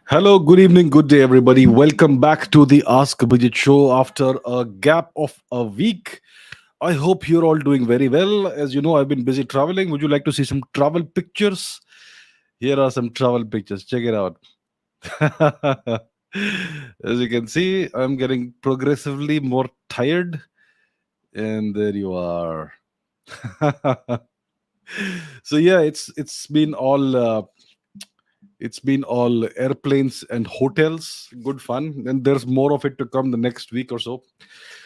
Hello, good evening, good day, everybody. Welcome back to the Ask Abhijit show after a gap of a week. I hope you're all doing very well. As you know, I've been busy traveling. Would you like to see some travel pictures? Here are some travel pictures. Check it out. As you can see, I'm getting progressively more tired. And there you are. So yeah, it's been all airplanes and hotels, good fun, and there's more of it to come the next week or so.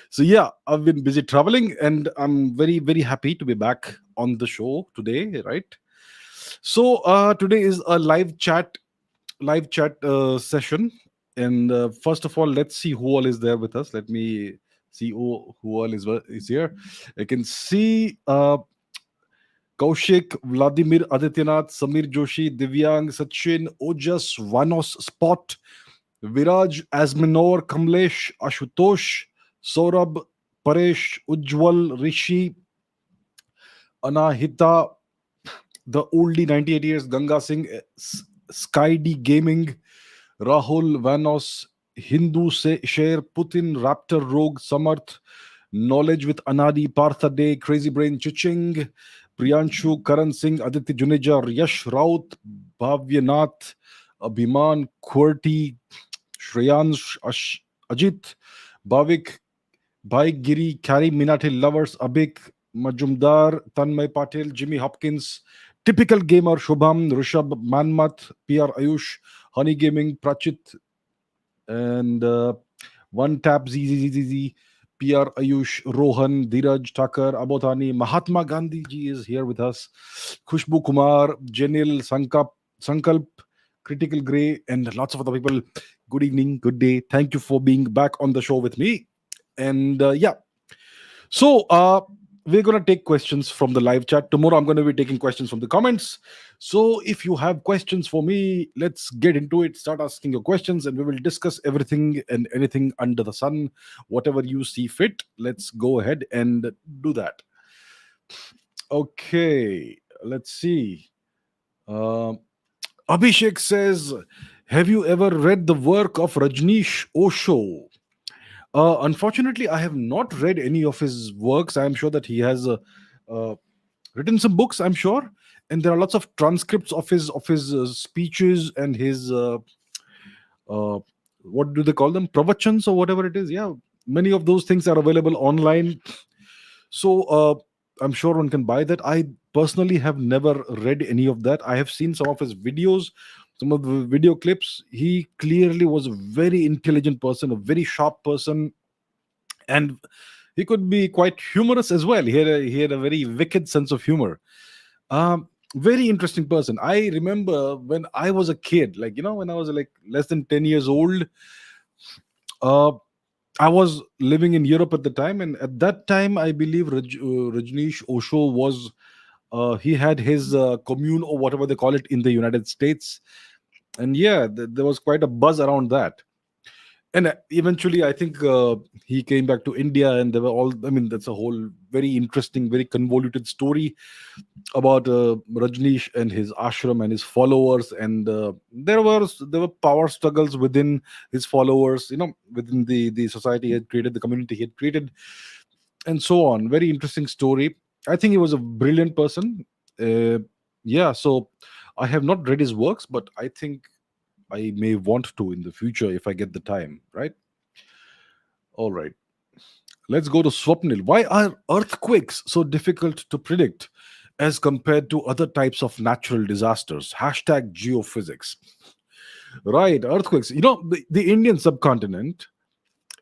So yeah, I've been busy traveling, and I'm very very happy to be back on the show today, right? So today is a live chat session, and first of all, let's see who all is there with us. Let me see who all is here. I can see Kaushik, Vladimir Adityanath, Samir Joshi, Divyang, Sachin, Ojas, Vanos, Spot, Viraj, Asminor, Kamlesh, Ashutosh, Saurabh, Paresh, Ujjwal, Rishi, Anahita, the oldie 98 years, Ganga Singh, Sky D Gaming, Rahul, Vanos, Hindu Share, Putin, Raptor, Rogue, Samarth, Knowledge with Anadi, Partha Day, Crazy Brain, Chiching, Priyanshu, Karan Singh, Aditya Juneja, Yash Raut, Bhavyanath, Abhiman, Qwerty, Shreyansh, Ajit, Bhavik, Bhai Giri, Carrie Minati Lovers, Abik, Majumdar, Tanmay Patil, Jimmy Hopkins, Typical Gamer, Shubham, Rishabh, Manmat, PR Ayush, Honey Gaming, Prachit, and One Tap, ZZZZ, PR Ayush, Rohan, Dheeraj, Thakur, Abotani, Mahatma Gandhi ji is here with us, Khushbu Kumar, Jenil, Sankalp, Critical Grey, and lots of other people. Good evening, good day. Thank you for being back on the show with me. And yeah, so we're going to take questions from the live chat. Tomorrow, I'm going to be taking questions from the comments. So if you have questions for me, let's get into it. Start asking your questions, and we will discuss everything and anything under the sun, whatever you see fit. Let's go ahead and do that. Okay, let's see. Um Abhishek says, "Have you ever read the work of Rajneesh Osho?" Unfortunately, I have not read any of his works. I am sure that he has uh, written some books. I'm sure, and there are lots of transcripts of his speeches and his uh, what do they call them, pravachans or whatever it is. Yeah, many of those things are available online. So I'm sure one can buy that. I personally have never read any of that. I have seen some of his videos, some of the video clips. He clearly was a very intelligent person, a very sharp person, and he could be quite humorous as well. He had a very wicked sense of humor. Very interesting person. I remember when I was a kid, like when I was like less than 10 years old. uh, I was living in Europe at the time, and at that time I believe Rajneesh Osho was he had his commune or whatever they call it in the United States. And yeah, there was quite a buzz around that. And eventually I think he came back to India, and there were all, I mean, that's a whole very interesting, very convoluted story about Rajneesh and his ashram and his followers. And there were power struggles within his followers, within the society he had created, the community he had created, and so on. Very interesting story. I think he was a brilliant person. uh, yeah, so I have not read his works, but I think I may want to in the future if I get the time, right? All right. Let's go to Swapnil. Why are earthquakes so difficult to predict as compared to other types of natural disasters? Hashtag geophysics. Right, earthquakes. The Indian subcontinent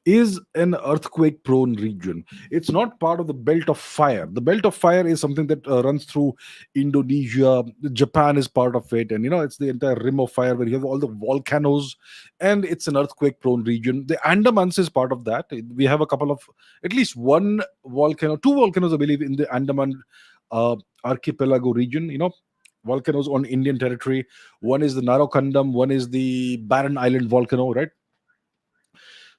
is an earthquake prone region. It's not part of the belt of fire. The belt of fire is something that runs through Indonesia. Japan is part of it, and it's the entire rim of fire where you have all the volcanoes, and it's an earthquake prone region. The Andamans is part of that. We have a couple of, at least one volcano, two volcanoes, I believe, in the Andaman uh, archipelago region. Volcanoes on Indian territory. One is the Narokandam, one is the Barren Island volcano, right?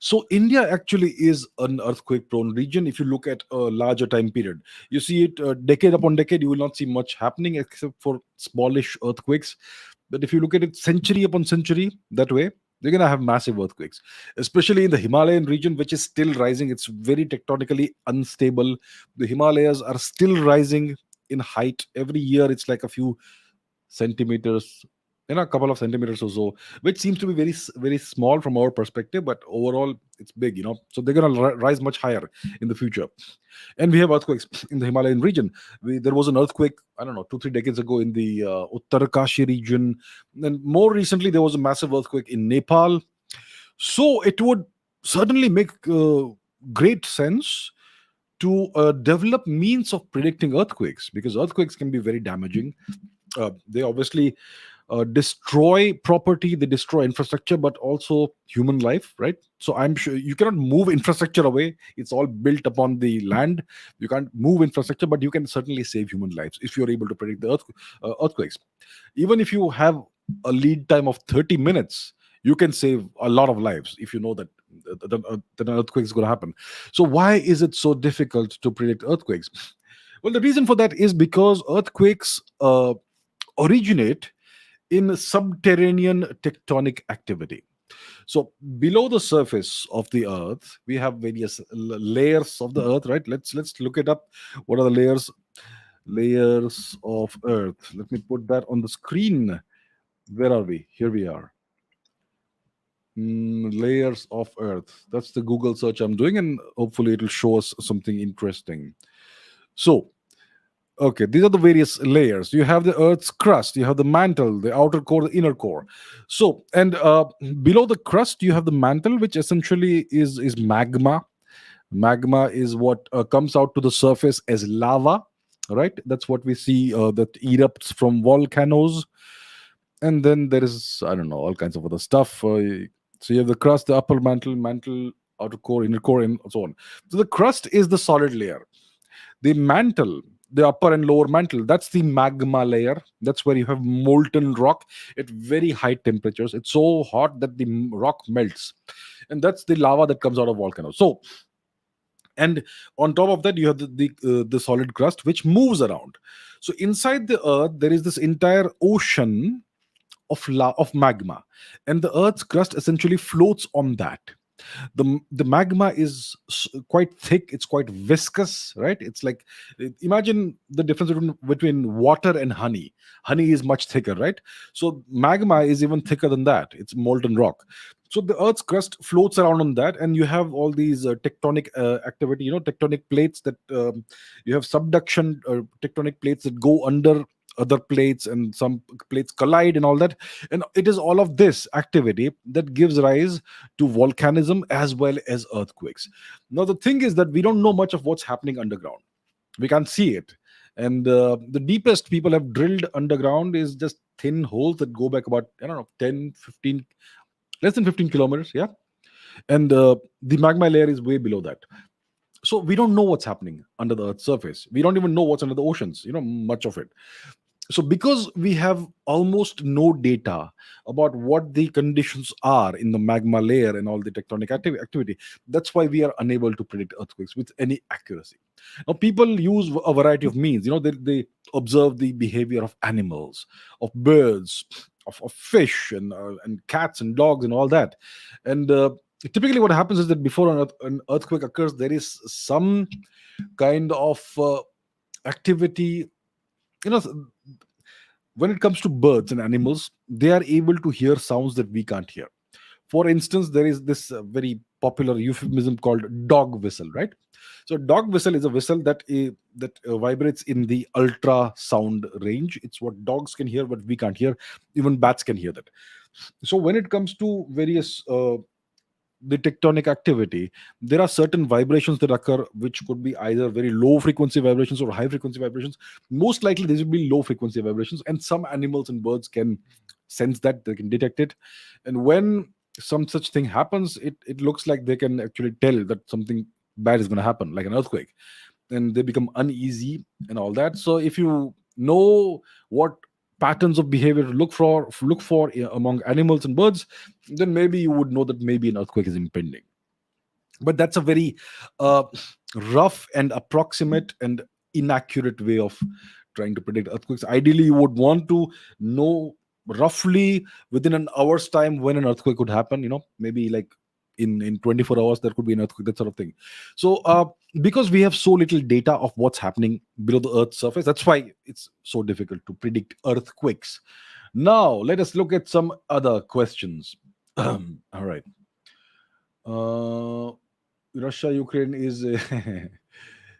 So India actually is an earthquake-prone region. If you look at a larger time period, you see it decade upon decade. You will not see much happening except for smallish earthquakes. But if you look at it century upon century that way, you're going to have massive earthquakes, especially in the Himalayan region, which is still rising. It's very tectonically unstable. The Himalayas are still rising in height. Every year, it's like a few centimeters, a couple of centimeters or so, which seems to be very small from our perspective, but overall it's big. So they're going to rise much higher in the future. And we have earthquakes in the Himalayan region. There was an earthquake, I don't know, 2 3 decades ago in the Uttarakanshi region, and more recently there was a massive earthquake in Nepal. So it would certainly make great sense to develop means of predicting earthquakes, because earthquakes can be very damaging. They obviously destroy property, they destroy infrastructure, but also human life, right? So I'm sure you cannot move infrastructure away. It's all built upon the land. You can't move infrastructure, but you can certainly save human lives if you're able to predict the earthquakes. Even if you have a lead time of 30 minutes, you can save a lot of lives if you know that that an earthquake is going to happen. So why is it so difficult to predict earthquakes? Well, the reason for that is because earthquakes originate in subterranean tectonic activity. So below the surface of the earth, we have various layers of the earth, right? Let's look it up. What are the layers of earth? Let me put that on the screen. Where are we? Here we are. Layers of earth. That's the Google search I'm doing, and hopefully it'll show us something interesting. So, okay, these are the various layers. You have the Earth's crust, you have the mantle, the outer core, the inner core. So, and below the crust, you have the mantle, which essentially is magma. Magma is what comes out to the surface as lava, right? That's what we see that erupts from volcanoes. And then there is, I don't know, all kinds of other stuff. So you have the crust, the upper mantle, outer core, inner core, and so on. So the crust is the solid layer. The mantle, the upper and lower mantle, that's the magma layer. That's where you have molten rock at very high temperatures. It's so hot that the rock melts, and that's the lava that comes out of volcanoes. So, and on top of that, you have the solid crust which moves around. So inside the earth, there is this entire ocean of magma, and the earth's crust essentially floats on that. The magma is quite thick, it's quite viscous, right? It's like, imagine the difference between water and honey. Honey is much thicker, right? So magma is even thicker than that. It's molten rock. So the earth's crust floats around on that, and you have all these tectonic activity, tectonic plates that you have subduction, tectonic plates that go under other plates, and some plates collide and all that. And it is all of this activity that gives rise to volcanism as well as earthquakes. Now, the thing is that we don't know much of what's happening underground. We can't see it. And the deepest people have drilled underground is just thin holes that go back about, I don't know, 10, 15, less than 15 kilometers. Yeah. And the magma layer is way below that. So we don't know what's happening under the earth's surface. We don't even know what's under the oceans, much of it. So because we have almost no data about what the conditions are in the magma layer and all the tectonic activity, that's why we are unable to predict earthquakes with any accuracy. Now, people use a variety of means. They observe the behavior of animals, of birds, of fish, and cats and dogs and all that. And typically what happens is that before an earthquake occurs, there is some kind of activity. you know when it comes to birds and animals, they are able to hear sounds that we can't hear. For instance, there is this very popular euphemism called dog whistle, right? So dog whistle is a whistle that vibrates in the ultrasound range. It's what dogs can hear, but we can't hear. Even bats can hear that. So when it comes to various the tectonic activity, there are certain vibrations that occur which could be either very low frequency vibrations or high frequency vibrations. Most likely these will be low frequency vibrations, and some animals and birds can sense that, they can detect it. And when some such thing happens, it looks like they can actually tell that something bad is going to happen, like an earthquake, and they become uneasy and all that. So if you know what patterns of behavior to look for among animals and birds, then maybe you would know that maybe an earthquake is impending. But that's a very uh, rough and approximate and inaccurate way of trying to predict earthquakes. Ideally, you would want to know roughly within an hour's time when an earthquake could happen, maybe like in 24 hours there could be an earthquake, that sort of thing. So because we have so little data of what's happening below the earth's surface, that's why it's so difficult to predict earthquakes. Now let us look at some other questions. All right. uh Russia Ukraine is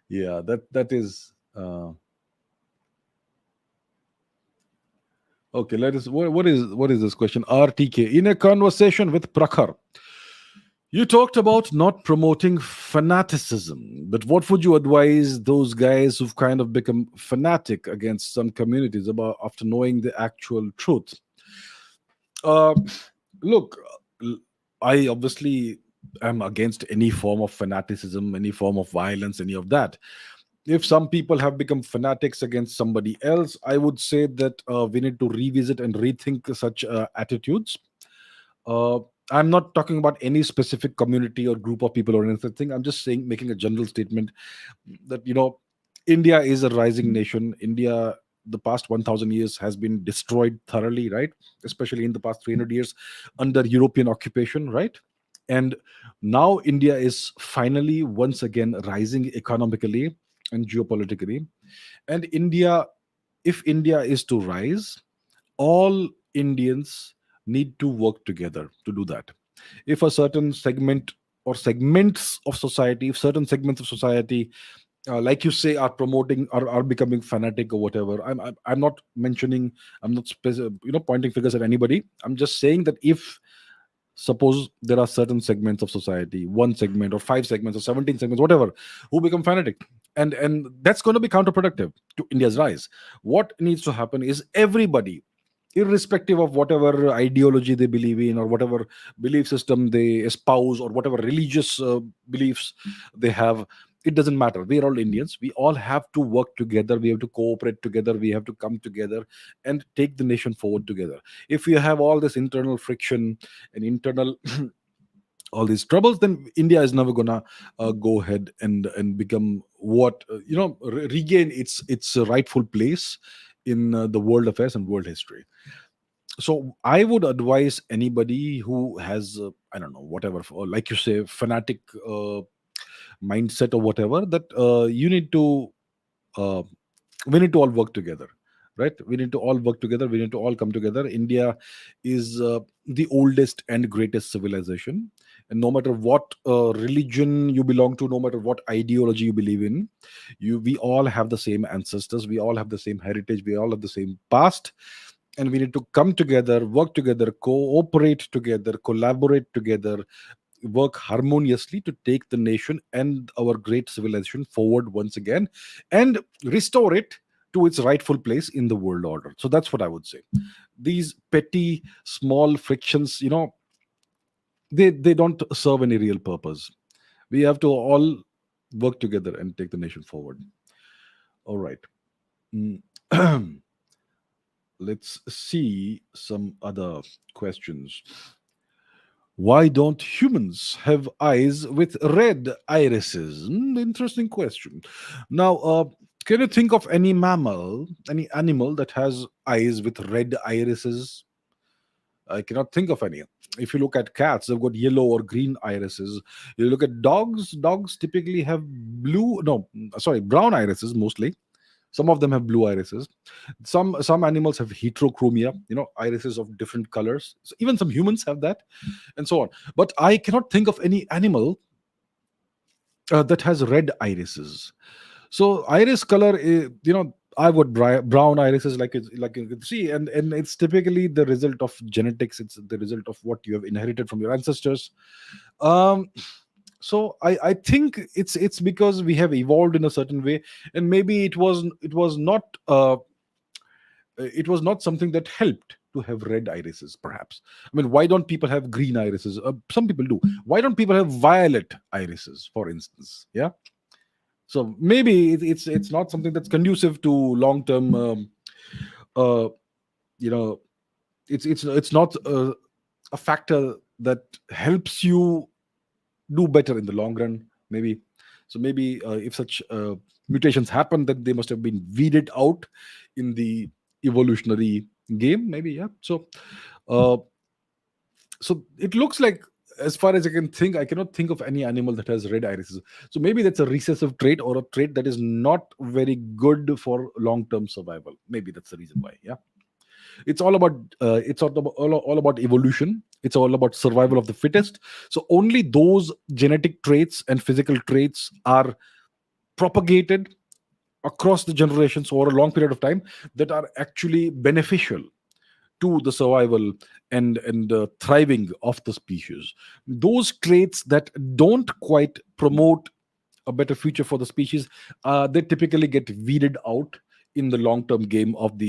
yeah, that is okay. Let us, what is this question? RTK, in a conversation with Prakhar, you talked about not promoting fanaticism, but what would you advise those guys who've kind of become fanatic against some communities about after knowing the actual truth? Uh, Look, I obviously am against any form of fanaticism, any form of violence, any of that. If some people have become fanatics against somebody else, I would say that we need to revisit and rethink such attitudes. uh, I'm not talking about any specific community or group of people or anything. I'm just saying, making a general statement that, India is a rising nation. India, the past 1000 years has been destroyed thoroughly, right? Especially in the past 300 years under European occupation, right? And now India is finally once again rising economically and geopolitically. And India, if India is to rise, all Indians need to work together to do that. If a certain segment or segments of society, if certain segments of society, like you say, are promoting, are becoming fanatic or whatever, I'm not mentioning, I'm not pointing fingers at anybody. I'm just saying that if suppose there are certain segments of society, one segment or five segments or 17 segments, whatever, who become fanatic, and that's going to be counterproductive to India's rise. What needs to happen is everybody, irrespective of whatever ideology they believe in or whatever belief system they espouse or whatever religious beliefs they have, it doesn't matter. We are all Indians. We all have to work together. We have to cooperate together. We have to come together and take the nation forward together. If you have all this internal friction and internal all these troubles, then India is never gonna go ahead and become what regain its rightful place in the world affairs and world history. So I would advise anybody who has I don't know, whatever, or like you say, fanatic mindset or whatever, that you need to uh, we need to all work together, right? We need to all work together. We need to all come together. India is the oldest and greatest civilization, and no matter what religion you belong to, no matter what ideology you believe in, we all have the same ancestors, we all have the same heritage, we all have the same past, and we need to come together, work together, cooperate together, collaborate together, work harmoniously to take the nation and our great civilization forward once again and restore it to its rightful place in the world order. So that's what I would say. These petty small frictions, they don't serve any real purpose. We have to all work together and take the nation forward. All right. Mm. Let's see some other questions. Why don't humans have eyes with red irises? Interesting question. Now, can you think of any mammal, any animal that has eyes with red irises? I cannot think of any. If you look at cats, they've got yellow or green irises. You look at dogs, dogs typically have blue, no, sorry, brown irises mostly. Some of them have blue irises. Some animals have heterochromia, irises of different colors. So even some humans have that, and so on. But I cannot think of any animal that has red irises. So iris color, I would brown irises, like you can see, and it's typically the result of genetics. It's the result of what you have inherited from your ancestors. Um, so I think it's because we have evolved in a certain way, and maybe it was not something that helped to have red irises, perhaps. I mean, why don't people have green irises? Some people do. Why don't people have violet irises, for instance? Yeah. So maybe it's not something that's conducive to long term. Uh, you know, it's not a factor that helps you do better in the long run. Maybe. So maybe if such mutations happen, then they must have been weeded out in the evolutionary game, maybe. Yeah. Uh, so it looks like, as far as I can think, I cannot think of any animal that has red irises. So maybe that's a recessive trait, or a trait that is not very good for long-term survival. Maybe that's the reason why. Yeah, it's all about all about evolution. It's all about survival of the fittest. So only those genetic traits and physical traits are propagated across the generations over a long period of time that are actually beneficial to the survival and thriving of the species. Those traits that don't quite promote a better future for the species, they typically get weeded out in the long-term game of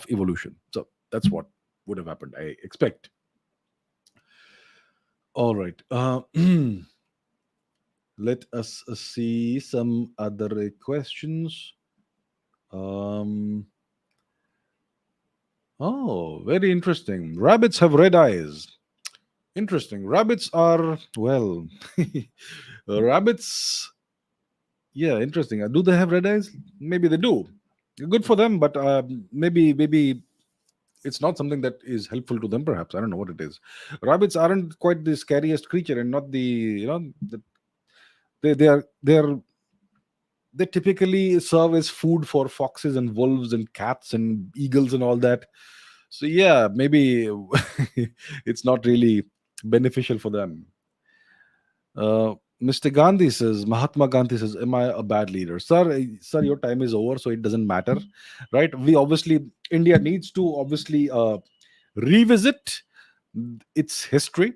evolution. So that's what would have happened, I expect. All right. Let us see some other questions. Um, oh, very interesting. Rabbits have red eyes. Interesting. Rabbits are, well, rabbits, yeah, interesting. Do they have red eyes? Maybe they do. Good for them, but maybe it's not something that is helpful to them. Perhaps, I don't know what it is. Rabbits aren't quite the scariest creature, and not the, they typically serve as food for foxes and wolves and cats and eagles and all that. So yeah, maybe it's not really beneficial for them. Mr. Gandhi says, Mahatma Gandhi says, "Am I a bad leader, sir? Sir, your time is over, so it doesn't matter, right? We obviously, India needs to obviously revisit its history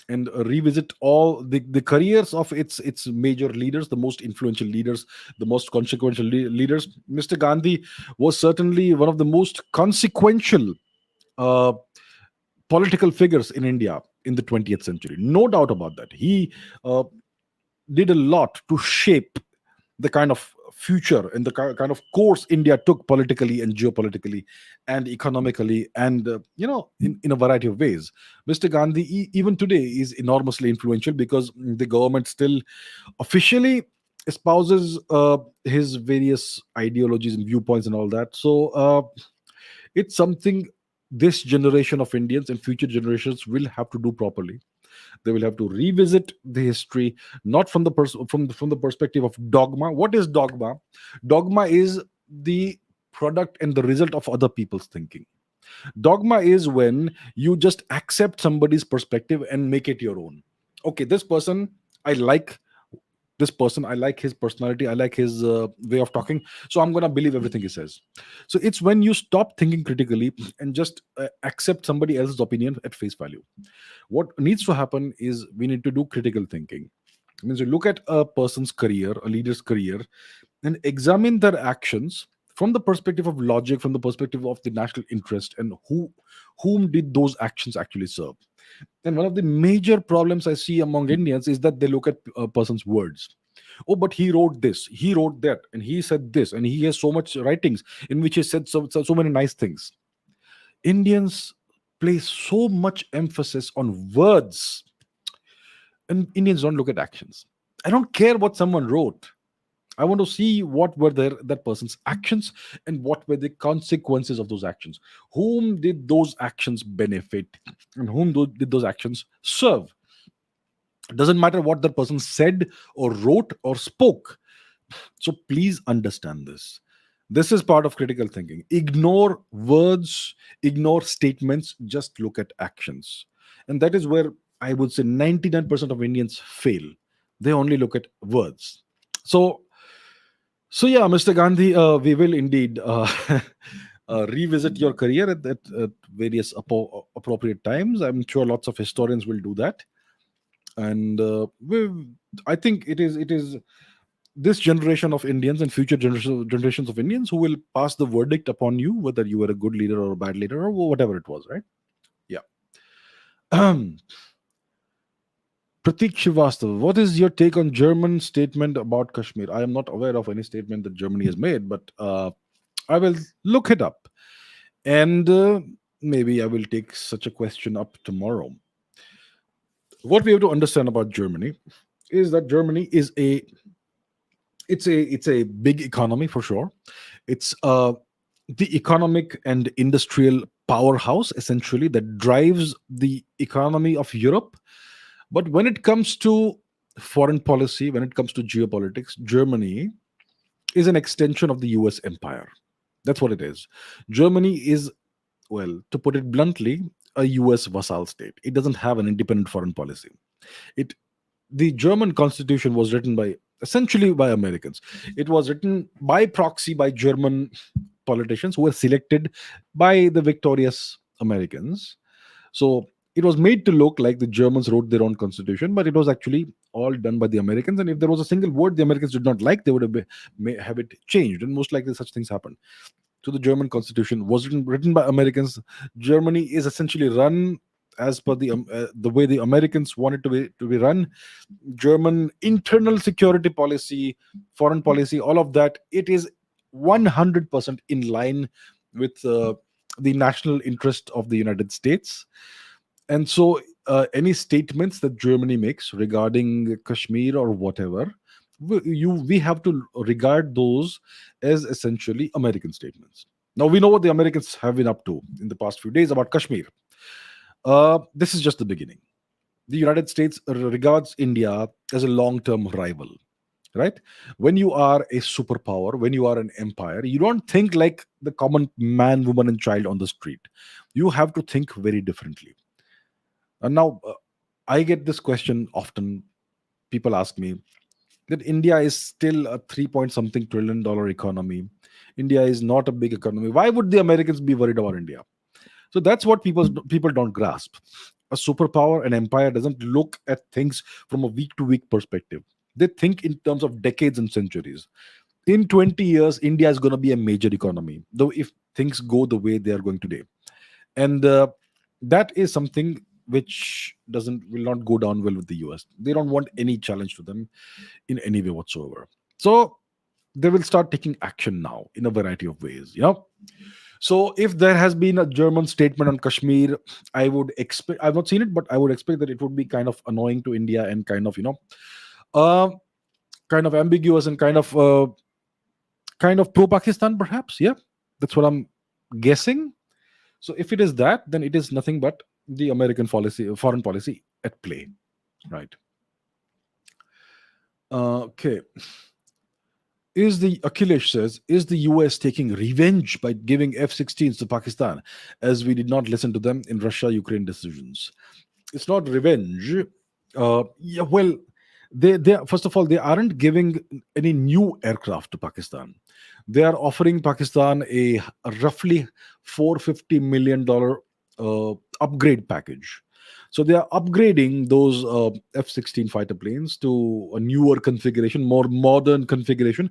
and revisit all the careers of its major leaders, the most influential leaders, the most consequential leaders. Mr. Gandhi was certainly one of the most consequential uh, political figures in India in the 20th century. No doubt about that. He uh, did a lot to shape the kind of future and the kind of course India took politically and geopolitically and economically, and in a variety of ways. Mr. Gandhi, even today, is enormously influential because the government still officially espouses his various ideologies and viewpoints and all that. So it's something this generation of Indians and future generations will have to do properly. They will have to revisit the history, not from the from the perspective of dogma. What is dogma? Dogma is the product and the result of other people's thinking. Dogma is when you just accept somebody's perspective and make it your own. Okay, this person, I like this person, I like his personality, I like his way of talking, so I'm gonna believe everything he says. So it's when you stop thinking critically and just accept somebody else's opinion at face value. What needs to happen is we need to do critical thinking. It means you look at a person's career, a leader's career, and examine their actions from the perspective of logic, from the perspective of the national interest, and whom did those actions actually serve. And one of the major problems I see among Indians is that they look at a person's words. Oh, but he wrote this, he wrote that, and he said this, and he has so much writings in which he said so many nice things. Indians place so much emphasis on words, and Indians don't look at actions. I don't care what someone wrote. I want to see what were that person's actions and what were the consequences of those actions. Whom did those actions benefit, and whom did those actions serve? It doesn't matter what that person said or wrote or spoke. So please understand this. This is part of critical thinking. Ignore words, ignore statements, just look at actions. And that is where I would say 99% of Indians fail. They only look at words. So, so yeah, Mr. Gandhi, we will indeed revisit your career at various appropriate times. I'm sure lots of historians will do that, and I think it is this generation of Indians and future generations of Indians who will pass the verdict upon you, whether you were a good leader or a bad leader or whatever it was, right? Yeah. Pratik Srivastav, what is your take on German statement about Kashmir? I am not aware of any statement that Germany has made, but I will look it up, and maybe I will take such a question up tomorrow. What we have to understand about Germany is that Germany is a big economy for sure. It's the economic and industrial powerhouse essentially that drives the economy of Europe. But when it comes to foreign policy, when it comes to geopolitics, Germany is an extension of the US empire. That's what it is. Germany is, well, to put it bluntly, a US vassal state. It doesn't have an independent foreign policy. It The German constitution was written by essentially by Americans. It was written by proxy by German politicians who were selected by the victorious Americans. So it was made to look like the Germans wrote their own constitution, but it was actually all done by the Americans. And if there was a single word the Americans did not like, they would may have it changed. And most likely such things happened. So the German constitution was written by Americans. Germany is essentially run as per the way the Americans want it to be run. German internal security policy, foreign policy, all of that, it is 100% in line with the national interest of the United States. And so, any statements that Germany makes regarding Kashmir or whatever, we have to regard those as essentially American statements. Now we know what the Americans have been up to in the past few days about Kashmir. This is just the beginning. The United States regards India as a long-term rival, right? When you are a superpower, when you are an empire, you don't think like the common man, woman, and child on the street. You have to think very differently. And now, I get this question often. People ask me that India is still a 3 point something trillion dollar economy. India is not a big economy. Why would the Americans be worried about India? So that's what people don't grasp. A superpower, an empire, doesn't look at things from a week to week perspective. They think in terms of decades and centuries. In 20 years, India is going to be a major economy, though if things go the way they are going today. And that is something which doesn't will not go down well with the US. They don't want any challenge to them in any way whatsoever. So they will start taking action now in a variety of ways. So if there has been a German statement on Kashmir, I would expect, I've not seen it, but I would expect that it would be kind of annoying to India and uh, kind of ambiguous and kind of pro Pakistan, perhaps. Yeah, that's what I'm guessing. So if it is that, then it is nothing but the American policy, foreign policy at play, right? Okay. Akhilesh says, is the US taking revenge by giving F-16s to Pakistan as we did not listen to them in Russia Ukraine decisions? It's not revenge. Yeah, well, they first of all, they aren't giving any new aircraft to Pakistan. They are offering Pakistan a roughly $450 million upgrade package. So they are upgrading those F-16 fighter planes to a newer configuration, more modern configuration,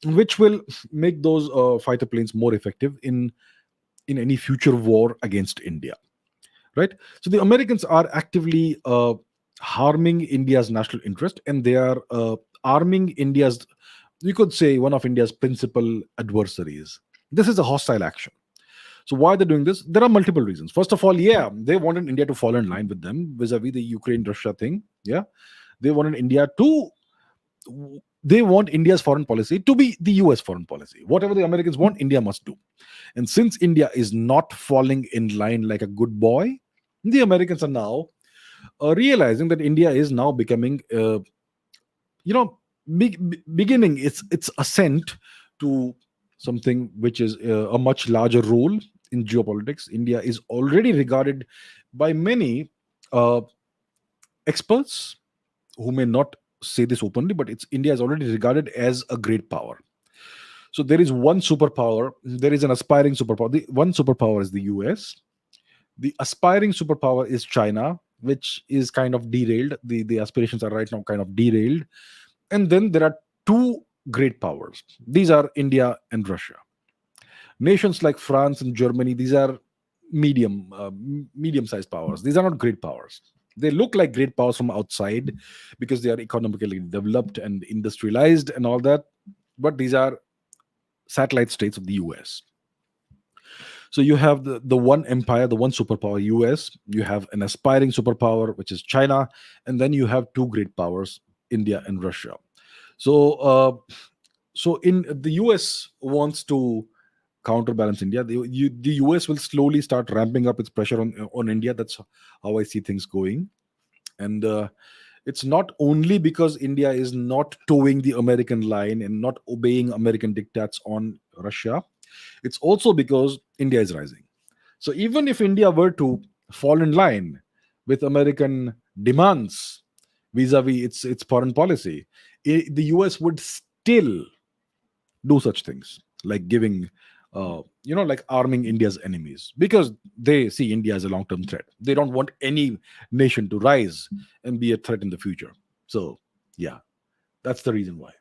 which will make those fighter planes more effective in any future war against India, right? So the Americans are actively harming India's national interest, and they are arming India's, you could say, one of India's principal adversaries. This is a hostile action. So why they're doing this? There are multiple reasons. First of all, yeah, they wanted India to fall in line with them vis-a-vis the Ukraine-Russia thing. Yeah, they wanted India to. They want India's foreign policy to be the US foreign policy. Whatever the Americans want, India must do. And since India is not falling in line like a good boy, the Americans are now realizing that India is now becoming, you know, beginning its ascent to something which is a much larger role in geopolitics. India is already regarded by many uh, experts who may not say this openly, but it's India is already regarded as a great power. So there is one superpower. There is an aspiring superpower. The one superpower is the US. The aspiring superpower is China, which is kind of derailed. The aspirations are right now kind of derailed. And then there are two great powers. These are India and Russia. Nations like France and Germany, these are medium-sized powers. These are not great powers. They look like great powers from outside because they are economically developed and industrialized and all that. But these are satellite states of the US. So you have the one empire, the one superpower, US. You have an aspiring superpower, which is China, and then you have two great powers, India and Russia. So, in the US wants to counterbalance India. The US will slowly start ramping up its pressure on India. That's how I see things going. And it's not only because India is not towing the American line and not obeying American diktats on Russia. It's also because India is rising. So even if India were to fall in line with American demands vis-a-vis its foreign policy, the US would still do such things like giving like arming India's enemies, because they see India as a long-term threat. They don't want any nation to rise and be a threat in the future. So yeah, that's the reason why.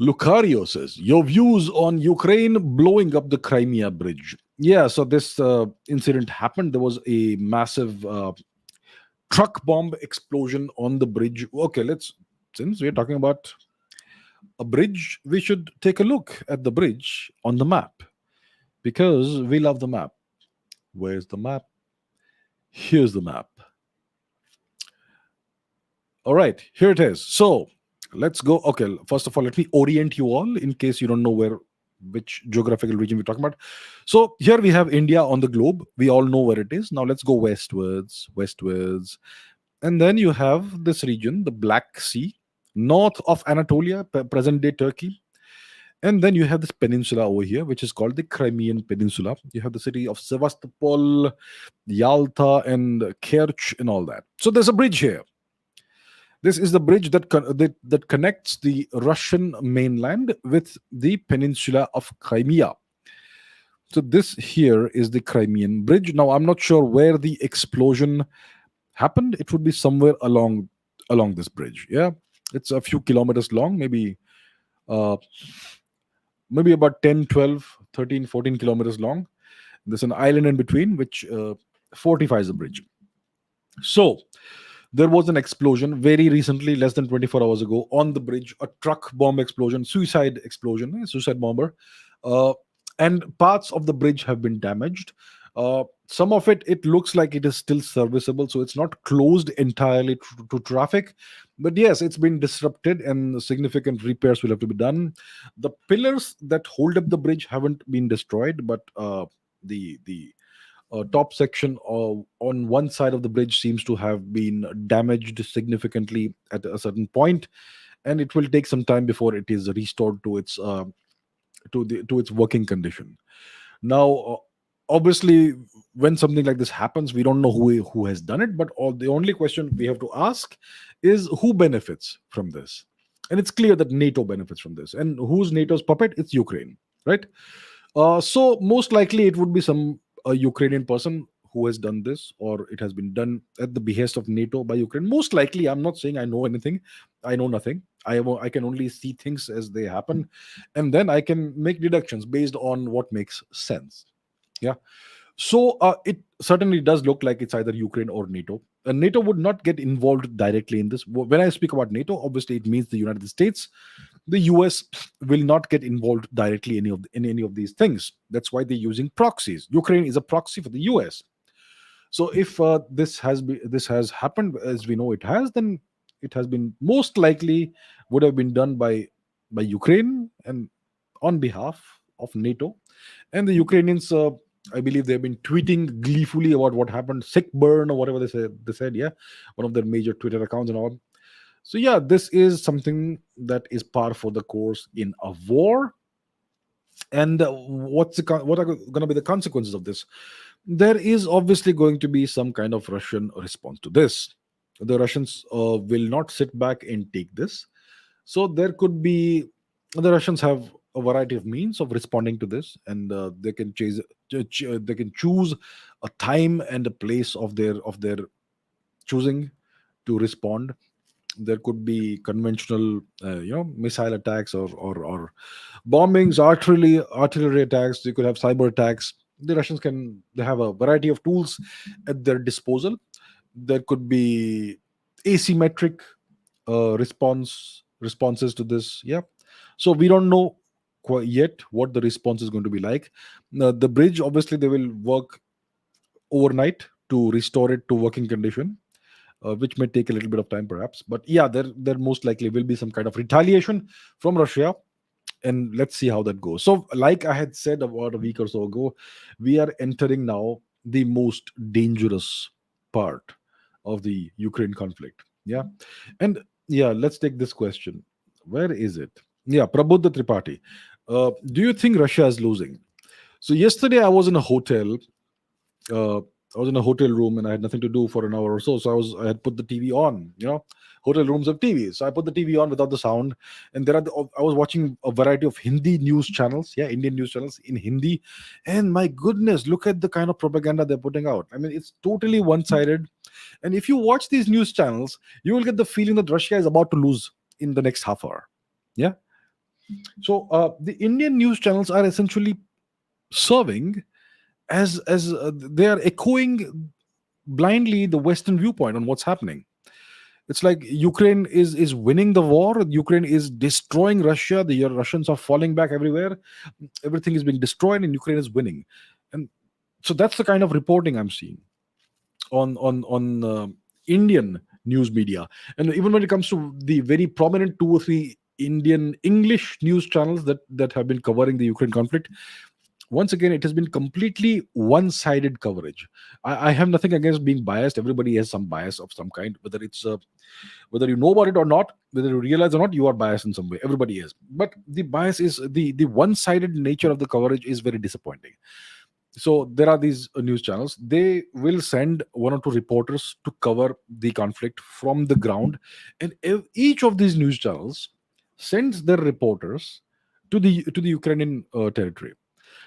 Lucario says, your views on Ukraine blowing up the Crimea bridge. Yeah, so this incident happened. There was a massive truck bomb explosion on the bridge. Okay, since we're talking about a bridge, we should take a look at the bridge on the map, because we love the map. Where's the map? Here's the map. All right, here it is. So let's go. Okay, first of all, let me orient you all in case you don't know which geographical region we're talking about. So here we have India on the globe. We all know where it is. Now let's go westwards. And then you have this region, the Black Sea, north of Anatolia, present day Turkey. And then you have this peninsula over here, which is called the Crimean Peninsula. You have the city of Sevastopol, Yalta, and Kerch, and all that. So there's a bridge here. This is the bridge that connects the Russian mainland with the peninsula of Crimea. So this here is the Crimean Bridge. Now I'm not sure where the explosion happened. It would be somewhere along this bridge. Yeah, it's a few kilometers long, uh, maybe about 10, 12, 13, 14 kilometers long. There's an island in between which fortifies the bridge. So there was an explosion very recently, less than 24 hours ago, on the bridge, a truck bomb explosion, suicide explosion, suicide bomber. Uh, and parts of the bridge have been damaged. Some of it looks like it is still serviceable, so it's not closed entirely to traffic. But yes, it's been disrupted and significant repairs will have to be done. The pillars that hold up the bridge haven't been destroyed, but the top section on one side of the bridge seems to have been damaged significantly at a certain point, and it will take some time before it is restored to its working condition. Now, obviously, when something like this happens, we don't know who has done it, but the only question we have to ask is who benefits from this. And it's clear that NATO benefits from this. And who's NATO's puppet? It's Ukraine, right? So most likely it would be a Ukrainian person who has done this, or it has been done at the behest of NATO by Ukraine. Most likely, I'm not saying I know anything. I know nothing. I can only see things as they happen, and then I can make deductions based on what makes sense. Yeah. So it certainly does look like it's either Ukraine or NATO. And NATO would not get involved directly in this. When I speak about NATO, obviously it means the United States. The US will not get involved directly in any of these things. That's why they're using proxies. Ukraine is a proxy for the US. So if this has happened as we know it has, then it has been most likely would have been done by Ukraine and on behalf of NATO. And the Ukrainians, I believe they've been tweeting gleefully about what happened, sick burn or whatever they said, yeah, one of their major Twitter accounts and all. So yeah, this is something that is par for the course in a war. And what are going to be the consequences of this? There is obviously going to be some kind of Russian response to this. The Russians will not sit back and take this. So there could be the Russians have a variety of means of responding to this, and they can choose a time and a place of their choosing to respond. There could be conventional missile attacks or bombings, artillery attacks. You could have cyber attacks. The Russians they have a variety of tools at their disposal. There could be asymmetric responses to this. Yeah. So we don't know quite yet what the response is going to be like. The bridge, obviously, they will work overnight to restore it to working condition, which may take a little bit of time perhaps. But yeah, there most likely will be some kind of retaliation from Russia and let's see how that goes. So, like I had said about a week or so ago, we are entering now the most dangerous part of the Ukraine conflict. Yeah. And yeah, let's take this question. Where is it? Yeah, Prabuddha Tripathi. Do you think Russia is losing? So yesterday I was in a hotel. uh, I was in a hotel room and I had nothing to do for an hour or so. So I had put the TV on. Hotel rooms have TV. So I put the TV on without the sound, and I was watching a variety of Hindi news channels. Yeah, Indian news channels in Hindi, and my goodness, look at the kind of propaganda they're putting out. I mean, it's totally one-sided. And if you watch these news channels, you will get the feeling that Russia is about to lose in the next half hour. Yeah. So the Indian news channels are essentially serving as they are echoing blindly the Western viewpoint on what's happening. It's like Ukraine is winning the war. Ukraine is destroying Russia. The Russians are falling back everywhere. Everything is being destroyed, and Ukraine is winning. And so that's the kind of reporting I'm seeing on Indian news media. And even when it comes to the very prominent two or three Indian English news channels that have been covering the Ukraine conflict, once again it has been completely one-sided coverage. I have nothing against being biased. Everybody has some bias of some kind, whether you know about it or not, whether you realize or not, you are biased in some way. Everybody is, but the bias is the one-sided nature of the coverage is very disappointing. So there are these news channels. They will send one or two reporters to cover the conflict from the ground, and each of these news channels sends their reporters to the Ukrainian territory.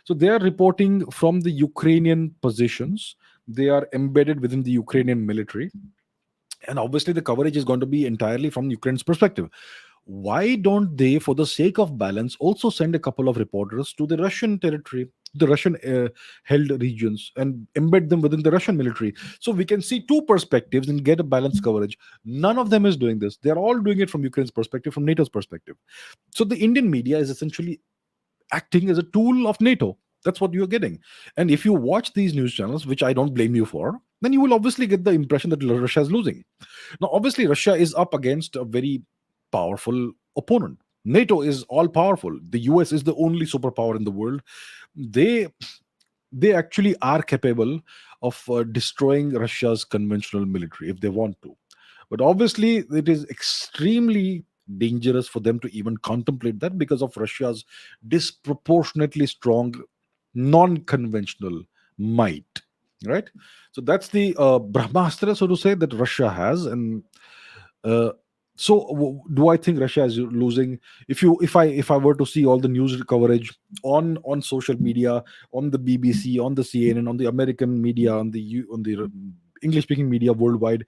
So they are reporting from the Ukrainian positions. They are embedded within the Ukrainian military, and obviously the coverage is going to be entirely from Ukraine's perspective. Why don't they, for the sake of balance, also send a couple of reporters to the Russian territory, the Russian held regions, and embed them within the Russian military, so we can see two perspectives and get a balanced coverage? None of them is doing this. They're all doing it from Ukraine's perspective, from NATO's perspective. So the Indian media is essentially acting as a tool of NATO. That's what you're getting. And if you watch these news channels, which I don't blame you for, then you will obviously get the impression that Russia is losing. Now, obviously, Russia is up against a very powerful opponent. NATO is all powerful. The US is the only superpower in the world. They they actually are capable of destroying Russia's conventional military if they want to. But obviously, it is extremely dangerous for them to even contemplate that because of Russia's disproportionately strong non-conventional might. Right. So that's the Brahmastra, so to say, that Russia has. And uh, so do I think Russia is losing? If I were to see all the news coverage on social media, on the BBC, on the CNN, on the American media, on the English speaking media worldwide,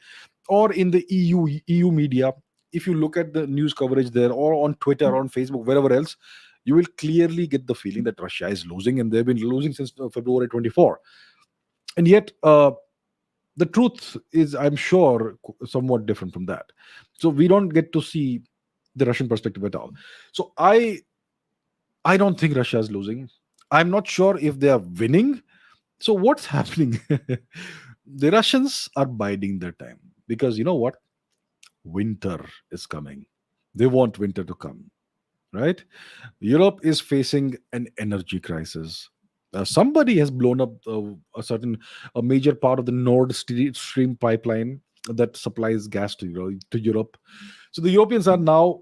or in the EU media, if you look at the news coverage there, or on Twitter, on Facebook, wherever else, you will clearly get the feeling that Russia is losing, and they've been losing since February 24. And yet the truth is, I'm sure, somewhat different from that. So we don't get to see the Russian perspective at all. So I don't think Russia is losing. I'm not sure if they are winning. So what's happening? The Russians are biding their time because you know what? Winter is coming. They want winter to come, right? Europe is facing an energy crisis. Somebody has blown up a major part of the Stream pipeline that supplies gas to Europe. So the Europeans are now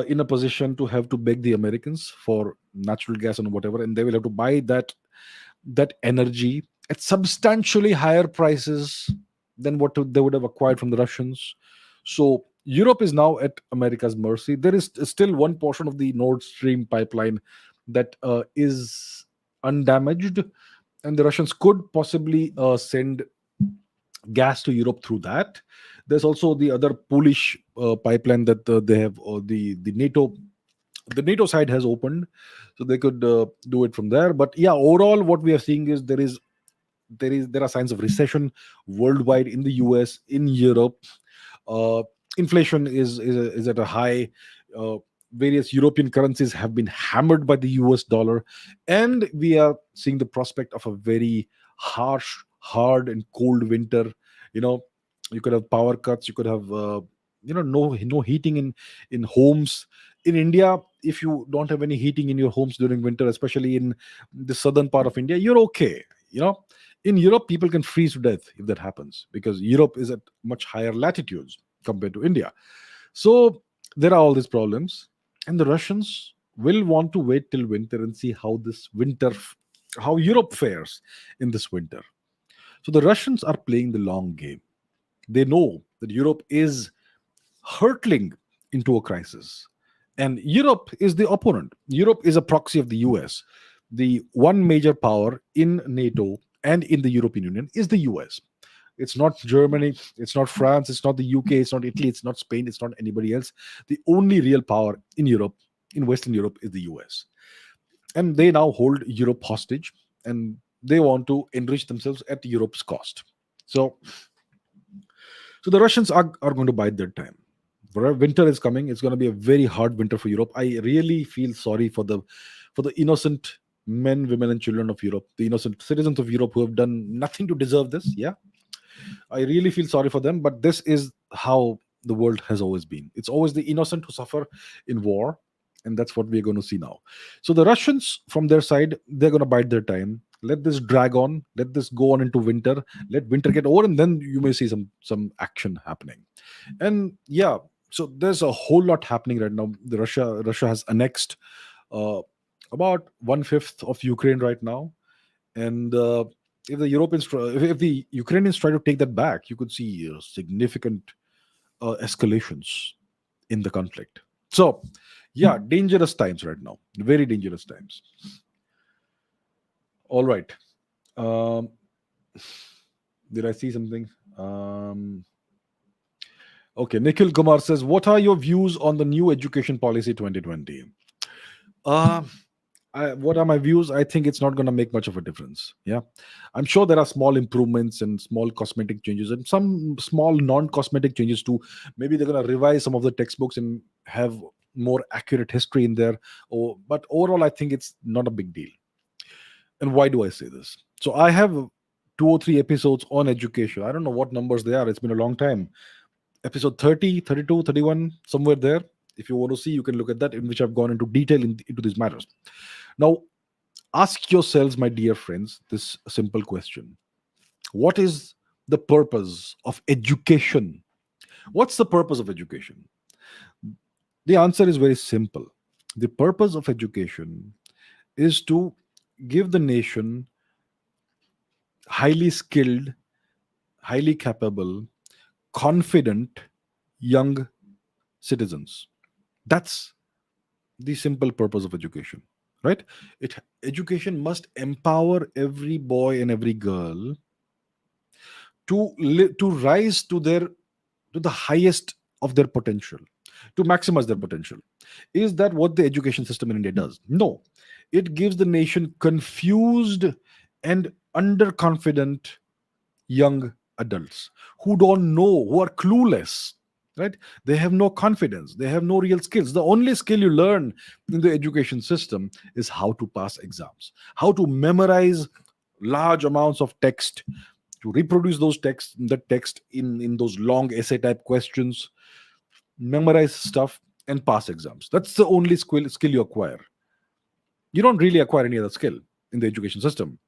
in a position to have to beg the Americans for natural gas and whatever, and they will have to buy that energy at substantially higher prices than what they would have acquired from the Russians. So Europe is now at America's mercy. There is still one portion of the Nord Stream pipeline that is undamaged, and the Russians could possibly send gas to Europe through that. There's also the other Polish pipeline that they have, the NATO side has opened, so they could do it from there. But yeah, overall, what we are seeing is there are signs of recession worldwide, in the US, in Europe. uh, Inflation is at a high. Various European currencies have been hammered by the US dollar, and we are seeing the prospect of a very harsh, hard, and cold winter. You know, you could have power cuts. You could have no heating in homes. In India, if you don't have any heating in your homes during winter, especially in the southern part of India, you're okay. You know, in Europe, people can freeze to death if that happens, because Europe is at much higher latitudes compared to India. So there are all these problems, and the Russians will want to wait till winter and see how this winter, how Europe fares in this winter. So the Russians are playing the long game. They know that Europe is hurtling into a crisis. And Europe is the opponent. Europe is a proxy of the US. The one major power in NATO and in the European Union is the US. It's not Germany, it's not France, it's not the UK, it's not Italy, it's not Spain, it's not anybody else. The only real power in Europe, in Western Europe, is the US. And they now hold Europe hostage, and they want to enrich themselves at Europe's cost. So, so the Russians are going to bide their time. Winter is coming. It's going to be a very hard winter for Europe. I really feel sorry for the innocent men, women, and children of Europe, the innocent citizens of Europe who have done nothing to deserve this. Yeah, I really feel sorry for them. But this is how the world has always been. It's always the innocent who suffer in war, and that's what we're going to see now. So the Russians, from their side, they're going to bide their time. Let this drag on. Let this go on into winter. Let winter get over, and then you may see some action happening. And yeah, so there's a whole lot happening right now. The Russia has annexed uh, about 1/5 of Ukraine right now, and if the if the Ukrainians try to take that back, you could see significant escalations in the conflict. So yeah, dangerous times right now, very dangerous times. All right. Um, did I see something? Okay, Nikhil Kumar says, "What are your views on the new education policy 2020?" Uh, what are my views? I think it's not going to make much of a difference. Yeah, I'm sure there are small improvements and small cosmetic changes and some small non-cosmetic changes too. Maybe they're going to revise some of the textbooks and have more accurate history in there. Or, but overall, I think it's not a big deal. And why do I say this? So I have 2 or 3 episodes on education. I don't know what numbers they are. It's been a long time. Episode 30, 32, 31, somewhere there. If you want to see, you can look at that, in which I've gone into detail into these matters. Now, ask yourselves, my dear friends, this simple question: what is the purpose of education? What's the purpose of education? The answer is very simple. The purpose of education is to give the nation highly skilled, highly capable, confident young citizens. That's the simple purpose of education, right? It Education must empower every boy and every girl to rise to the highest of their potential, to maximize their potential. Is that what the education system in India does? No, it gives the nation confused and underconfident young adults who don't know, who are clueless, right? They have no confidence, they have no real skills. The only skill you learn in the education system is how to pass exams, how to memorize large amounts of text, to reproduce that text in those long essay type questions, memorize stuff and pass exams. That's the only skill you acquire. You don't really acquire any other skill in the education system.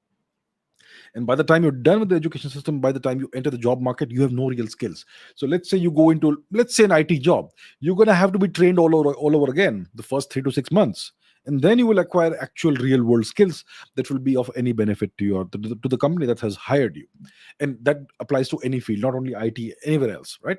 And by the time you're done with the education system, by the time you enter the job market, you have no real skills. So let's say you go into, let's say, an IT job. You're going to have to be trained all over again the first 3 to 6 months, and then you will acquire actual real world skills that will be of any benefit to your to the company that has hired you. And that applies to any field, not only IT, anywhere else, right?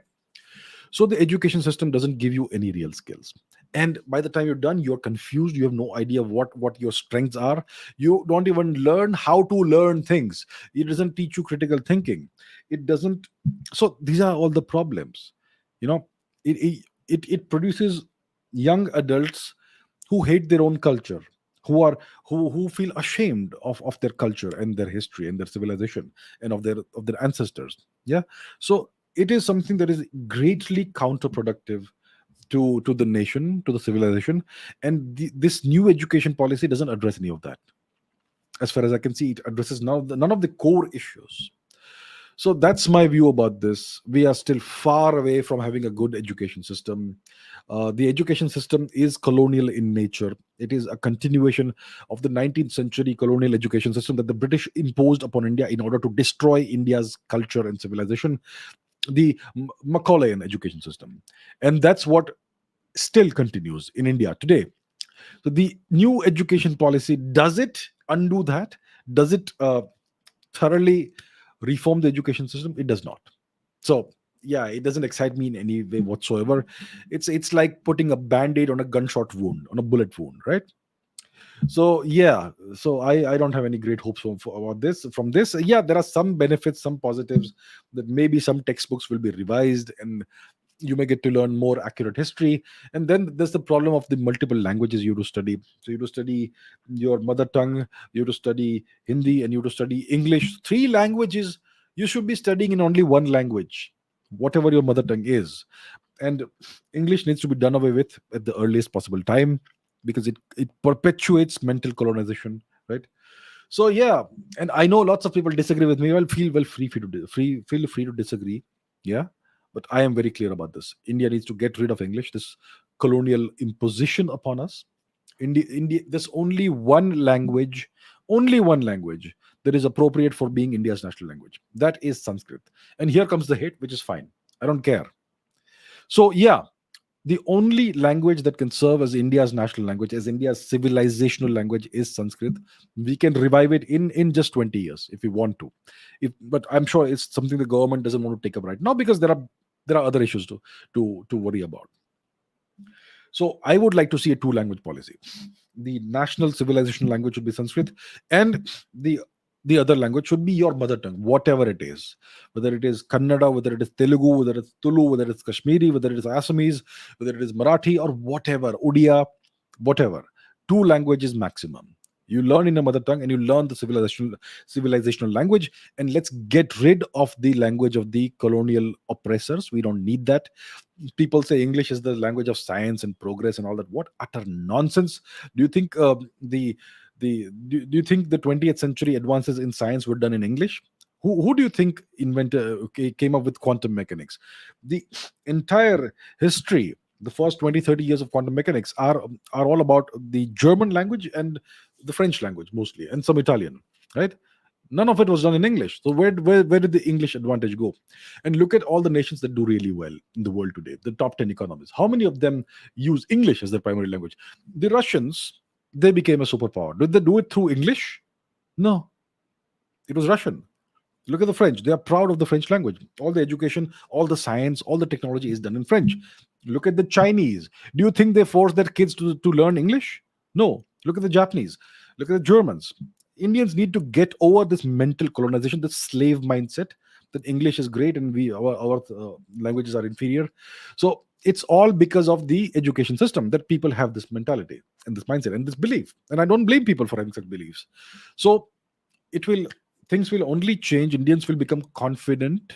So the education system doesn't give you any real skills. And by the time you're done, you're confused. You have no idea what your strengths are. You don't even learn how to learn things. It doesn't teach you critical thinking. It doesn't. So these are all the problems. You know, it produces young adults who hate their own culture, who feel ashamed of their culture and their history and their civilization and of their ancestors. Yeah. So it is something that is greatly counterproductive to the nation, to the civilization. And this new education policy doesn't address any of that. As far as I can see, it addresses none of the core issues. So that's my view about this. We are still far away from having a good education system. The education system is colonial in nature. It is a continuation of the 19th century colonial education system that the British imposed upon India in order to destroy India's culture and civilization, the Macaulayan education system. And that's what still continues in India today. So the new education policy, does it undo that? Does it thoroughly reform the education system? It does not. So yeah, it doesn't excite me in any way whatsoever. It's like putting a band-aid on a gunshot wound, on a bullet wound, right? So yeah, so I don't have any great hopes about this. From this, yeah, there are some benefits, some positives, that maybe some textbooks will be revised and you may get to learn more accurate history. And then there's the problem of the multiple languages you have to study. So you have to study your mother tongue, you have to study Hindi, and you have to study English. Three languages. You should be studying in only one language, whatever your mother tongue is. And English needs to be done away with at the earliest possible time, because it perpetuates mental colonization, right? So yeah, and I know lots of people disagree with me. Well, feel free to disagree. Yeah, but I am very clear about this. India needs to get rid of English, this colonial imposition upon us. India, there's only one language that is appropriate for being India's national language. That is Sanskrit. And here comes the hit, which is fine. I don't care. So yeah, the only language that can serve as India's national language, as India's civilizational language, is Sanskrit. We can revive it in just 20 years if we want to. But I'm sure it's something the government doesn't want to take up right now, because there are other issues to worry about. So I would like to see a two language policy. The national civilization language should be Sanskrit, and the other language should be your mother tongue, whatever it is, whether it is Kannada, whether it is Telugu, whether it's Tulu, whether it's Kashmiri, whether it is Assamese, whether it is Marathi, or whatever, Odia, whatever. Two languages maximum. You learn in a mother tongue and you learn the civilizational language, and let's get rid of the language of the colonial oppressors. We don't need that. People say English is the language of science and progress and all that. What utter nonsense! Do you think do you think the 20th century advances in science were done in English? Who do you think came up with quantum mechanics? The entire history, the first 20, 30 years of quantum mechanics are all about the German language and the French language mostly, and some Italian, right? None of it was done in English. So where did the English advantage go? And look at all the nations that do really well in the world today, the top 10 economies. How many of them use English as their primary language? The Russians, they became a superpower. Did they do it through English? No, it was Russian. Look at the French. They are proud of the French language. All the education, all the science, all the technology is done in French. Look at the Chinese. Do you think they force their kids to learn English? No. Look at the Japanese. Look at the Germans. Indians need to get over this mental colonization, this slave mindset that English is great and our languages are inferior. So it's all because of the education system that people have this mentality and this mindset and this belief. And I don't blame people for having such beliefs. So it will things will only change. Indians will become confident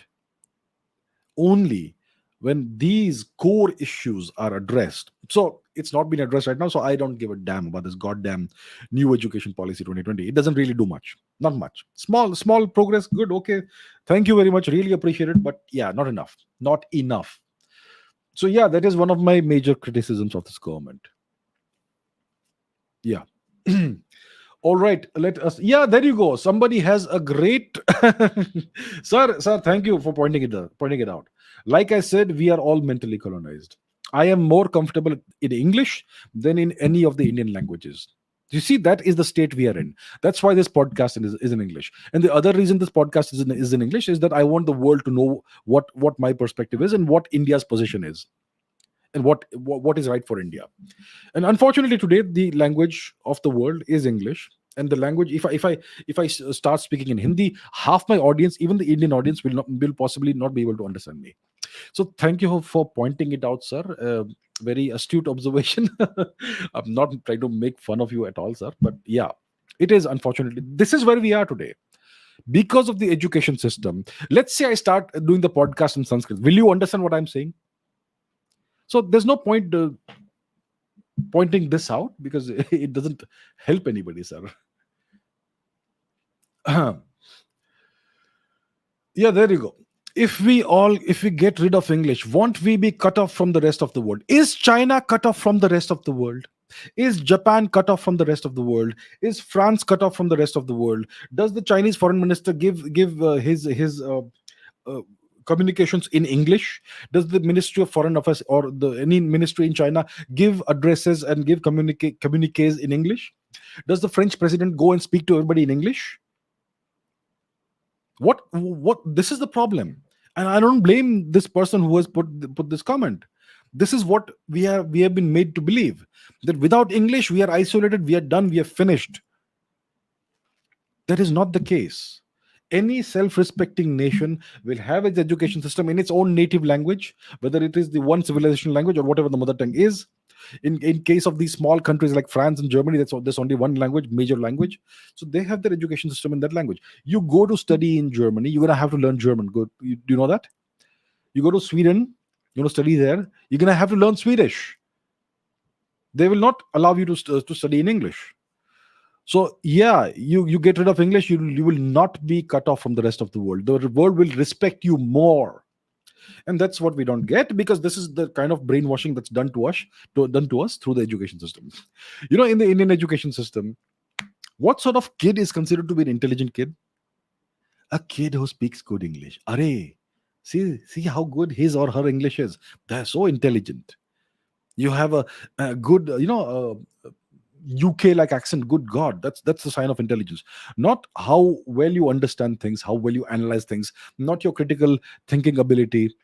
only when these core issues are addressed. So it's not been addressed right now. So I don't give a damn about this goddamn new education policy 2020. It doesn't really do much. Not much. Small progress. Good. Okay. Thank you very much. Really appreciate it. But yeah, not enough. Not enough. So yeah, that is one of my major criticisms of this government. Yeah. All right, let us. Yeah, there you go. Somebody has a great. Sir. Thank you for pointing it out. Like I said, we are all mentally colonized. I am more comfortable in English than in any of the Indian languages. You see, that is the state we are in. That's why this podcast is in English. And the other reason this podcast is in English is that I want the world to know what my perspective is and what India's position is, and what is right for India. And unfortunately today the language of the world is English. And the language, if I start speaking in Hindi, half my audience, even the Indian audience, will possibly not be able to understand me. So thank you for pointing it out, sir. Very astute observation. I'm not trying to make fun of you at all, sir, but yeah, it is, unfortunately, this is where we are today because of the education system. Let's say I start doing the podcast in Sanskrit. Will you understand what I'm saying? So there's no point pointing this out, because it doesn't help anybody, sir. Yeah, there you go. If we get rid of English, won't we be cut off from the rest of the world? Is China cut off from the rest of the world? Is Japan cut off from the rest of the world? Is France cut off from the rest of the world? Does the Chinese foreign minister give his uh, communications in English? Does the Ministry of Foreign Affairs or the any ministry in China give addresses and give communiques in English? Does the French president go and speak to everybody in English? What This is the problem, and I don't blame this person who has put this comment. This is what we have been made to believe, that without English we are isolated, we are done, we are finished. That is not the case. Any self-respecting nation will have its education system in its own native language, whether it is the one civilization language or whatever the mother tongue is. In case of these small countries like France and Germany, there's only one language, major language, so they have their education system in that language. You go to study in Germany, you're gonna have to learn German. Do you know that? You go to Sweden, you know, study there, you're gonna have to learn Swedish. They will not allow you to study in English. So yeah, you get rid of English, you will not be cut off from the rest of the world. The world will respect you more, and that's what we don't get, because this is the kind of brainwashing that's done to us through the education system. You know, in the Indian education system, what sort of kid is considered to be an intelligent kid? A kid who speaks good English. Arey, see how good his or her English is. They're so intelligent. You have a good, UK like accent. Good God, that's the sign of intelligence. Not how well you understand things, how well you analyze things, not your critical thinking ability,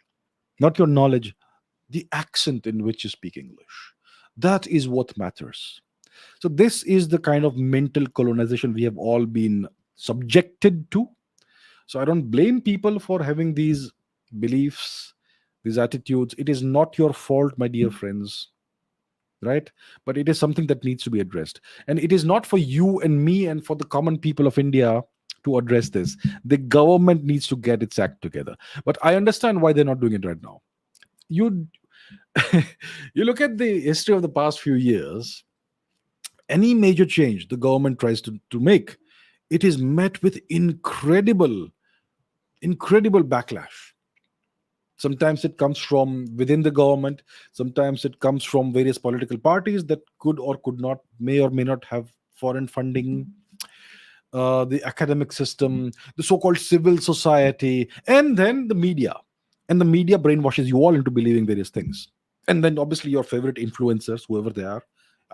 not your knowledge, the accent in which you speak English. That is what matters. So, this is the kind of mental colonization we have all been subjected to. So, I don't blame people for having these beliefs, these attitudes. It is not your fault, my dear friends, right? But it is something that needs to be addressed. And it is not for you and me and for the common people of India to address this. The government needs to get its act together. But I understand why they're not doing it right now. You you look at the history of the past few years, any major change the government tries to make, it is met with incredible backlash. Sometimes it comes from within the government, sometimes it comes from various political parties that could or could not, may or may not have foreign funding, the academic system, the so-called civil society, and then the media. And the media brainwashes you all into believing various things. And then obviously your favorite influencers, whoever they are,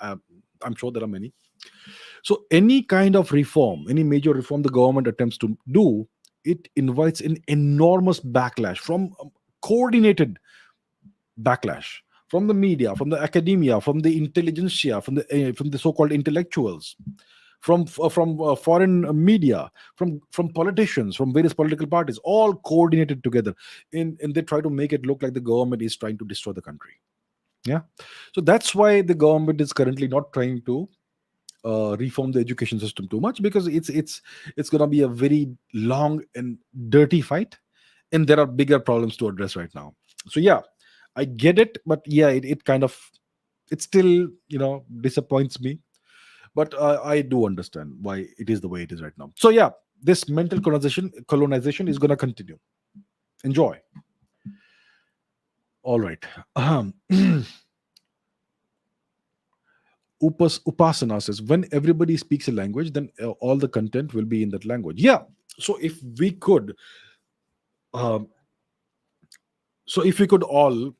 uh, I'm sure there are many. So any kind of reform, any major reform the government attempts to do, it invites an enormous backlash from coordinated backlash from the media, from the academia, from the intelligentsia, from the so-called intellectuals, from foreign media, from politicians, from various political parties, all coordinated together. And they try to make it look like the government is trying to destroy the country. Yeah, so that's why the government is currently not trying to reform the education system too much, because it's going to be a very long and dirty fight, and there are bigger problems to address right now. So yeah, I get it, but yeah, it kind of, it still, disappoints me, but I do understand why it is the way it is right now. So yeah, this mental colonization is going to continue. Enjoy. All right. Upasana says, when everybody speaks a language, then all the content will be in that language. Yeah. So if we could, um, if we could all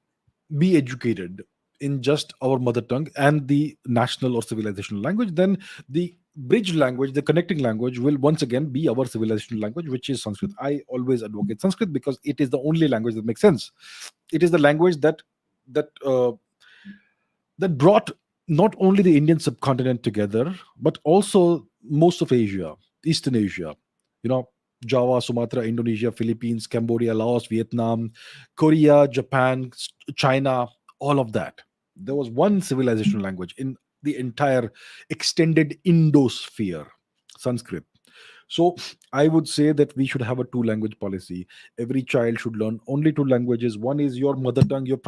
be educated in just our mother tongue and the national or civilizational language, then the bridge language, the connecting language, will once again be our civilizational language, which is Sanskrit. I always advocate Sanskrit because it is the only language that makes sense. It is the language that uh, that brought not only the Indian subcontinent together, but also most of Asia, Eastern Asia, you know, Java, Sumatra, Indonesia, Philippines, Cambodia, Laos, Vietnam, Korea, Japan, China, all of that. There was one civilization language in the entire extended Indosphere, Sanskrit. So I would say that we should have a two language policy. Every child should learn only two languages. One is your mother tongue. Your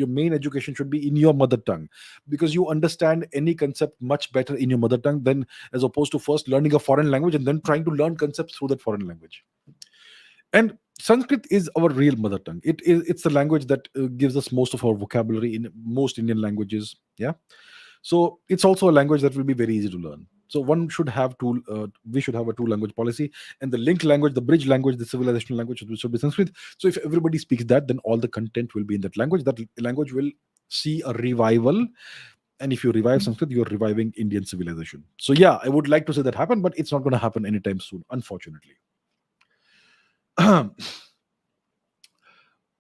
main education should be in your mother tongue, because you understand any concept much better in your mother tongue than as opposed to first learning a foreign language and then trying to learn concepts through that foreign language. And Sanskrit is our real mother tongue. It's the language that gives us most of our vocabulary in most Indian languages. Yeah. So it's also a language that will be very easy to learn. So one should have two. We should have a two language policy, and the link language, the bridge language, the civilizational language should be Sanskrit. So if everybody speaks that, then all the content will be in that language. That language will see a revival, and if you revive Sanskrit, you're reviving Indian civilization. So yeah, I would like to say that happen, but it's not going to happen anytime soon, unfortunately.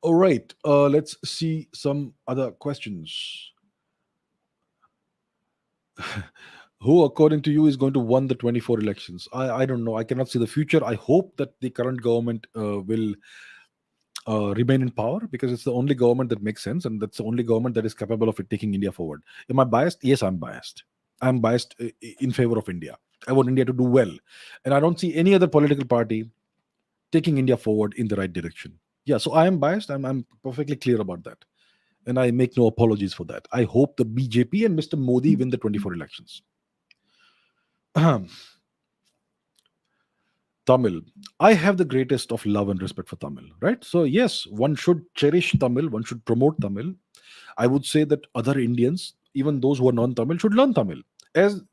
All right, let's see some other questions. Who, according to you, is going to win the 24 elections? I don't know. I cannot see the future. I hope that the current government will remain in power, because it's the only government that makes sense, and that's the only government that is capable of taking India forward. Am I biased? Yes, I'm biased. I'm biased in favor of India. I want India to do well, and I don't see any other political party taking India forward in the right direction. Yeah, so I am biased. I'm perfectly clear about that, and I make no apologies for that. I hope the BJP and Mr. Modi win the 24 elections. Tamil. I have the greatest of love and respect for Tamil, right? So, yes, one should cherish Tamil, one should promote Tamil. I would say that other Indians, even those who are non Tamil, should learn Tamil, as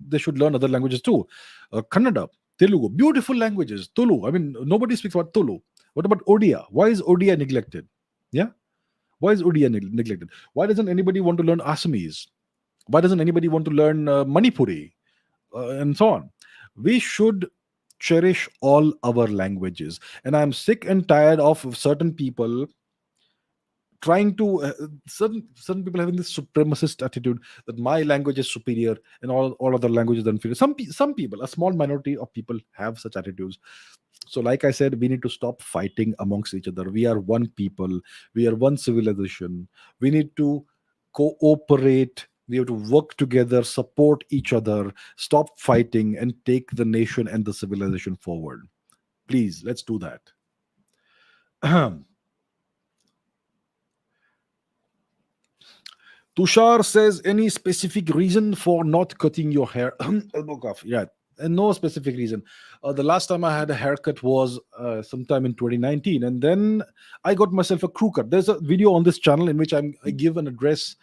they should learn other languages too. Kannada, Telugu, beautiful languages. Tulu, I mean, nobody speaks about Tulu. What about Odia? Why is Odia neglected? Yeah? Why is Odia neglected? Why doesn't anybody want to learn Assamese? Why doesn't anybody want to learn Manipuri? And so on? We should cherish all our languages. And I'm sick and tired of certain people trying to certain people having this supremacist attitude that my language is superior and all other languages are inferior. Some people, a small minority of people, have such attitudes. So like I said, we need to stop fighting amongst each other. We are one people, we are one civilization. We need to cooperate, we have to work together, support each other, stop fighting, and take the nation and the civilization forward. Please, let's do that. Tushar says, any specific reason for not cutting your hair? Elbow cuff, yeah. And no specific reason. The last time I had a haircut was sometime in 2019, and then I got myself a crew cut. There's a video on this channel in which I give an address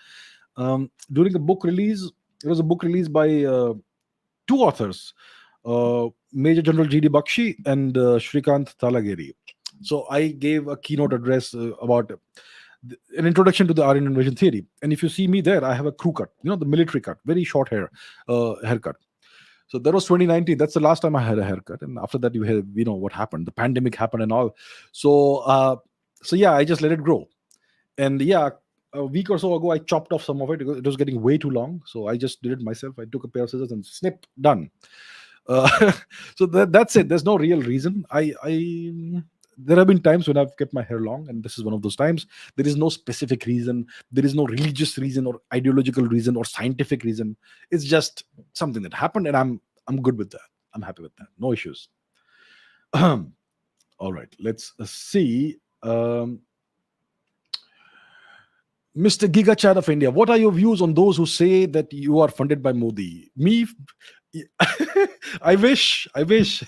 during a book release. It was a book release by two authors, Major General G.D. Bakshi and Shrikant Talageri. So I gave a keynote address about an introduction to the Aryan invasion theory. And if you see me there, I have a crew cut, the military cut, very short haircut. So that was 2019. That's the last time I had a haircut. And after that, what happened. The pandemic happened and all. So yeah, I just let it grow. And yeah, a week or so ago, I chopped off some of it. It was getting way too long. So I just did it myself. I took a pair of scissors and snip, done. So that's it. There's no real reason. There have been times when I've kept my hair long, and this is one of those times. There is no specific reason. There is no religious reason or ideological reason or scientific reason. It's just something that happened, and I'm good with that. I'm happy with that. No issues. All right, let's see. Mr. Giga Chat of India, what are your views on those who say that you are funded by Modi? Me, I wish. I wish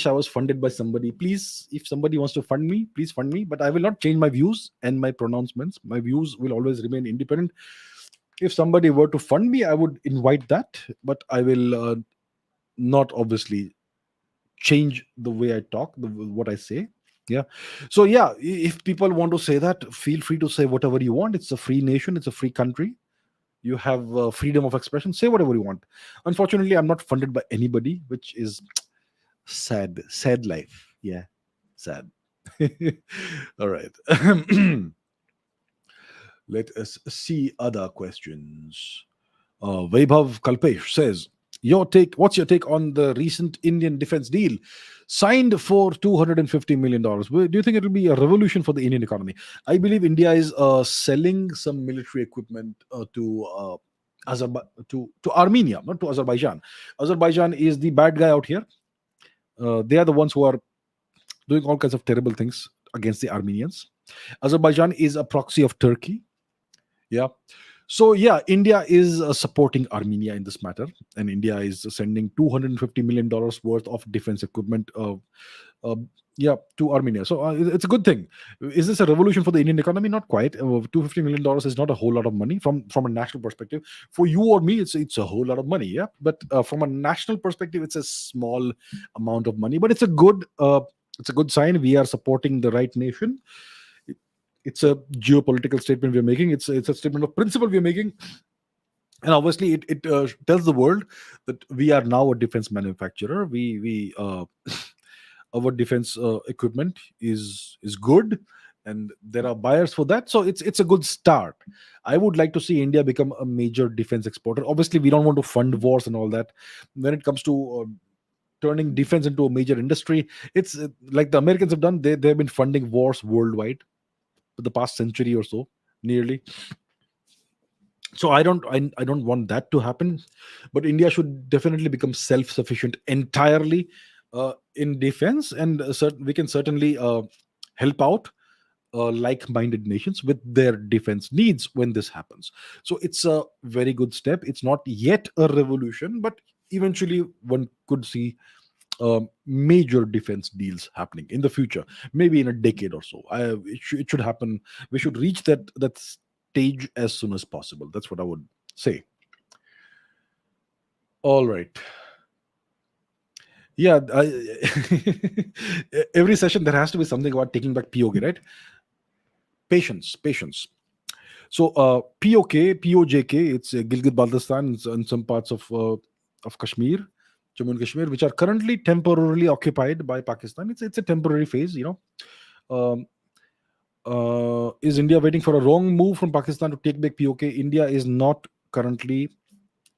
I was funded by somebody. Please, if somebody wants to fund me, please fund me. But I will not change my views and my pronouncements. My views will always remain independent. If somebody were to fund me, I would invite that. But I will not obviously change the way I talk, what I say. Yeah. So yeah, if people want to say that, feel free to say whatever you want. It's a free nation. It's a free country. You have freedom of expression. Say whatever you want. Unfortunately, I'm not funded by anybody, which is sad life. Yeah, sad. All right. Let us see other questions. Vaibhav Kalpesh says, what's your take on the recent Indian defense deal signed for $250 million? Do you think it will be a revolution for the Indian economy? I believe India is selling some military equipment to Armenia, not to Azerbaijan. Azerbaijan is the bad guy out here. They are the ones who are doing all kinds of terrible things against the Armenians. Azerbaijan is a proxy of Turkey. Yeah. So yeah, India is supporting Armenia in this matter, and India is sending $250 million worth of defense equipment. Uh, yeah, to Armenia. So it's a good thing. Is this a revolution for the Indian economy? Not quite. $250 million is not a whole lot of money from a national perspective. For you or me, it's a whole lot of money. Yeah, but from a national perspective, it's a small amount of money. But it's a good sign. We are supporting the right nation. It's a geopolitical statement we're making. It's a statement of principle we're making, and obviously it tells the world that we are now a defense manufacturer. We Our defense equipment is good, and there are buyers for that. So it's a good start. I would like to see India become a major defense exporter. Obviously, we don't want to fund wars and all that. When it comes to turning defense into a major industry, it's like the Americans have done. They've been funding wars worldwide for the past century or so, nearly. So I don't want that to happen, but India should definitely become self sufficient entirely in defense, and we can certainly help out like minded nations with their defense needs when this happens. So it's a very good step. It's not yet a revolution, but eventually one could see major defense deals happening in the future, maybe in a decade or so. It should happen. We should reach that stage as soon as possible. That's what I would say. All right. Yeah, every session there has to be something about taking back POK, right? Patience. So POJK, it's Gilgit Baltistan and some parts of Kashmir, Jammu and Kashmir, which are currently temporarily occupied by Pakistan. It's a temporary phase, you know. Um, is India waiting for a wrong move from Pakistan to take back POK? India is not currently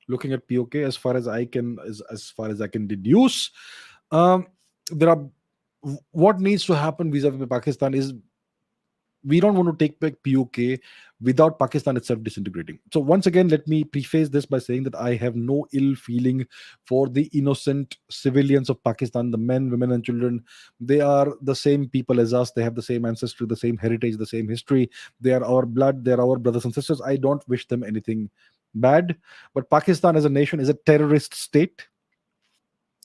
looking at POK as far as I can deduce. Um, there are What needs to happen vis-a-vis Pakistan is we don't want to take back POK without Pakistan itself disintegrating. So once again, let me preface this by saying that I have no ill feeling for the innocent civilians of Pakistan, the men, women, and children. They are the same people as us. They have the same ancestry, the same heritage, the same history. They are our blood. They are our brothers and sisters. I don't wish them anything bad. But Pakistan as a nation is a terrorist state.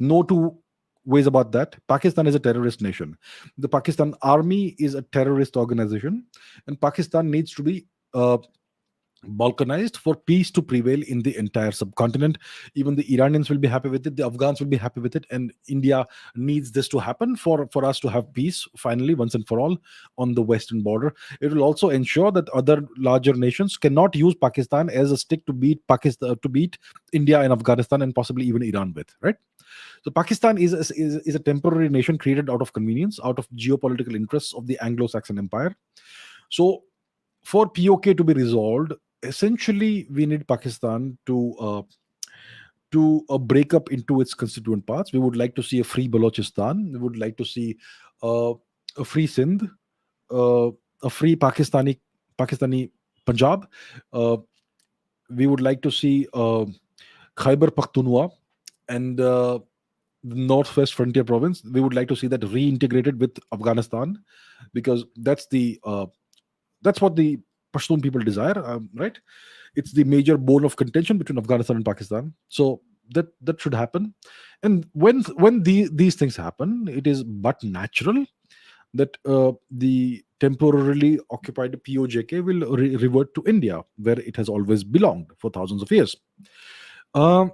No two ways about that. Pakistan is a terrorist nation. The Pakistan army is a terrorist organization, and Pakistan needs to be balkanized for peace to prevail in the entire subcontinent. Even the Iranians will be happy with it, the Afghans will be happy with it, and India needs this to happen for us to have peace finally, once and for all, on the western border. It will also ensure that other larger nations cannot use Pakistan as a stick to beat India and Afghanistan, and possibly even Iran with, right? So Pakistan is a temporary nation created out of convenience, out of geopolitical interests of the Anglo-Saxon Empire. So for POK to be resolved, essentially we need Pakistan to break up into its constituent parts. We would like to see a free Balochistan. We would like to see a free Sindh, a free Pakistani Punjab. Uh, we would like to see Khyber Pakhtunkhwa and the northwest frontier province. We would like to see that reintegrated with Afghanistan, because that's what the Pashtun people desire, right? It's the major bone of contention between Afghanistan and Pakistan. So that should happen. And when these things happen, it is but natural that the temporarily occupied POJK will revert to India, where it has always belonged for thousands of years. Um,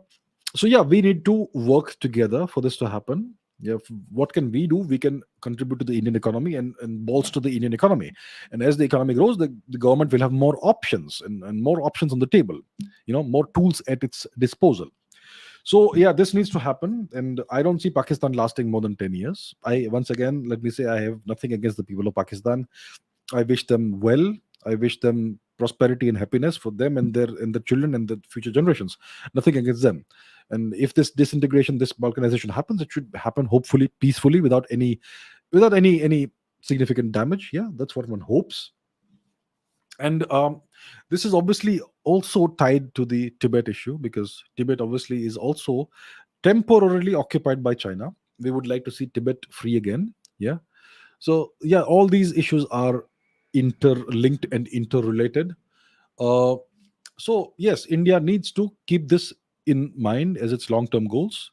so yeah, we need to work together for this to happen. Yeah, what can we do? We can contribute to the Indian economy and bolster the Indian economy. And as the economy grows, the government will have more options and more options on the table, more tools at its disposal. So yeah, this needs to happen, and I don't see Pakistan lasting more than 10 years. I Once again, let me say, I have nothing against the people of Pakistan. I wish them well. I wish them prosperity and happiness for them and their children and the future generations. Nothing against them. And if this disintegration, this balkanization happens, it should happen hopefully peacefully, without any significant damage. Yeah, that's what one hopes. And this is obviously also tied to the Tibet issue, because Tibet obviously is also temporarily occupied by China. We would like to see Tibet free again. Yeah. So yeah, all these issues are interlinked and interrelated. Uh, So yes, India needs to keep this in mind as its long-term goals,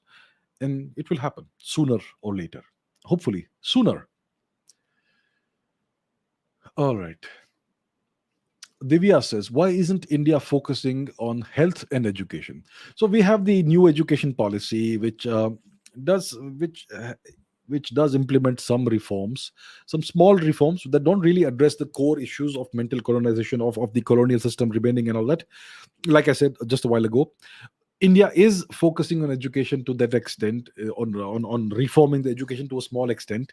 and it will happen sooner or later. Hopefully, sooner. All right. Divya says, why isn't India focusing on health and education? So we have the new education policy, does which uh, which does implement some reforms, some small reforms that don't really address the core issues of mental colonization of the colonial system remaining and all that. Like I said just a while ago, India is focusing on education to that extent, on reforming the education to a small extent.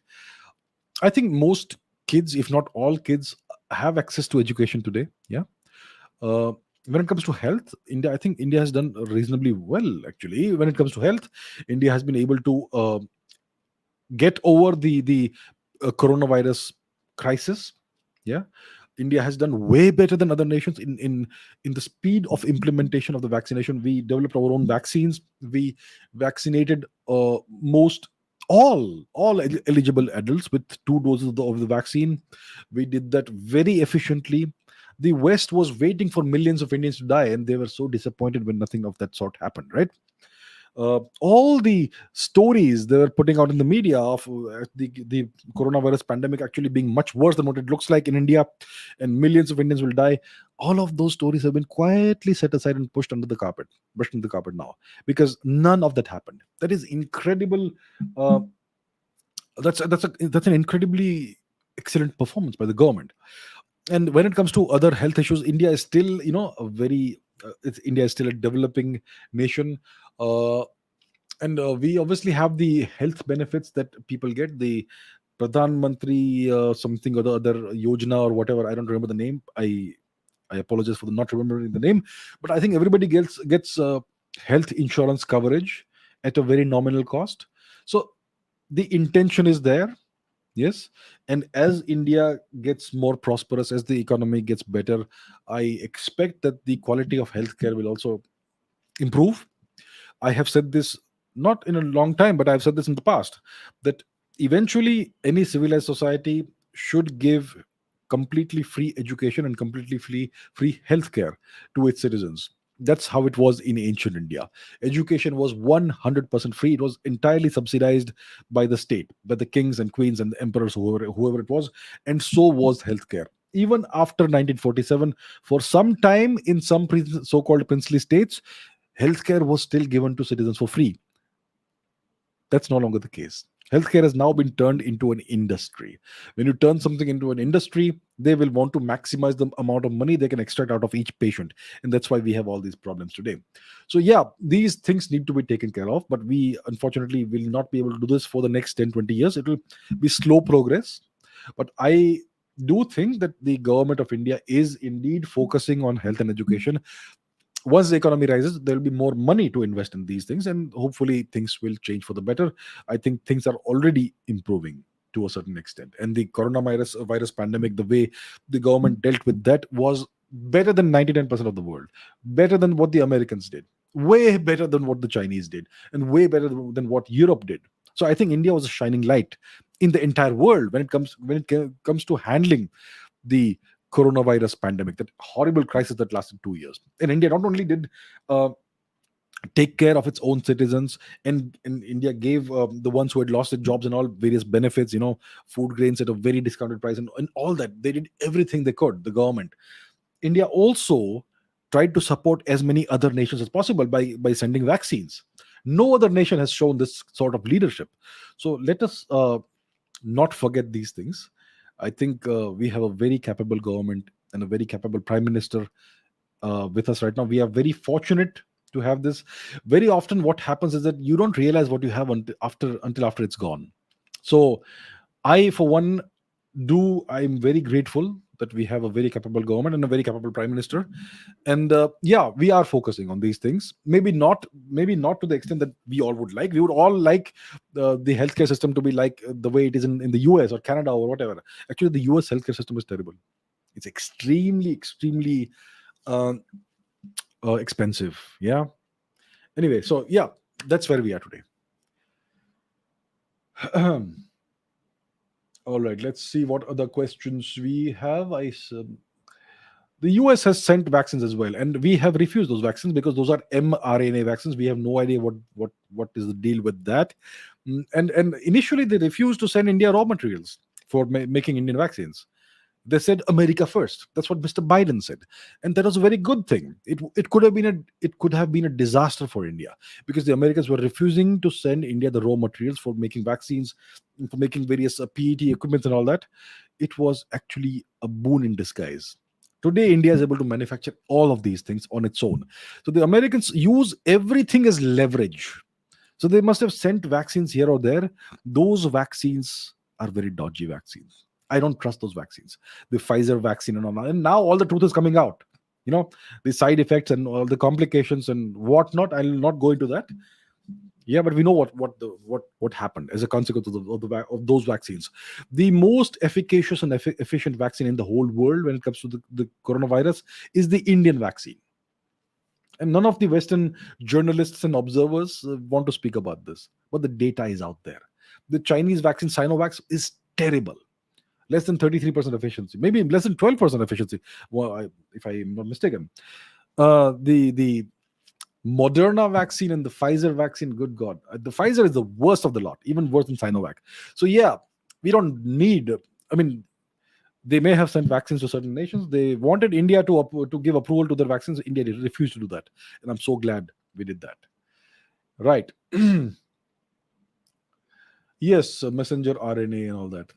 I think most kids, if not all kids, have access to education today. Yeah. uh, when it comes to health, India, I think India has done reasonably well. Actually, when it comes to health, India has been able to get over the coronavirus crisis. Yeah, India has done way better than other nations in the speed of implementation of the vaccination. We developed our own vaccines. We vaccinated most all eligible adults with 2 doses of the vaccine. We did that very efficiently. The West was waiting for millions of Indians to die, and they were so disappointed when nothing of that sort happened. Right? All the stories they were putting out in the media of the coronavirus pandemic actually being much worse than what it looks like in India, and millions of Indians will die. All of those stories have been quietly set aside and brushed into the carpet now, because none of that happened. That is incredible. Uh, that's an incredibly excellent performance by the government. And when it comes to other health issues, India is still, India is still a developing nation. Uh, and we obviously have the health benefits that people get, the Pradhan Mantri something or the other Yojana or whatever. I don't remember the name. I apologize for not remembering the name, but I think everybody gets health insurance coverage at a very nominal cost. So the intention is there. Yes, and as India gets more prosperous, as the economy gets better, I expect that the quality of healthcare will also improve. I have said this not in a long time, but I've said this in the past, that eventually any civilized society should give completely free education and completely free healthcare to its citizens. That's how it was in ancient India. Education was 100% free. It was entirely subsidized by the state, by the kings and queens and the emperors, whoever it was. And so was healthcare. Even after 1947, for some time in some so-called princely states, healthcare was still given to citizens for free. That's no longer the case. Healthcare has now been turned into an industry. When you turn something into an industry, they will want to maximize the amount of money they can extract out of each patient. And that's why we have all these problems today. So, yeah, these things need to be taken care of, but we unfortunately will not be able to do this for the next 10, 20 years. It will be slow progress. But I do think that the government of India is indeed focusing on health and education. Once the economy rises, there will be more money to invest in these things, and hopefully things will change for the better. I think things are already improving to a certain extent, and the coronavirus virus pandemic, the way the government dealt with that was better than 99% of the world, better than what the Americans did, way better than what the Chinese did, and way better than what Europe did. So I think India was a shining light in the entire world when it comes to handling the coronavirus pandemic, that horrible crisis that lasted 2 years. And India not only did uh, take care of its own citizens, and India gave the ones who had lost their jobs and all various benefits, food grains at a very discounted price, and all that. They did everything they could, the government. India also tried to support as many other nations as possible by sending vaccines. No other nation has shown this sort of leadership. So let us not forget these things. I think we have a very capable government and a very capable prime minister with us right now. We are very fortunate to have this. Very often, what happens is that you don't realize what you have until after it's gone. So, I, for one, I'm very grateful that we have a very capable government and a very capable prime minister. And yeah, we are focusing on these things. Maybe not to the extent that we all would like. We would all like the healthcare system to be like the way it is in the US or Canada or whatever. Actually, the US healthcare system is terrible. It's extremely uh, expensive. Yeah. Anyway, so yeah, that's where we are today. All right, let's see what other questions we have. The US has sent vaccines as well, and we have refused those vaccines because those are mRNA vaccines. We have no idea what is the deal with that. And initially they refused to send India raw materials for making Indian vaccines. They said America first. That's what Mr. Biden said, and that was a very good thing. It could have been a disaster for India because the Americans were refusing to send India the raw materials for making vaccines, for making various PET equipment and all that. It was actually a boon in disguise. Today, India is able to manufacture all of these things on its own. So the Americans use everything as leverage. So they must have sent vaccines here or there. Those vaccines are very dodgy vaccines. I don't trust those vaccines. The Pfizer vaccine and all that. And now all the truth is coming out. You know, the side effects and all the complications and whatnot. I'll not go into that. Yeah, but we know what happened as a consequence of those vaccines. The most efficacious and efficient vaccine in the whole world when it comes to the coronavirus is the Indian vaccine. And none of the Western journalists and observers want to speak about this, but the data is out there. The Chinese vaccine Sinovac is terrible, less than 33% efficiency, maybe less than 12% efficiency. Well, if I'm not mistaken, the Moderna vaccine and the Pfizer vaccine, good God, the Pfizer is the worst of the lot, even worse than Sinovac. So yeah, we don't need. I mean, they may have sent vaccines to certain nations. They wanted India to give approval to their vaccines. India refused to do that, and I'm so glad we did that. Right. Yes, messenger RNA and all that.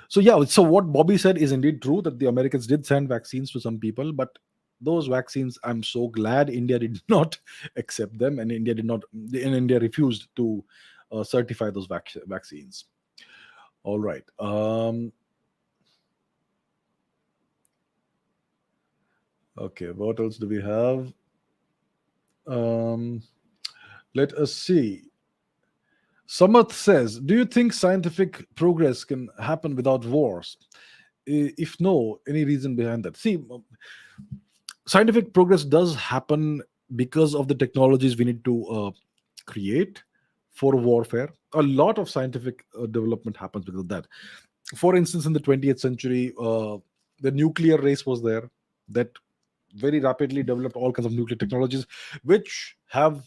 So yeah, so what Bobby said is indeed true that the Americans did send vaccines to some people, but those vaccines, I'm so glad India did not accept them, and India refused to certify those vaccines. All right. Okay, what else do we have? Um, Let us see. Samath says, do you think scientific progress can happen without wars? If no, any reason behind that? See, scientific progress does happen because of the technologies we need to create for warfare. A lot of scientific development happens because of that. For instance, in the 20th century, the nuclear race was there that very rapidly developed all kinds of nuclear technologies, which have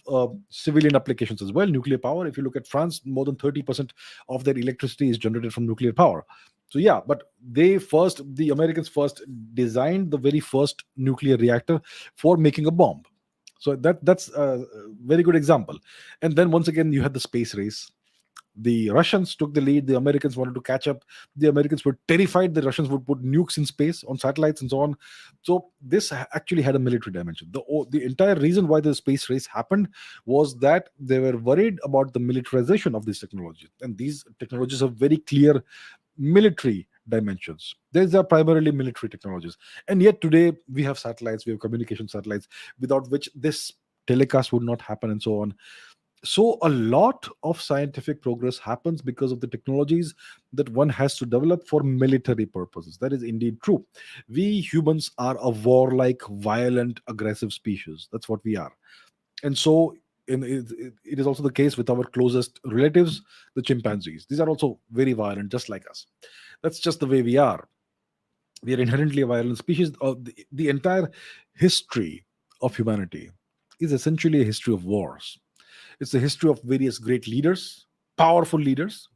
civilian applications as well. Nuclear power, if you look at France, more than 30% of their electricity is generated from nuclear power. So yeah, but the Americans first designed the very first nuclear reactor for making a bomb. So that's a very good example. And then once again, you had the space race. The Russians took the lead. The Americans wanted to catch up. The Americans were terrified the Russians would put nukes in space on satellites and so on. So this actually had a military dimension. The entire reason why the space race happened was that they were worried about the militarization of these technologies, and these technologies have very clear military dimensions. These are primarily military technologies, and yet today we have satellites, we have communication satellites, without which this telecast would not happen, and so on. So a lot of scientific progress happens because of the technologies that one has to develop for military purposes. That is indeed true. We humans are a warlike, violent, aggressive species. That's what we are. And so it is also the case with our closest relatives, the chimpanzees. These are also very violent, just like us. That's just the way we are. We are inherently a violent species. The entire history of humanity is essentially a history of wars. It's a history of various great leaders, powerful leaders,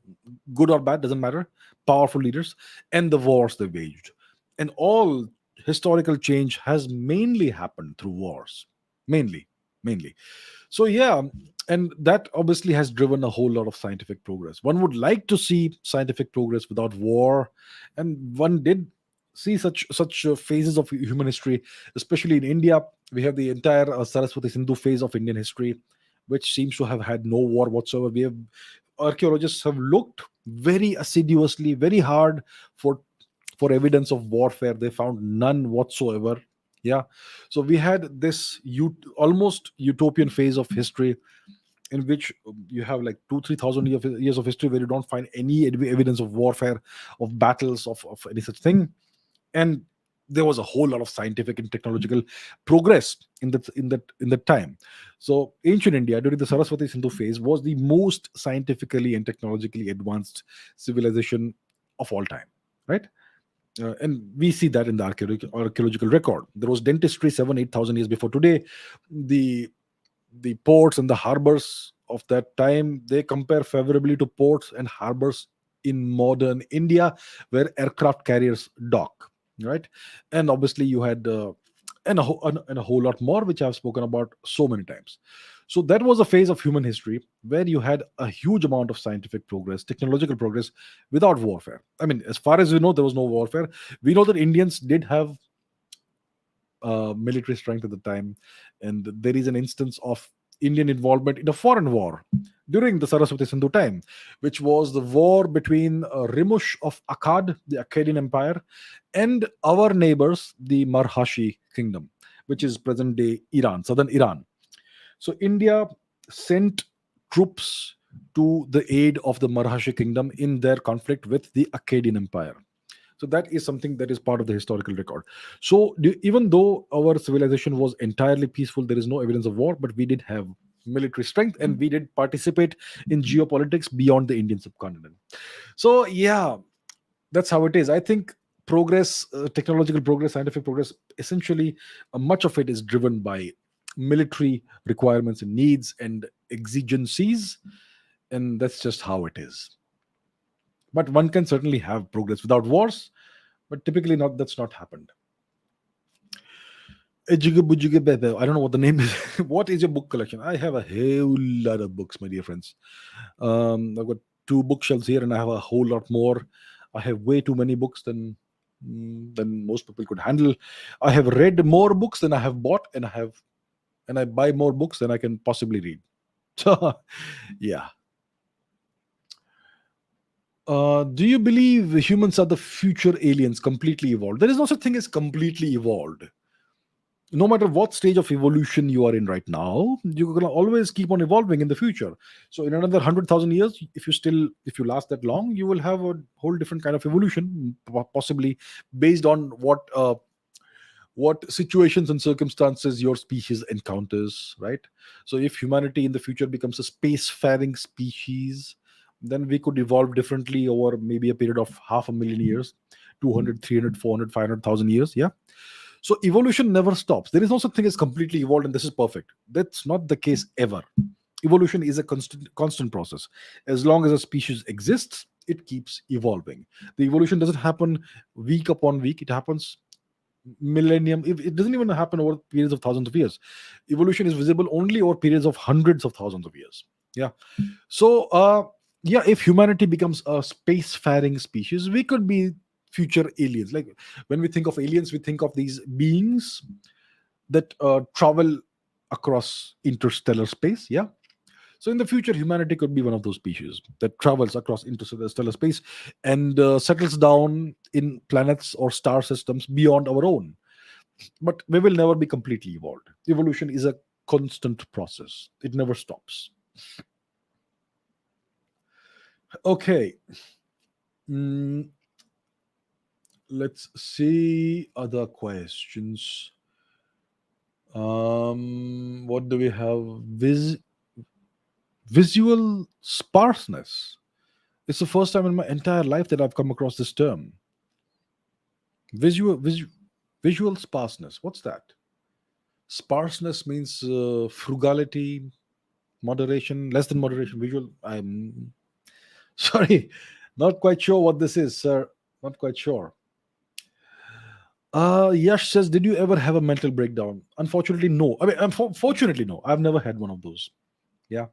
good or bad, doesn't matter, powerful leaders, and the wars they waged. And all historical change has mainly happened through wars. Mainly, mainly. So, yeah, and that obviously has driven a whole lot of scientific progress. One would like to see scientific progress without war, and one did see such phases of human history, especially in India. We have the entire Saraswati Sindhu phase of Indian history, which seems to have had no war whatsoever. We have Archaeologists have looked very assiduously, very hard for evidence of warfare. They found none whatsoever. Yeah, so we had this almost utopian phase of history in which you have like 2 3,000 years of history where you don't find any evidence of warfare, of battles, of any such thing. And there was a whole lot of scientific and technological progress in that time. So ancient India during the Saraswati Sindhu phase was the most scientifically and technologically advanced civilization of all time, right? And we see that in the archaeological record. There was dentistry 7 8,000 years before today. The the ports and the harbors of that time, they compare favorably to ports and harbors in modern India, where aircraft carriers dock, right? And obviously you had and a whole lot more, which I've spoken about so many times. So that was a phase of human history where you had a huge amount of scientific progress, technological progress, without warfare. I mean, as far as we know, there was no warfare. We know that Indians did have military strength at the time. And there is an instance of Indian involvement in a foreign war during the Saraswati Sindhu time, which was the war between Rimush of Akkad, the Akkadian Empire, and our neighbors, the Marhashi Kingdom, which is present day Iran, southern Iran. So India sent troops to the aid of the Marhashi Kingdom in their conflict with the Akkadian Empire. So that is something that is part of the historical record. So even though our civilization was entirely peaceful, there is no evidence of war, but we did have military strength and we did participate in geopolitics beyond the Indian subcontinent. So yeah, that's how it is. I think progress, technological progress, scientific progress, essentially, much of it is driven by military requirements and needs and exigencies, and that's just how it is. But one can certainly have progress without wars, but typically not. That's not happened. I don't know what the name is. What is your book collection? I have a whole lot of books, my dear friends. I've got two bookshelves here, and I have a whole lot more. I have way too many books than most people could handle. I have read more books than I have bought, and I buy more books than I can possibly read. So, yeah. Do you believe humans are the future aliens, completely evolved? There is no such thing as completely evolved. No matter what stage of evolution you are in right now, you're gonna always keep on evolving in the future. So in another 100,000 years, if you last that long, you will have a whole different kind of evolution, possibly based on what situations and circumstances your species encounters, right? So if humanity in the future becomes a spacefaring species, then we could evolve differently over maybe a period of half a million years, 200, 300, 400, 500,000 years. Yeah. So evolution never stops. There is no such thing as completely evolved and this is perfect. That's not the case ever. Evolution is a constant process. As long as a species exists, it keeps evolving. The evolution doesn't happen week upon week. It happens millennium. It doesn't even happen over periods of thousands of years. Evolution is visible only over periods of hundreds of thousands of years. Yeah. So yeah, if humanity becomes a spacefaring species, we could be future aliens. Like when we think of aliens, we think of these beings that travel across interstellar space. Yeah. So in the future, humanity could be one of those species that travels across interstellar space and settles down in planets or star systems beyond our own. But we will never be completely evolved. Evolution is a constant process. It never stops. Okay. Mm, let's see other questions. What do we have? Visual sparseness. It's the first time in my entire life that I've come across this term. Visual visual sparseness. What's that? Sparseness means frugality, moderation, less than moderation. Visual. I'm sorry, not quite sure what this is, sir. Not quite sure. Yash says, "Did you ever have a mental breakdown?" Unfortunately, no. I mean, fortunately, no. I've never had one of those. Yeah,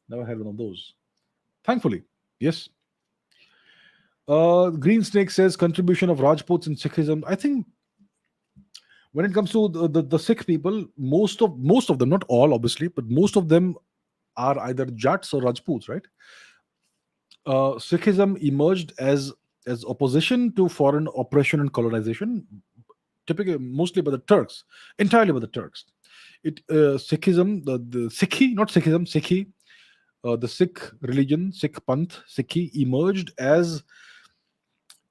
never had one of those. Thankfully, yes. Green Snake says, "Contribution of Rajputs in Sikhism." I think when it comes to the Sikh people, most of them, not all obviously, but most of them are either Jats or Rajputs, right? Sikhism emerged as opposition to foreign oppression and colonization, typically mostly by the Turks, entirely by the Turks. Sikhism, the Sikhi, not Sikhism, Sikhi, the Sikh religion, Sikh Panth, Sikhi emerged as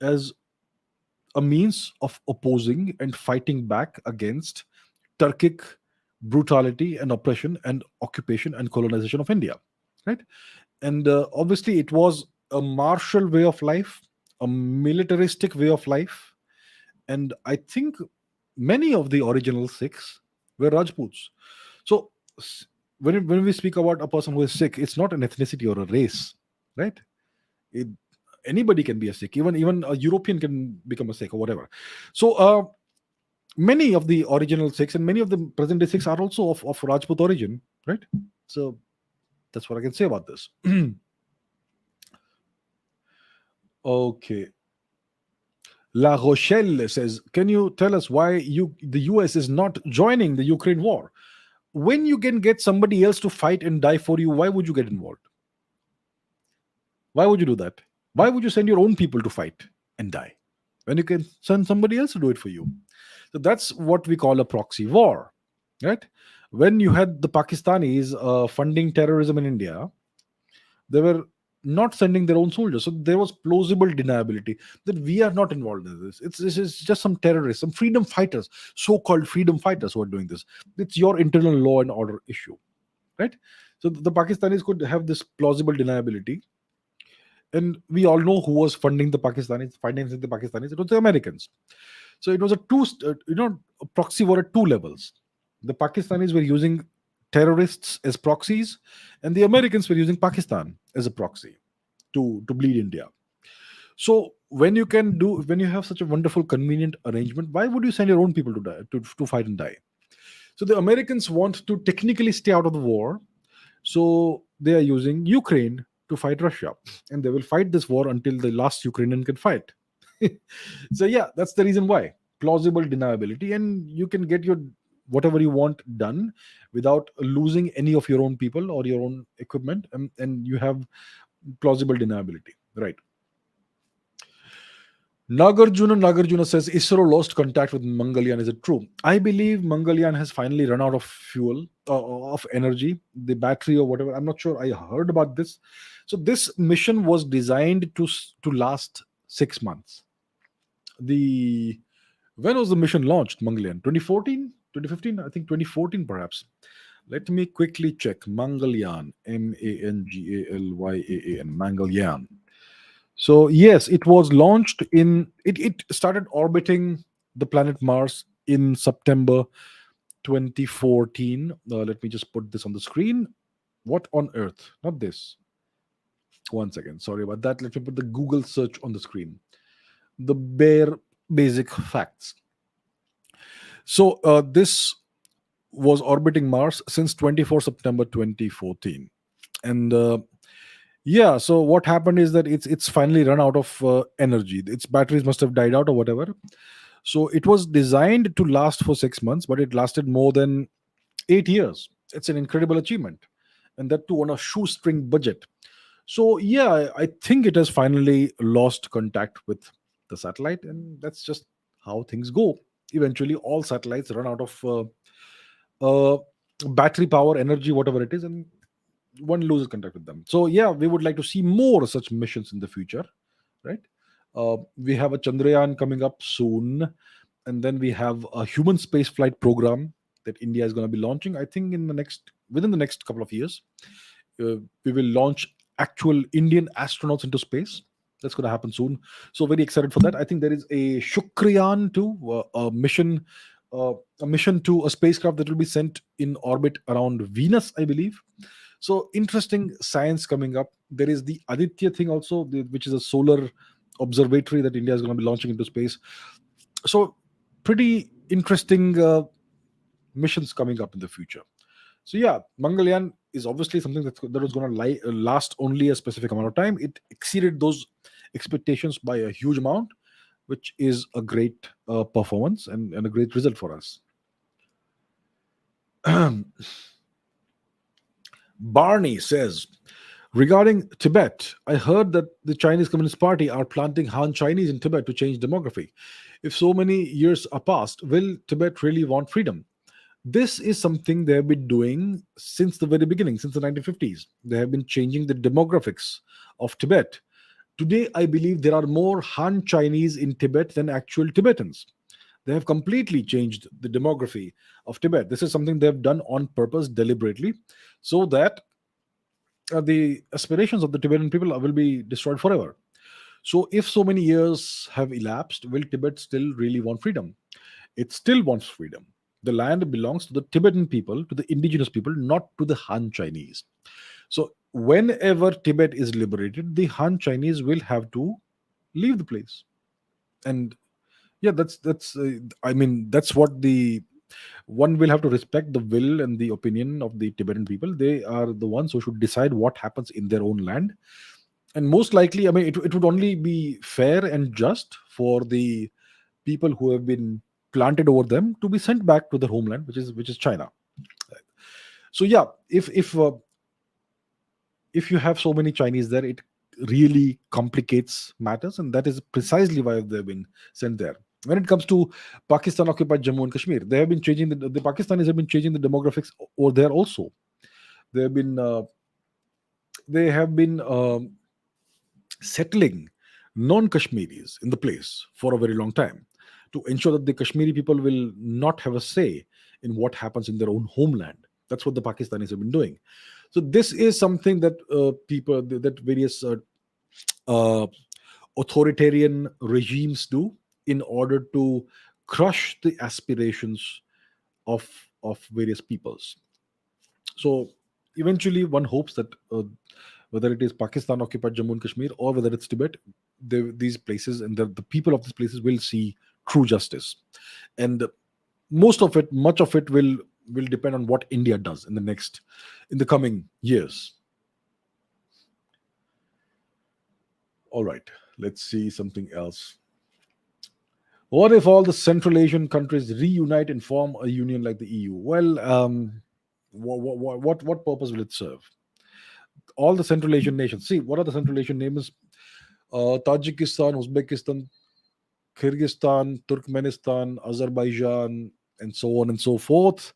a means of opposing and fighting back against Turkic brutality and oppression and occupation and colonization of India, right? And obviously, it was a martial way of life, a militaristic way of life. And I think many of the original Sikhs were Rajputs. So when we speak about a person who is Sikh, it's not an ethnicity or a race, right? It, anybody can be a Sikh. Even a European can become a Sikh or whatever. So many of the original Sikhs and many of the present day Sikhs are also of Rajput origin, right? So that's what I can say about this. Okay. La Rochelle says, "Can you tell us why the US is not joining the Ukraine war? When you can get somebody else to fight and die for you, why would you get involved? Why would you do that? Why would you send your own people to fight and die when you can send somebody else to do it for you?" So that's what we call a proxy war, right? When you had the Pakistanis funding terrorism in India, they were not sending their own soldiers. So there was plausible deniability that we are not involved in this. This is just some terrorists, some freedom fighters, so-called freedom fighters who are doing this. It's your internal law and order issue, right? So the Pakistanis could have this plausible deniability, and we all know who was funding the Pakistanis, financing the Pakistanis. It was the Americans. So it was a proxy war at two levels. The Pakistanis were using terrorists as proxies, and the Americans were using Pakistan as a proxy to bleed India. So when you have such a wonderful, convenient arrangement, why would you send your own people to die to fight and die? So the Americans want to technically stay out of the war, so they are using Ukraine to fight Russia, and they will fight this war until the last Ukrainian can fight. So yeah, that's the reason why. Plausible deniability, and you can get your whatever you want done without losing any of your own people or your own equipment, and you have plausible deniability, right? Nagarjuna says ISRO lost contact with Mangalyan. Is it true? I believe Mangalyan has finally run out of fuel, of energy, the battery or whatever. I'm not sure. I heard about this. So this mission was designed to last 6 months. The When was the mission launched, Mangalyan? 2014, 2015? I think 2014 perhaps. Let me quickly check. Mangalyan, Mangalyan, Mangalyan. So yes, it was launched it started orbiting the planet Mars in September 2014. Let me just put this on the screen. What on earth? Not this. One second. Sorry about that. Let me put the Google search on the screen. The bare basic facts. So this was orbiting Mars since 24 September 2014, and yeah. So what happened is that it's finally run out of energy. Its batteries must have died out or whatever. So it was designed to last for 6 months, but it lasted more than 8 years. It's an incredible achievement, and that too on a shoestring budget. So yeah, I think it has finally lost contact with the satellite, and that's just how things go. Eventually, all satellites run out of uh, battery power, energy, whatever it is, and one loses contact with them. So yeah, we would like to see more such missions in the future, right? We have a Chandrayaan coming up soon, and then we have a human space flight program that India is going to be launching. I think within the next couple of years, we will launch actual Indian astronauts into space. That's going to happen soon. So very excited for that. I think there is a Shukrayaan too, uh, a mission to a spacecraft that will be sent in orbit around Venus, I believe. So interesting science coming up. There is the Aditya thing also, which is a solar observatory that India is going to be launching into space. So pretty interesting missions coming up in the future. So yeah, Mangalyaan is obviously something that was going to last only a specific amount of time. It exceeded those expectations by a huge amount, which is a great performance and a great result for us. Barney says, regarding Tibet, I heard that the Chinese Communist Party are planting Han Chinese in Tibet to change demography. If so many years are passed, will Tibet really want freedom? This is something they have been doing since the very beginning, since the 1950s. They have been changing the demographics of Tibet. Today, I believe there are more Han Chinese in Tibet than actual Tibetans. They have completely changed the demography of Tibet. This is something they have done on purpose, deliberately, so that the aspirations of the Tibetan people will be destroyed forever. So if so many years have elapsed, will Tibet still really want freedom? It still wants freedom. The land belongs to the Tibetan people, to the indigenous people, not to the Han Chinese. So whenever Tibet is liberated, the Han Chinese will have to leave the place. And yeah, that's what the one will have to respect the will and the opinion of the Tibetan people. They are the ones who should decide what happens in their own land. And most likely, it would only be fair and just for the people who have been planted over them to be sent back to their homeland, which is China. So yeah, if you have so many Chinese there, it really complicates matters, and that is precisely why they've been sent there. When it comes to Pakistan occupied Jammu and Kashmir, they have been changing the Pakistanis have been changing the demographics over there also. They have been settling non-Kashmiris in the place for a very long time to ensure that the Kashmiri people will not have a say in what happens in their own homeland. That's what the Pakistanis have been doing. So this is something that that various uh, authoritarian regimes do in order to crush the aspirations of various peoples. So eventually, one hopes that whether it is Pakistan occupied Jammu and Kashmir or whether it's Tibet, these places and the people of these places will see true justice. And much of it will depend on what India does in the coming years. All right, let's see something else. What if all the Central Asian countries reunite and form a union like the EU? Well, what purpose will it serve? All the Central Asian nations. See, what are the Central Asian nations? Tajikistan, Uzbekistan, Kyrgyzstan, Turkmenistan, Azerbaijan, and so on and so forth.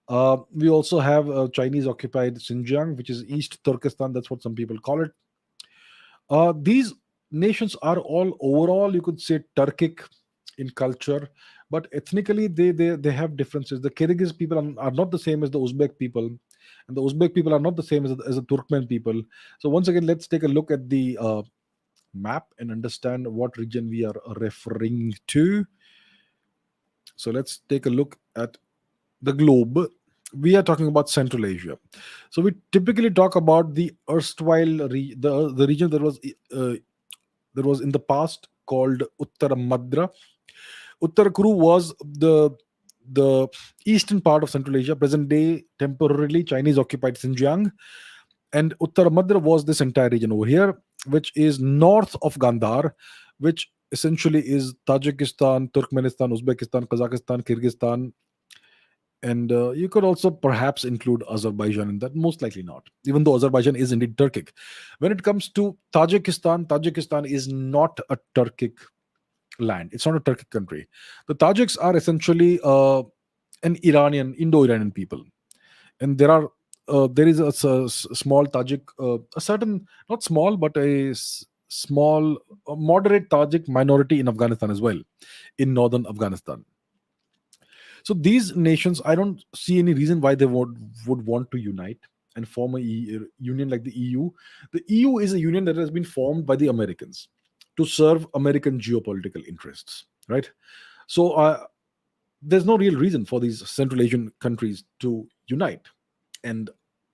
We also have Chinese occupied Xinjiang, which is East Turkestan. That's what some people call it. These nations are all overall, you could say, Turkic in culture, but ethnically they have differences. The Kyrgyz people are not the same as the Uzbek people, and the Uzbek people are not the same as the Turkmen people. So once again, let's take a look at the map and understand what region we are referring to. So let's take a look at the globe. We are talking about Central Asia. So we typically talk about the erstwhile the region that was in the past called Uttaramadra. Uttarakuru was the eastern part of Central Asia, present day temporarily Chinese occupied Xinjiang, and Uttaramadra was this entire region over here, which is north of Gandhar, which essentially is Tajikistan, Turkmenistan, Uzbekistan, Kazakhstan, Kyrgyzstan, and you could also perhaps include Azerbaijan in that. Most likely not, even though Azerbaijan is indeed Turkic. When it comes to Tajikistan is not a Turkic land. It's not a Turkic country. The Tajiks are essentially an Indo-Iranian people, and there is small Tajik, a certain, not small, but small, moderate Tajik minority in Afghanistan as well, in northern Afghanistan. So these nations, I don't see any reason why they would want to unite and form a union like the EU. The EU is a union that has been formed by the Americans to serve American geopolitical interests, right? So there's no real reason for these Central Asian countries to unite, and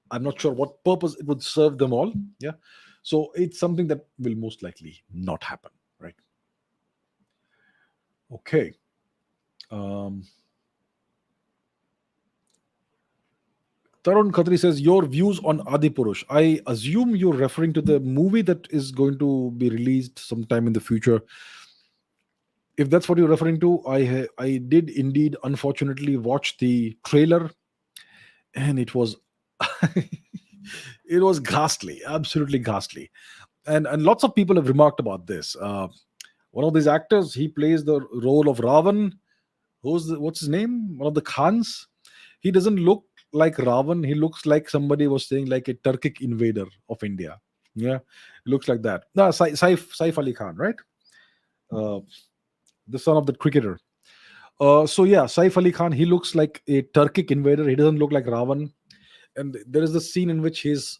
I'm not sure what purpose it would serve them all. Yeah, so it's something that will most likely not happen, right? Okay. Um, Tarun Khatri says, your views on Adipurush. I assume you're referring to the movie that is going to be released sometime in the future. If that's what you're referring to, I did indeed, unfortunately, watch the trailer, and it was it was ghastly, absolutely ghastly. And lots of people have remarked about this. One of these actors, he plays the role of Ravan. What's his name? One of the Khans. He doesn't look like Ravan. He looks like somebody was saying like a Turkic invader of India. Yeah, it looks like that. No, Saif Ali Khan, right? Uh, the son of the cricketer. So yeah, Saif Ali Khan. He looks like a Turkic invader. He doesn't look like Ravan. And there is the scene in which he's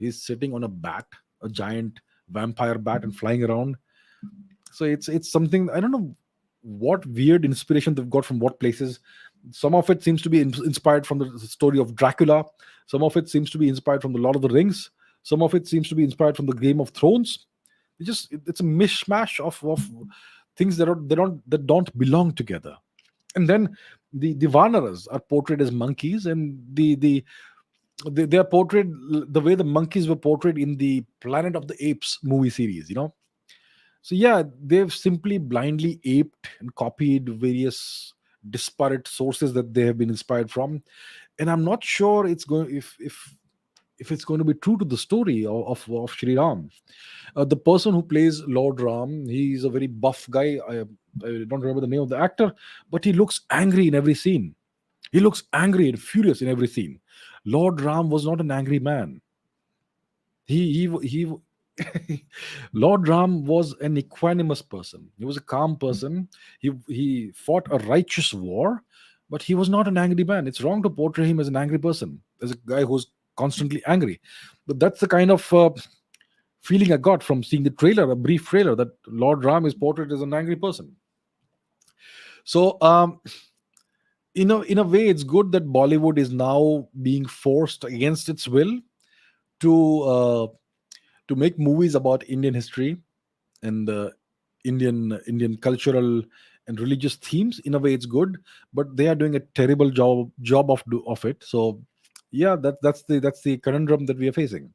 sitting on a bat, a giant vampire bat and flying around. So it's something, I don't know what weird inspiration they've got from what places. Some of it seems to be inspired from the story of Dracula. Some of it seems to be inspired from the Lord of the Rings. Some of it seems to be inspired from the Game of Thrones. It's a mishmash of things that don't belong together. And then the Vanaras are portrayed as monkeys, and they are portrayed the way the monkeys were portrayed in the Planet of the Apes movie series. So yeah, they've simply blindly aped and copied various disparate sources that they have been inspired from, and I'm not sure it's going if it's going to be true to the story of Shri Ram. The person who plays Lord Ram, he's a very buff guy. I don't remember the name of the actor, but he looks angry in every scene. He looks angry and furious in every scene. Lord Ram was not an angry man. He Lord Ram was an equanimous person. He was a calm person. He fought a righteous war, but he was not an angry man. It's wrong to portray him as an angry person, as a guy who's constantly angry. But that's the kind of feeling I got from seeing the trailer, a brief trailer, that Lord Ram is portrayed as an angry person. So, in a way, it's good that Bollywood is now being forced against its will to to make movies about Indian history and Indian cultural and religious themes. In a way, it's good, but they are doing a terrible job of it. So yeah, that's the conundrum that we are facing.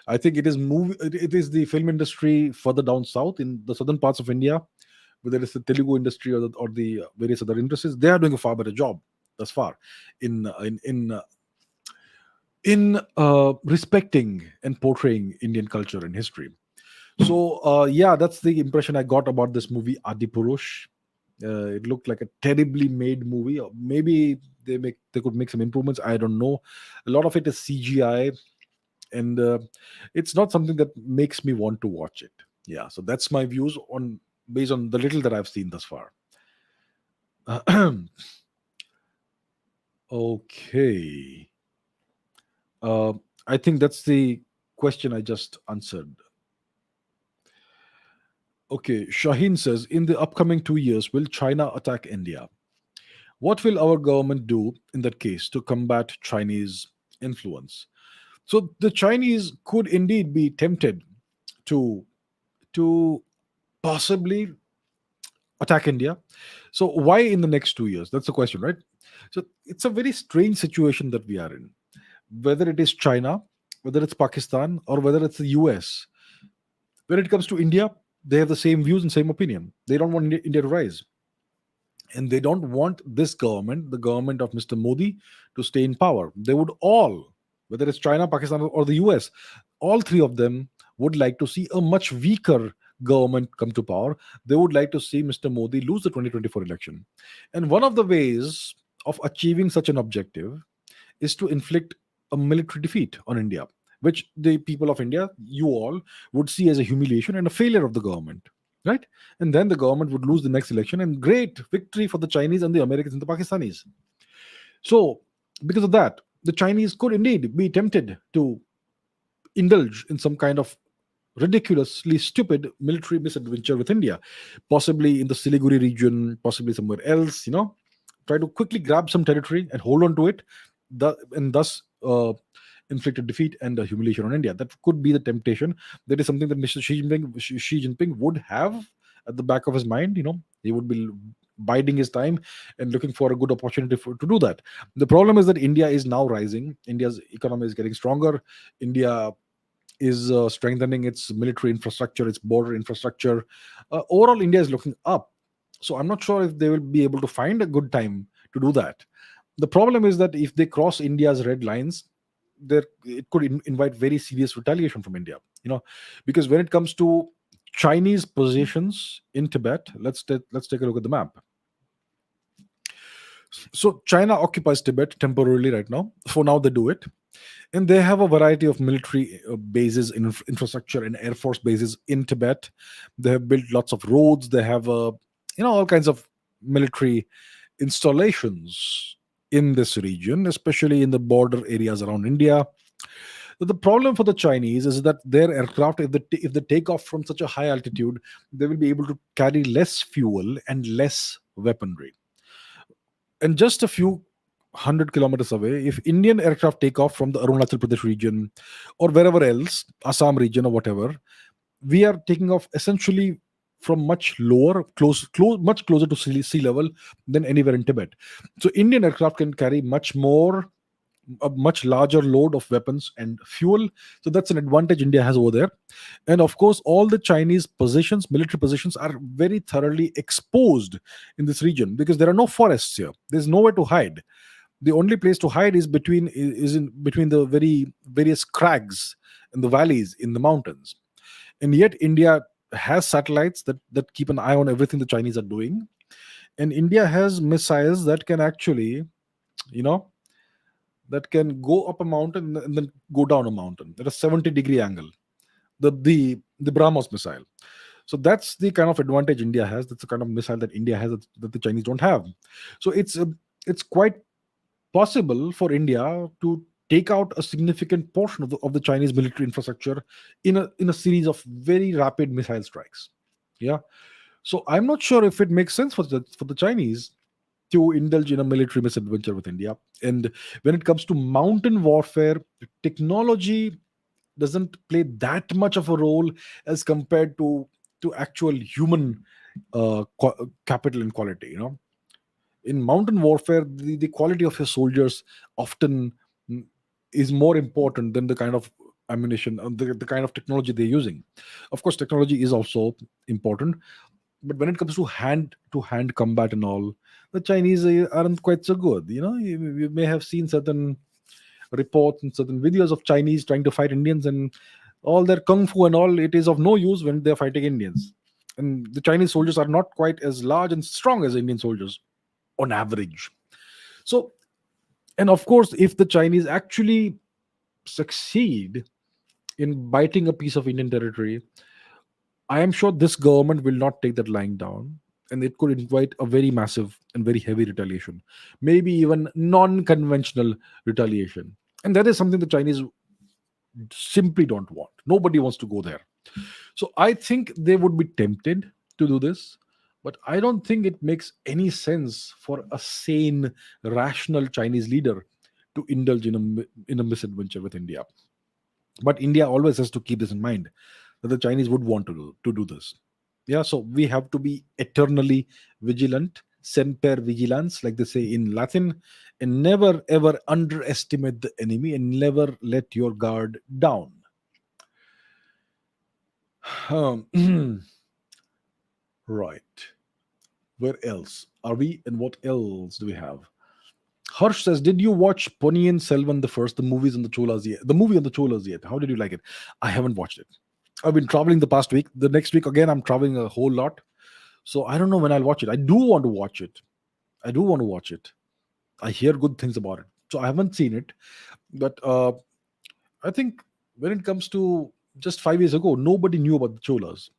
I think it is the film industry further down south in the southern parts of India, whether it's the Telugu industry or the various other industries. They are doing a far better job thus far in respecting and portraying Indian culture and history. So yeah, that's the impression I got about this movie Adipurush. It looked like a terribly made movie. Or maybe they could make some improvements. I don't know. A lot of it is CGI, and it's not something that makes me want to watch it. Yeah, so that's my views on based on the little that I've seen thus far. Okay. Uh, I think that's the question I just answered. Okay, Shaheen says, in the upcoming 2 years, will China attack India? What will our government do in that case to combat Chinese influence? So the Chinese could indeed be tempted to to possibly attack India. So why in the next 2 years? That's the question, right? So it's a very strange situation that we are in. Whether it is China, whether it's Pakistan, or whether it's the US, when it comes to India, they have the same views and same opinion. They don't want India to rise, and they don't want this government, the government of Mr. Modi, to stay in power. They would all, whether it's China, Pakistan, or the US, all three of them would like to see a much weaker government come to power. They would like to see Mr. Modi lose the 2024 election. And one of the ways of achieving such an objective is to inflict a military defeat on India, which the people of India, you all, would see as a humiliation and a failure of the government. Right? And then the government would lose the next election, and great victory for the Chinese and the Americans and the Pakistanis. So, because of that, the Chinese could indeed be tempted to indulge in some kind of ridiculously stupid military misadventure with India, possibly in the Siliguri region, possibly somewhere else, try to quickly grab some territory and hold on to it, and thus inflict a defeat and a humiliation on India. That could be the temptation. That is something that Mr. Xi Jinping would have at the back of his mind. He would be biding his time and looking for a good opportunity to do that. The problem is that India is now rising. India's economy is getting stronger. India is strengthening its military infrastructure, its border infrastructure. Overall, India is looking up. So I'm not sure if they will be able to find a good time to do that. The problem is that if they cross India's red lines, it could invite very serious retaliation from India. Because when it comes to Chinese positions in Tibet, let's take a look at the map. So China occupies Tibet temporarily right now. For now, they do it, and they have a variety of military bases, infrastructure, and air force bases in Tibet. They have built lots of roads. They have all kinds of military installations in this region, especially in the border areas around India. But the problem for the Chinese is that their aircraft, if they take off from such a high altitude, they will be able to carry less fuel and less weaponry. And just a few hundred kilometers away, if Indian aircraft take off from the Arunachal Pradesh region or wherever else, Assam region or whatever, we are taking off essentially from much lower, much closer to sea level than anywhere in Tibet. So Indian aircraft can carry a much larger load of weapons and fuel. So that's an advantage India has over there. And of course, all the Chinese positions, military positions, are very thoroughly exposed in this region because there are no forests here. There's nowhere to hide. The only place to hide is in between the very various crags and the valleys in the mountains. And yet India has satellites that keep an eye on everything the Chinese are doing. And India has missiles that can actually, you know, that can go up a mountain and then go down a mountain at a 70-degree angle. The BrahMos missile. So that's the kind of advantage India has. That's the kind of missile that India has that the Chinese don't have. So it's quite possible for India to take out a significant portion of the Chinese military infrastructure in a series of very rapid missile strikes. Yeah. So I'm not sure if it makes sense for the Chinese to indulge in a military misadventure with India. And when it comes to mountain warfare, technology doesn't play that much of a role as compared to actual human capital and quality. In mountain warfare, the quality of your soldiers often mm, is more important than the kind of ammunition, the kind of technology they're using. Of course, technology is also important, but when it comes to hand combat and all, the Chinese aren't quite so good. You may have seen certain reports and certain videos of Chinese trying to fight Indians, and all their kung fu and all, it is of no use when they're fighting Indians. And the Chinese soldiers are not quite as large and strong as Indian soldiers on average. So, and of course, if the Chinese actually succeed in biting a piece of Indian territory, I am sure this government will not take that lying down, and it could invite a very massive and very heavy retaliation, maybe even non conventional retaliation. And that is something the Chinese simply don't want. Nobody wants to go there. So I think they would be tempted to do this, but I don't think it makes any sense for a sane, rational Chinese leader to indulge in a misadventure with India. But India always has to keep this in mind, that the Chinese would want to do this. Yeah, so we have to be eternally vigilant, semper vigilans, like they say in Latin, and never ever underestimate the enemy and never let your guard down. Um, right. Where else are we, and what else do we have? Harsh says, "Did you watch Ponniyin Selvan the first, the movies on the Cholas yet? The movie on the Cholas yet? How did you like it?" I haven't watched it. I've been traveling the past week. The next week again, I'm traveling a whole lot, so I don't know when I'll watch it. I do want to watch it. I do want to watch it. I hear good things about it, so I haven't seen it. But I think when it comes to just 5 years ago, nobody knew about the Cholas,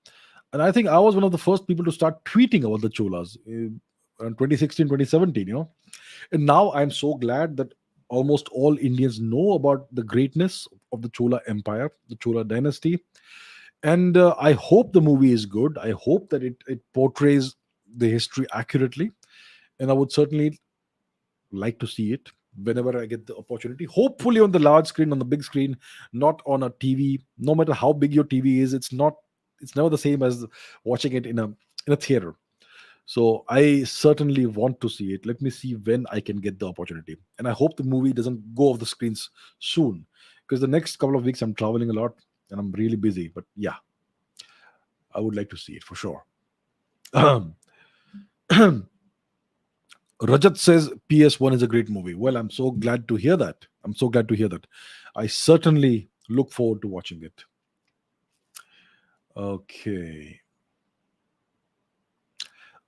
and I think I was one of the first people to start tweeting about the Cholas in 2016, 2017. And now I'm so glad that almost all Indians know about the greatness of the Chola Empire, the Chola dynasty. And I hope the movie is good. I hope that it portrays the history accurately. And I would certainly like to see it whenever I get the opportunity. Hopefully on the large screen, on the big screen, not on a TV. No matter how big your TV is, it's never the same as watching it in a theater. So I certainly want to see it. Let me see when I can get the opportunity. And I hope the movie doesn't go off the screens soon, because the next couple of weeks I'm traveling a lot and I'm really busy. But yeah, I would like to see it for sure. Rajat says PS1 is a great movie. Well, I'm so glad to hear that. I'm so glad to hear that. I certainly look forward to watching it. Okay.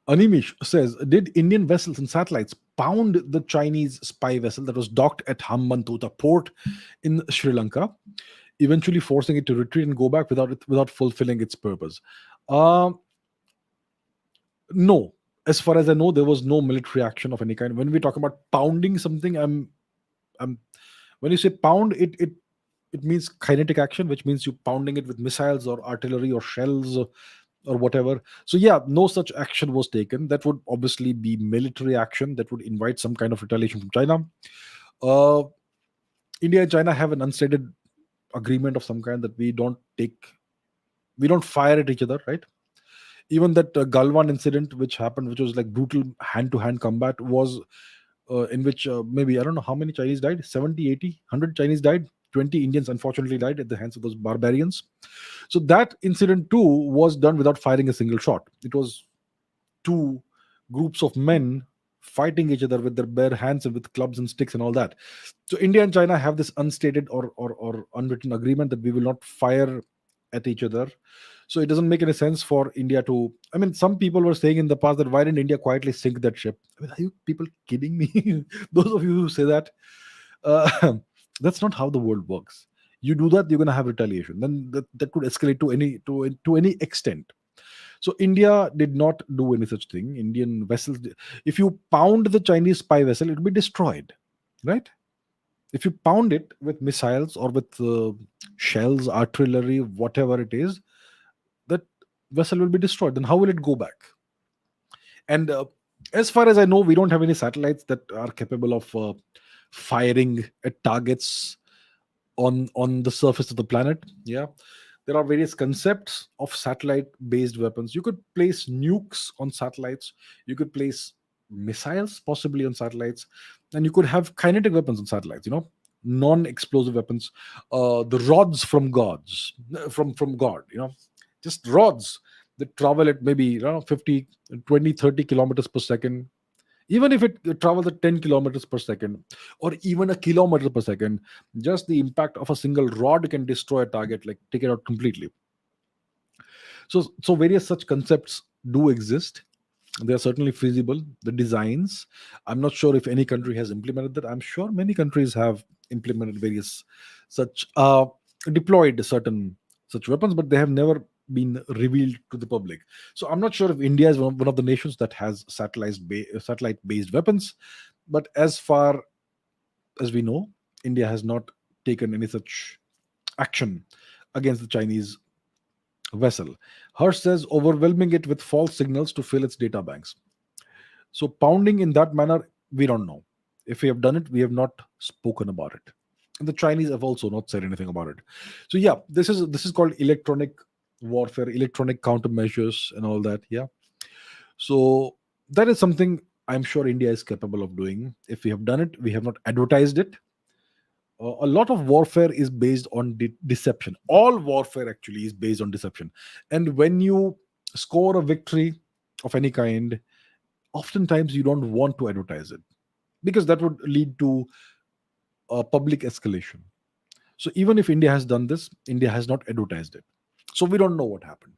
Animish says, "Did Indian vessels and satellites pound the Chinese spy vessel that was docked at Hambantota port in Sri Lanka, eventually forcing it to retreat and go back without fulfilling its purpose?" Um, no, as far as I know, there was no military action of any kind. When we talk about pounding something, I'm when you say pound, it it means kinetic action, which means you pounding it with missiles or artillery or shells or whatever. So yeah, no such action was taken. That would obviously be military action that would invite some kind of retaliation from China. uh, India and China have an unstated agreement of some kind that we don't fire at each other, right? Even that Galwan incident which happened, which was like brutal hand to hand combat, was in which maybe I don't know how many Chinese died, 70, 80, 100 Chinese died, 20 Indians unfortunately died at the hands of those barbarians. So that incident too was done without firing a single shot. It was two groups of men fighting each other with their bare hands and with clubs and sticks and all that. So India and China have this unstated or unwritten agreement that we will not fire at each other. So it doesn't make any sense for India to. I mean, some people were saying in the past that why didn't India quietly sink that ship? I mean, are you people kidding me? Those of you who say that, uh, that's not how the world works. You do that, you're going to have retaliation. Then that could escalate to any extent. So India did not do any such thing. Indian vessels, if you pound the Chinese spy vessel, it will be destroyed, right? If you pound it with missiles or with shells, artillery, whatever it is, that vessel will be destroyed. Then how will it go back? And as far as I know, we don't have any satellites that are capable of firing at targets on the surface of the planet. Yeah, there are various concepts of satellite based weapons. You could place nukes on satellites, you could place missiles possibly on satellites, and you could have kinetic weapons on satellites, non explosive weapons. The rods from gods from god, just rods that travel at maybe 50, 20, 30 kilometers per second. Even if it travels at 10 kilometers per second or even a kilometer per second, just the impact of a single rod can destroy a target, like take it out completely. So various such concepts do exist. They are certainly feasible. The designs, I'm not sure if any country has implemented that. I'm sure many countries have implemented various such deployed certain such weapons, but they have never been revealed to the public. So I'm not sure if India is one of the nations that has satellite based weapons. But as far as we know, India has not taken any such action against the Chinese vessel. Hirsch says overwhelming it with false signals to fill its data banks. So pounding in that manner, we don't know. If we have done it, we have not spoken about it. And the Chinese have also not said anything about it. So yeah, this is called electronic warfare, electronic countermeasures, and all that. Yeah. So that is something I'm sure India is capable of doing. If we have done it, we have not advertised it. A lot of warfare is based on deception. All warfare actually is based on deception. And when you score a victory of any kind, oftentimes you don't want to advertise it because that would lead to a public escalation. So even if India has done this, India has not advertised it. So we don't know what happened.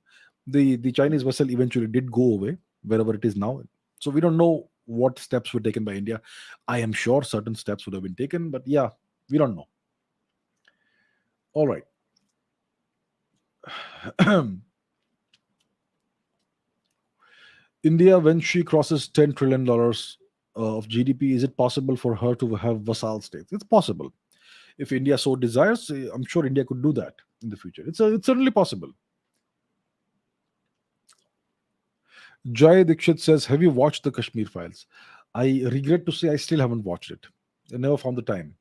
The Chinese vessel eventually did go away wherever it is now. So we don't know what steps were taken by India. I am sure certain steps would have been taken, but yeah, we don't know. All right. India, when she crosses $10 trillion of GDP, is it possible for her to have vassal states? It's possible. If India so desires, I'm sure India could do that in the future. It's certainly possible. Jay Dikshit says, "Have you watched the Kashmir Files?" I regret to say I still haven't watched it. I never found the time,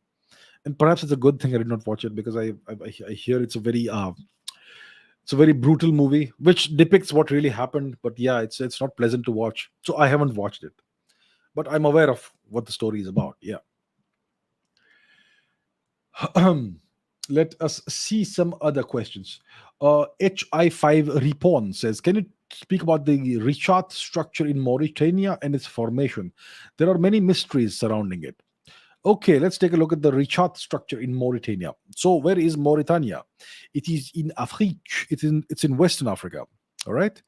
and perhaps it's a good thing I did not watch it because I hear it's a very brutal movie which depicts what really happened. But yeah, it's not pleasant to watch, so I haven't watched it. But I'm aware of what the story is about. Yeah. Let us see some other questions. HI5 Ripon says, can you speak about the richat structure in Mauritania and its formation? There are many mysteries surrounding it. Okay, let's take a look at the richat structure in Mauritania. So, where is Mauritania? It is in Afrique. It's in Western Africa. All right.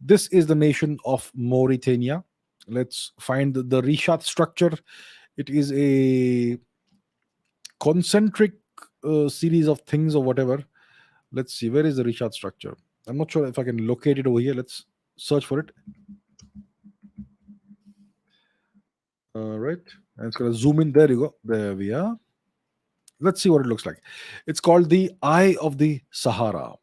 This is the nation of Mauritania. Let's find the richat structure. It is a concentric series of things or whatever. Let's see, where is the richard structure? I'm not sure if I can locate it over here. Let's search for it. All right, I'm just gonna zoom in. There you go. There we are. Let's see what it looks like. It's called the Eye of the Sahara,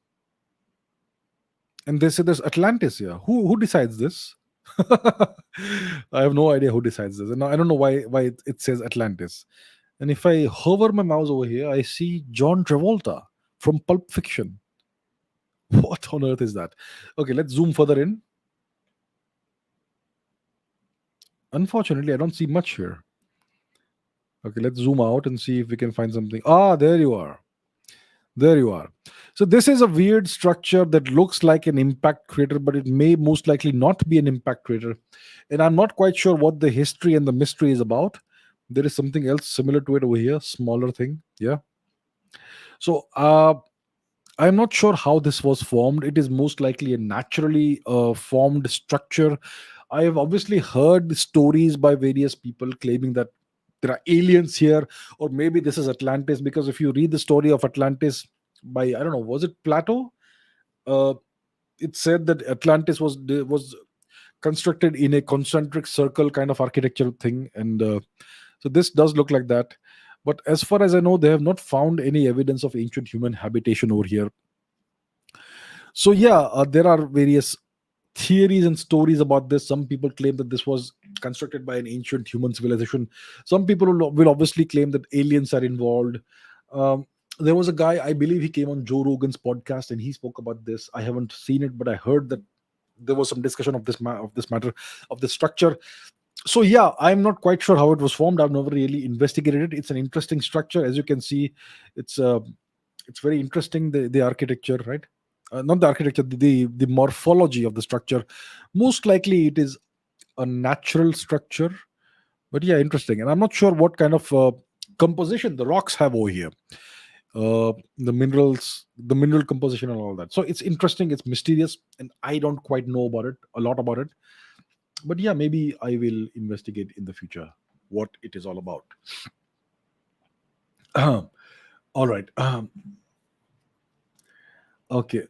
and they say there's Atlantis here. Who decides this? I have no idea who decides this, and I don't know why it says Atlantis. And if I hover my mouse over here, I see John Travolta from Pulp Fiction. What on earth is that? Okay, let's zoom further in. Unfortunately, I don't see much here. Okay, let's zoom out and see if we can find something. Ah, there you are. There you are. So this is a weird structure that looks like an impact crater, but it may most likely not be an impact crater. And I'm not quite sure what the history and the mystery is about. There is something else similar to it over here, smaller thing. Yeah. So I'm not sure how this was formed. It is most likely a naturally formed structure. I have obviously heard stories by various people claiming that there are aliens here, or maybe this is Atlantis. Because if you read the story of Atlantis by, I don't know, was it Plato? Uh, it said that Atlantis was constructed in a concentric circle kind of architecture thing, and so this does look like that. But as far as I know, they have not found any evidence of ancient human habitation over here. So yeah, there are various theories and stories about this. Some people claim that this was constructed by an ancient human civilization. Some people will obviously claim that aliens are involved. Um, there was a guy, I believe he came on Joe Rogan's podcast, and he spoke about this. I haven't seen it, but I heard that there was some discussion of this matter, of the structure. So yeah, I'm not quite sure how it was formed. I've never really investigated it. It's an interesting structure, as you can see. It's uh, it's very interesting, the architecture, right? Not the architecture, the morphology of the structure. Most likely it is a natural structure, but yeah, interesting. And I'm not sure what kind of composition the rocks have over here, the minerals, the mineral composition and all that. So it's interesting, it's mysterious, and I don't quite know about it, a lot about it. But yeah, maybe I will investigate in the future what it is all about. All right. Okay.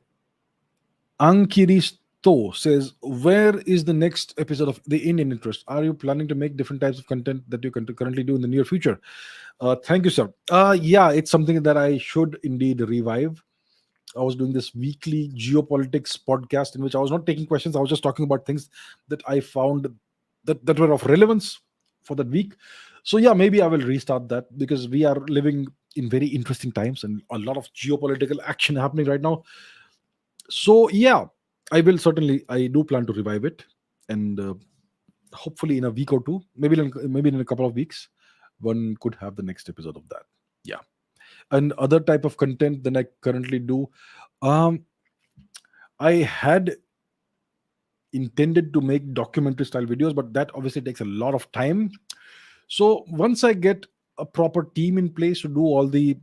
Ankiristo says, where is the next episode of The Indian Interest? Are you planning to make different types of content that you can currently do in the near future? Thank you, sir. Yeah, it's something that I should indeed revive. I was doing this weekly geopolitics podcast in which I was not taking questions. I was just talking about things that I found that were of relevance for that week. So yeah, maybe I will restart that, because we are living in very interesting times and a lot of geopolitical action happening right now. So yeah, I do plan to revive it, and hopefully in a week or two, maybe in a couple of weeks, one could have the next episode of that. Yeah. And other type of content than I currently do, um I had intended to make documentary style videos, but that obviously takes a lot of time. So once I get a proper team in place to do all the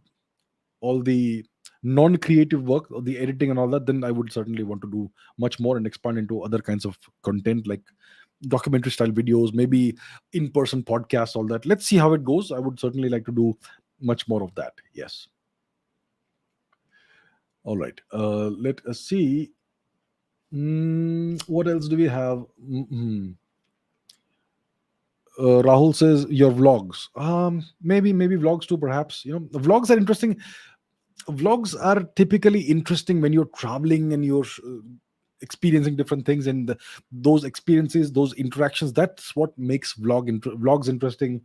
non-creative work, or the editing and all that, then I would certainly want to do much more and expand into other kinds of content, like documentary style videos, maybe in-person podcasts, all that. Let's see how it goes. I would certainly like to do much more of that. Yes. All right. Let us see. What else do we have? Rahul says your vlogs. Maybe vlogs too. Perhaps, vlogs are interesting. Vlogs are typically interesting when you're traveling and you're experiencing different things, and those experiences, those interactions, that's what makes vlogs interesting.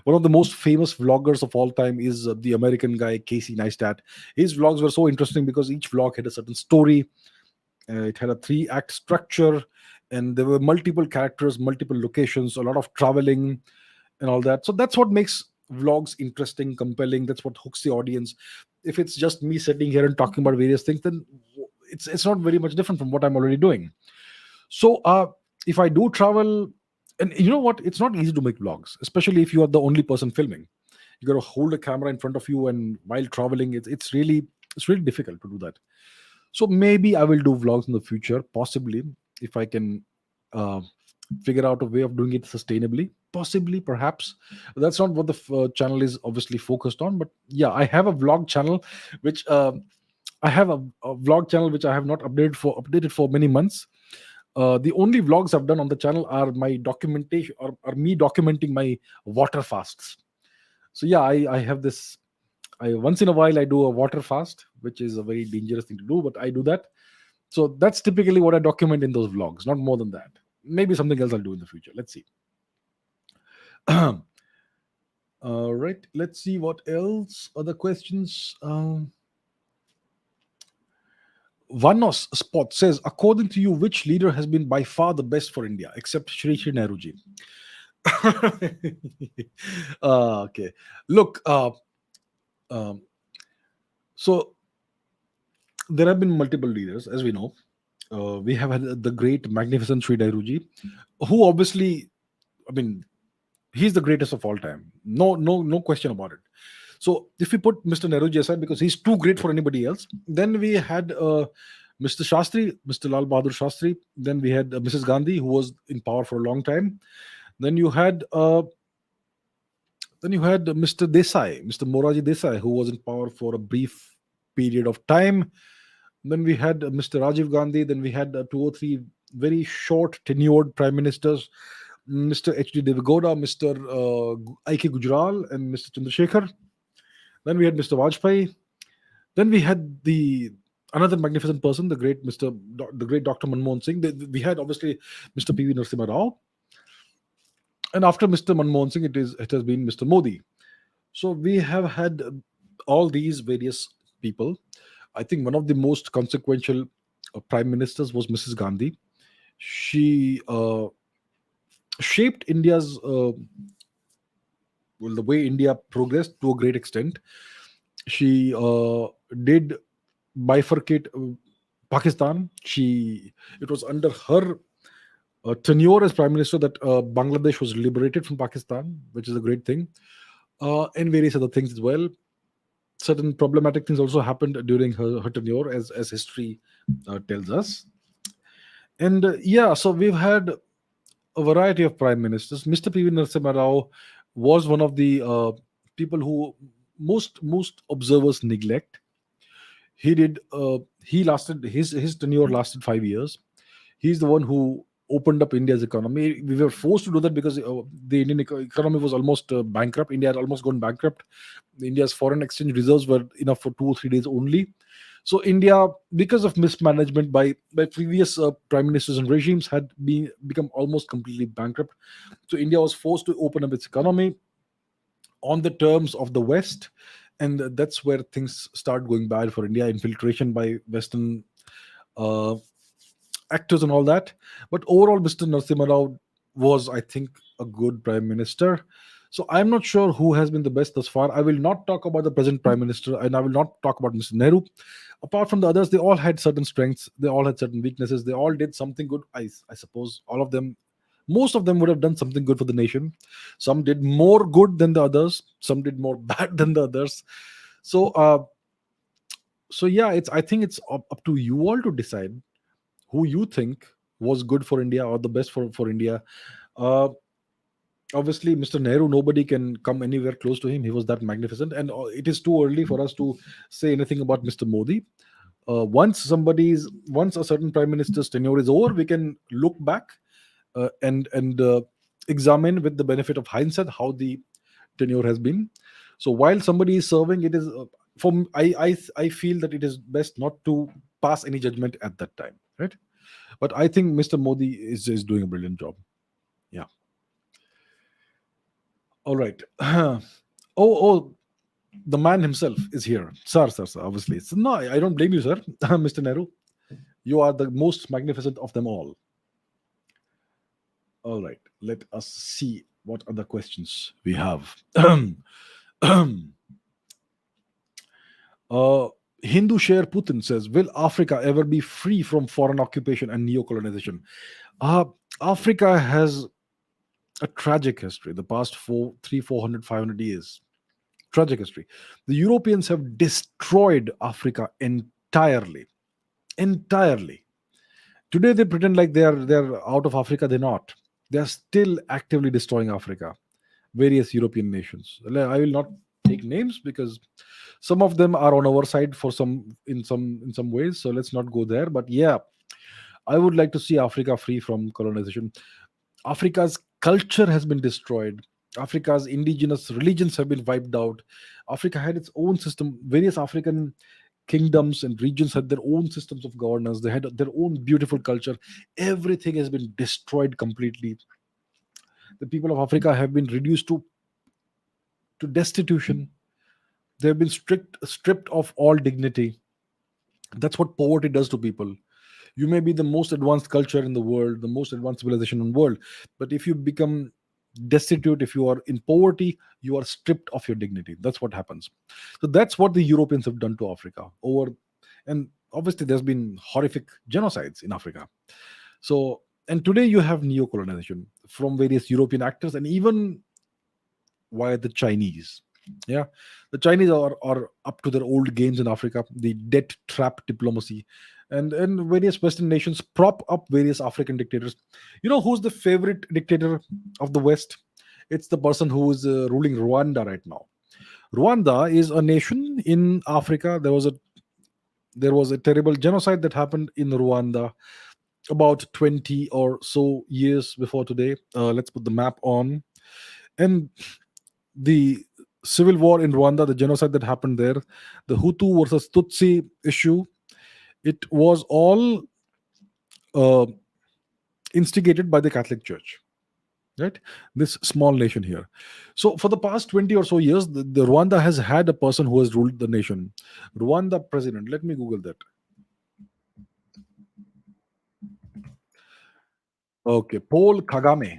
One of the most famous vloggers of all time is the American guy Casey Neistat. His vlogs were so interesting because each vlog had a certain story. It had a 3-act structure, and there were multiple characters, multiple locations, a lot of traveling and all that. So that's what makes vlogs interesting, compelling. That's what hooks the audience. If it's just me sitting here and talking about various things, then it's not very much different from what I'm already doing. So if I do travel, and you know what, it's not easy to make vlogs, especially if you are the only person filming. You got to hold a camera in front of you, and while traveling, it's really difficult to do that. So maybe I will do vlogs in the future, possibly, if I can uh, figure out a way of doing it sustainably. Possibly, perhaps. That's not what the channel is obviously focused on, but yeah, I have a vlog channel, which I have a vlog channel which I have not updated for many months. The only vlogs I've done on the channel are my documentation, or me documenting my water fasts. So yeah, I have this I once in a while I do a water fast, which is a very dangerous thing to do, but I do that. So that's typically what I document in those vlogs, not more than that. Maybe something else I'll do in the future. Let's see. All right, let's see what else. Other questions. Vanos Spot says, according to you, which leader has been by far the best for India, except Shri Nehruji? Okay. Look, um, so there have been multiple leaders, as we know. We have had the great, magnificent Sri Nehruji, who obviously, I mean, he's the greatest of all time. No question about it. So if we put Mr. Nehruji aside because he's too great for anybody else, then we had Mr. Shastri, Mr. Lal Bahadur Shastri. Then we had Mrs. Gandhi, who was in power for a long time. Then you had Mr. Desai, Mr. Moraji Desai, who was in power for a brief period of time. Then we had Mr. Rajiv Gandhi. Then we had two or three very short tenured prime ministers, Mr. H.D. Devegowda, Mr. I.K. Gujral, and Mr. Chandrasekhar. Then we had Mr. Vajpayee. Then we had the another magnificent person, the great Dr. Manmohan Singh. We had obviously Mr. P.V. Narasimha Rao, and after Mr. Manmohan Singh, it has been Mr. Modi. So we have had all these various people. I think one of the most consequential prime ministers was Mrs. Gandhi. She shaped India's the way India progressed to a great extent. She did bifurcate Pakistan. It was under her tenure as prime minister that Bangladesh was liberated from Pakistan, which is a great thing, and various other things as well. Certain problematic things also happened during her tenure, as history tells us. And yeah, so we've had a variety of prime ministers. Mr. P.V. Narasimha Rao was one of the people who most observers neglect. He lasted his tenure lasted 5 years. He's the one who opened up India's economy. We were forced to do that because the Indian economy was almost bankrupt. India had almost gone bankrupt. India's foreign exchange reserves were enough for 2 or 3 days only. So India, because of mismanagement by previous prime ministers and regimes, had become almost completely bankrupt. So India was forced to open up its economy on the terms of the West, and that's where things start going bad for India. Infiltration by Western uh, actors and all that. But overall, Mr. Narasimha Rao was, I think, a good prime minister. So I'm not sure who has been the best thus far. I will not talk about the present prime minister, and I will not talk about Mr. Nehru. Apart from the others, they all had certain strengths. They all had certain weaknesses. They all did something good. I suppose all of them, most of them would have done something good for the nation. Some did more good than the others. Some did more bad than the others. So, yeah, I think it's up to you all to decide who you think was good for India or the best for India. Uh, Obviously, Mr. Nehru, nobody can come anywhere close to him. He was that magnificent, and it is too early for us to say anything about Mr. Modi. Once a certain prime minister's tenure is over, we can look back and examine with the benefit of hindsight how the tenure has been. So while somebody is serving, it is I feel that it is best not to pass any judgment at that time, right? But I think Mr. Modi is doing a brilliant job. Yeah. All right. Oh, the man himself is here, sir. Obviously, so, no, I don't blame you, sir, Mr. Nehru. You are the most magnificent of them all. All right. Let us see what other questions we have. uh, Hindu Share Putin says, "Will Africa ever be free from foreign occupation and neo-colonization?" Uh, Africa has a tragic history. The past 400, 500 years, tragic history. The Europeans have destroyed Africa entirely, entirely. Today they pretend like they're out of Africa. They're not. They're still actively destroying Africa. Various European nations. I will not take names because some of them are on our side for some ways. So let's not go there. But yeah, I would like to see Africa free from colonization. Africa's culture has been destroyed. Africa's indigenous religions have been wiped out. Africa had its own system. Various African kingdoms and regions had their own systems of governance. They had their own beautiful culture. Everything has been destroyed completely. The people of Africa have been reduced to destitution. They have been stripped of all dignity. That's what poverty does to people. You may be the most advanced culture in the world, the most advanced civilization in the world, but if you become destitute, if you are in poverty, you are stripped of your dignity. That's what happens. So that's what the Europeans have done to Africa over, and obviously there's been horrific genocides in Africa. So, and today you have neo-colonization from various European actors and even via the Chinese. Yeah, the Chinese are up to their old games in Africa, the debt trap diplomacy, and various Western nations prop up various African dictators. You know who's the favorite dictator of the West? It's the person who is ruling Rwanda right now. Rwanda is a nation in Africa. There was a terrible genocide that happened in Rwanda about 20 or so years before today. Let's put the map on. And the civil war in Rwanda, the genocide that happened there, the Hutu versus Tutsi issue, it was all uh, instigated by the Catholic Church, right? This small nation here. So for the past 20 or so years, the Rwanda has had a person who has ruled the nation. Rwanda president. Let me Google that. Okay, Paul Kagame.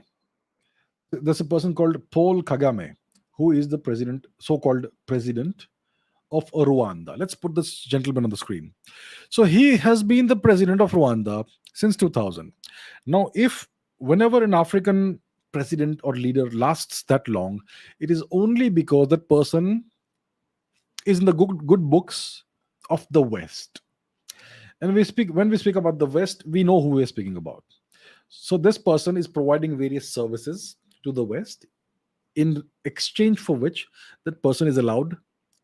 There's a person called Paul Kagame, who is the president, so-called president of Rwanda. Let's put this gentleman on the screen. So he has been the president of Rwanda since 2000. Now, if whenever an African president or leader lasts that long, it is only because that person is in the good books of the West. And when we speak about the West, we know who we're speaking about. So this person is providing various services to the West, in exchange for which that person is allowed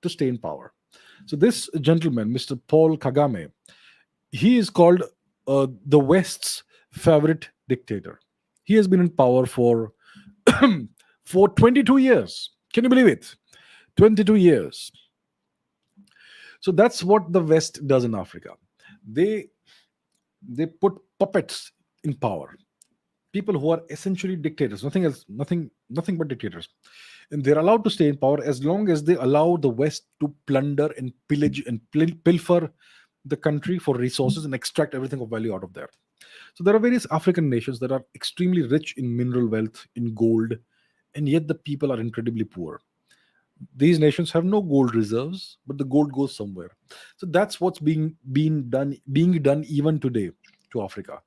to stay in power. So this gentleman, Mr. Paul Kagame, he is called the West's favorite dictator. He has been in power for for 22 years. Can you believe it? 22 years. So that's what the West does in Africa. They they put puppets in power, people who are essentially dictators, nothing else, nothing but dictators, and they're allowed to stay in power as long as they allow the West to plunder and pillage and pilfer the country for resources and extract everything of value out of there. So there are various African nations that are extremely rich in mineral wealth, in gold, and yet the people are incredibly poor. These nations have no gold reserves, but the gold goes somewhere. So that's what's being done even today to Africa.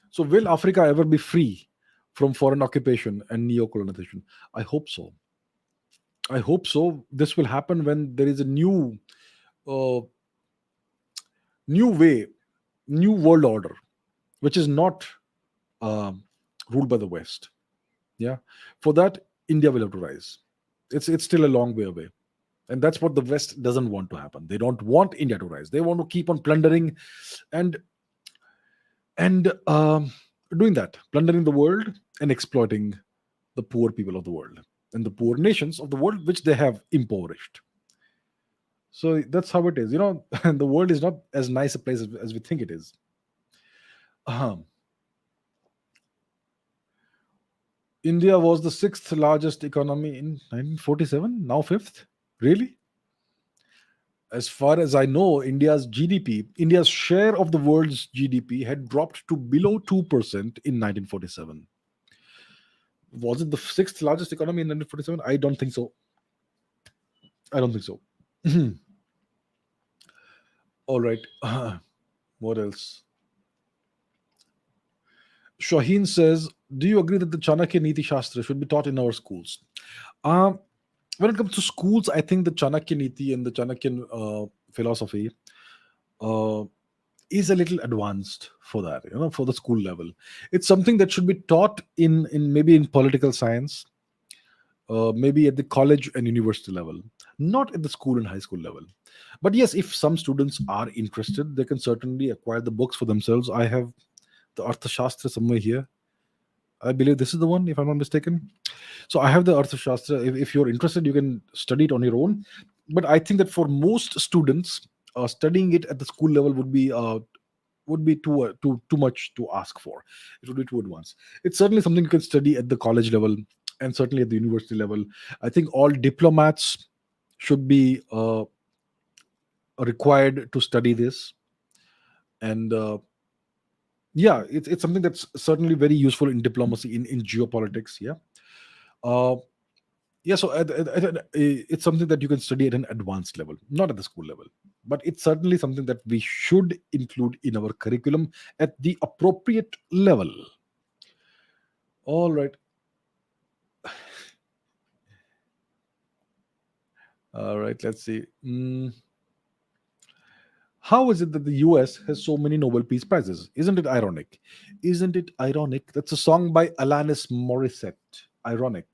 So will Africa ever be free from foreign occupation and neo-colonization? I hope so. I hope so. This will happen when there is a uh, new way, new world order, which is not um ruled by the West. Yeah, for that India will have to rise. It's still a long way away, and that's what the West doesn't want to happen. They don't want India to rise. They want to keep on plundering and and doing that, plundering the world and exploiting the poor people of the world and the poor nations of the world, which they have impoverished. So that's how it is. The world is not as nice a place as we think it is. Um, India was the sixth largest economy in 1947, now fifth. Really? As far as I know, India's share of the world's GDP had dropped to below 2% in 1947. Was it the sixth largest economy in 1947? I don't think so. I don't think so. All right. What else? Shaheen says, do you agree that the Chanakya Niti Shastra should be taught in our schools? Um, when it comes to schools, I think the Chanakya Niti and the Chanakyan philosophy uh, is a little advanced for that, for the school level. It's something that should be taught in maybe in political science, maybe at the college and university level, not at the school and high school level. But yes, if some students are interested, they can certainly acquire the books for themselves. I have the Arthashastra somewhere here. I believe this is the one, if I'm not mistaken. So I have the Arthashastra. If you're interested, you can study it on your own. But I think that for most students, studying it at the school level would be too much to ask for. It would be too advanced. It's certainly something you can study at the college level and certainly at the university level. I think all diplomats should be required to study this, and yeah, it's something that's certainly very useful in diplomacy, in geopolitics. Yeah. Uh, yeah, so it's something that you can study at an advanced level, not at the school level, but it's certainly something that we should include in our curriculum at the appropriate level. All right. All right, let's see. How is it that the US has so many Nobel Peace Prizes? Isn't it ironic? Isn't it ironic? That's a song by Alanis Morissette. Ironic.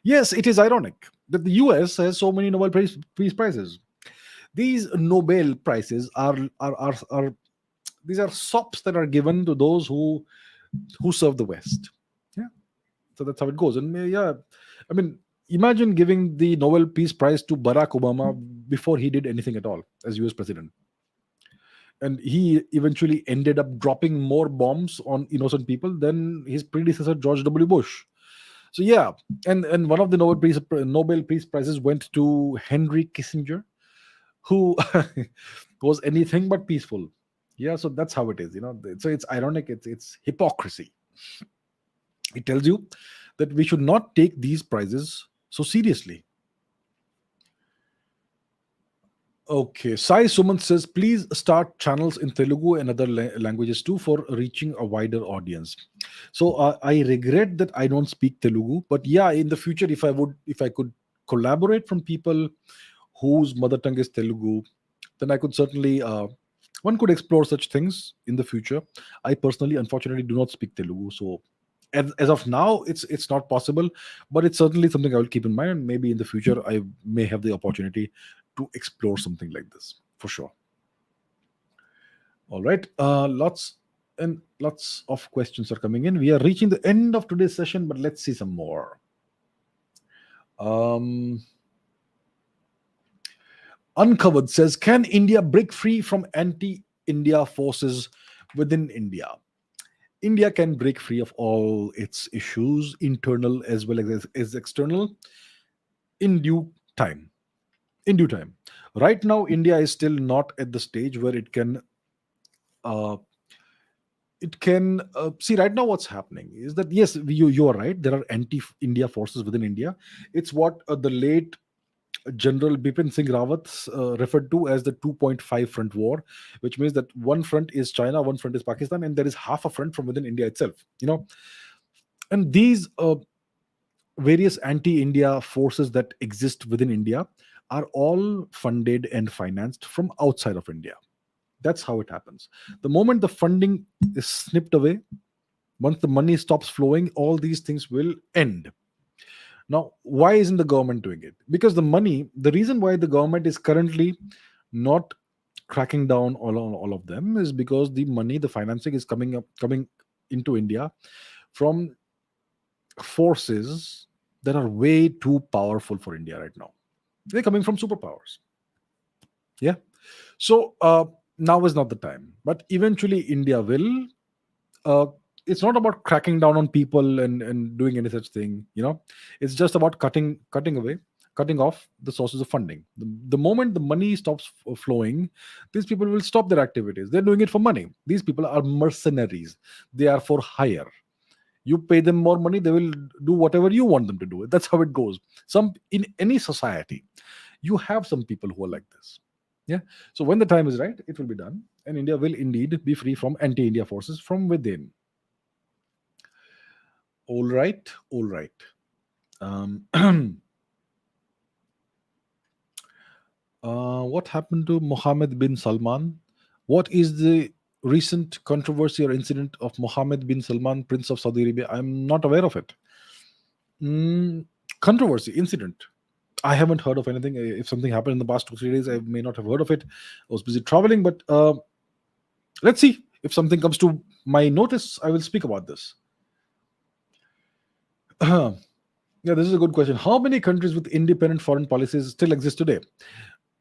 Yes, it is ironic that the US has so many Peace Prizes. These Nobel Prizes are these are sops that are given to those who serve the West. Yeah, so that's how it goes. And yeah, I mean, imagine giving the Nobel Peace Prize to Barack Obama before he did anything at all as US president, and he eventually ended up dropping more bombs on innocent people than his predecessor George W. Bush. So yeah, and one of the Nobel Peace Prizes went to Henry Kissinger, who was anything but peaceful. Yeah, so that's how it is. So it's ironic. It's hypocrisy. It tells you that we should not take these prizes so seriously. Okay, Sai Suman says, please start channels in Telugu and other languages too for reaching a wider audience. So I regret that I don't speak Telugu, but yeah, in the future, if I could collaborate from people whose mother tongue is Telugu, then I could certainly one could explore such things in the future. I personally, unfortunately, do not speak Telugu, so as of now, it's not possible. But it's certainly something I will keep in mind, and maybe in the future, I may have the opportunity to explore something like this for sure. All right, lots and lots of questions are coming in. We are reaching the end of today's session, but let's see some more. Um, Uncovered says, can India break free from anti-India forces within India? India can break free of all its issues, internal as well as external, in due time. In due time. Right now, India is still not at the stage where uh, it can see. Right now, what's happening is that yes, you are right. There are anti-India forces within India. It's what the late General Bipin Singh Rawat referred to as the 2.5 front war, which means that one front is China, one front is Pakistan, and there is half a front from within India itself. And these various anti-India forces that exist within India are all funded and financed from outside of India. That's how it happens. The moment the funding is snipped away, once the money stops flowing, all these things will end. Now, why isn't the government doing it? Because the reason why the government is currently not cracking down on all of them is because the money, the financing is coming into India from forces that are way too powerful for India right now. They're coming from superpowers. Yeah. So now is not the time. But eventually, India will. Uh, it's not about cracking down on people and doing any such thing. It's just about cutting off the sources of funding. The moment the money stops flowing, these people will stop their activities. They're doing it for money. These people are mercenaries. They are for hire. You pay them more money, they will do whatever you want them to do. That's how it goes. Some in any society, you have some people who are like this. Yeah. So when the time is right, it will be done, and India will indeed be free from anti-India forces from within. All right. All right. um, what happened to Mohammed bin Salman? What is the recent controversy or incident of Mohammed bin Salman, Prince of Saudi Arabia? I'm not aware of it. Mm, Controversy, incident. I haven't heard of anything. If something happened in the past 2 3 days, I may not have heard of it. I was busy traveling, but let's see. If something comes to my notice, I will speak about this. Yeah, this is a good question. How many countries with independent foreign policies still exist today?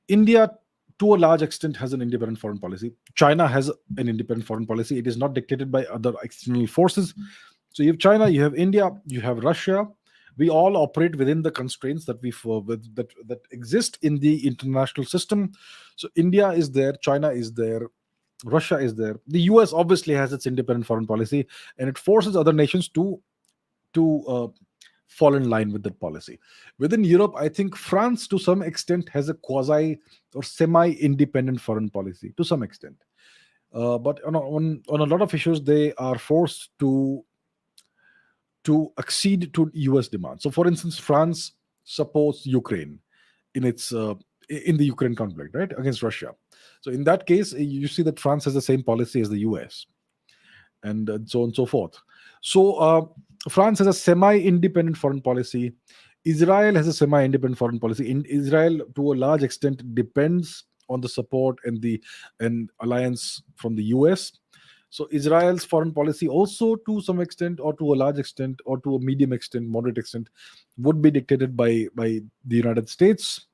India, to a large extent, has an independent foreign policy. China has an independent foreign policy. It is not dictated by other external forces. So you have China, you have India, you have Russia. We all operate within the constraints that that exist in the international system. So India is there, China is there, Russia is there. The US obviously has its independent foreign policy, and it forces other nations to fall in line with that policy. Within Europe, I think France, to some extent, has a quasi or semi-independent foreign policy to some extent. But on a lot of issues, they are forced to accede to US demands. So, for instance, France supports Ukraine in its in the Ukraine conflict, right, against Russia. So, in that case, you see that France has the same policy as the US, and so on and so forth. So, France has a semi-independent foreign policy. Israel has a semi-independent foreign policy. In Israel, to a large extent, depends on the support and alliance from the US. So Israel's foreign policy also, to some extent, or to a large extent, or to a medium extent, moderate extent, would be dictated by the United States.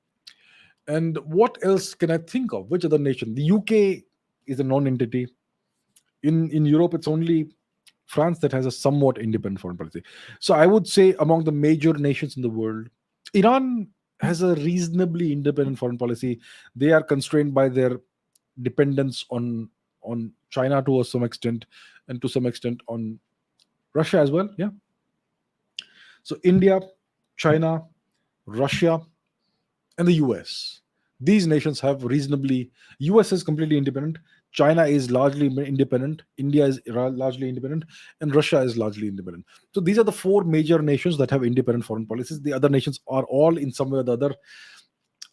And what else can I think of? Which other nation? The UK is a non-entity. In Europe, it's only France that has a somewhat independent foreign policy. So I would say among the major nations in the world, Iran has a reasonably independent foreign policy. They are constrained by their dependence on China to some extent, and to some extent on Russia as well. Yeah. So India, China, Russia, and the US. These nations have reasonably. US is completely independent. China is largely independent. India is largely independent, and Russia is largely independent. So these are the four major nations that have independent foreign policies. The other nations are all, in some way or the other,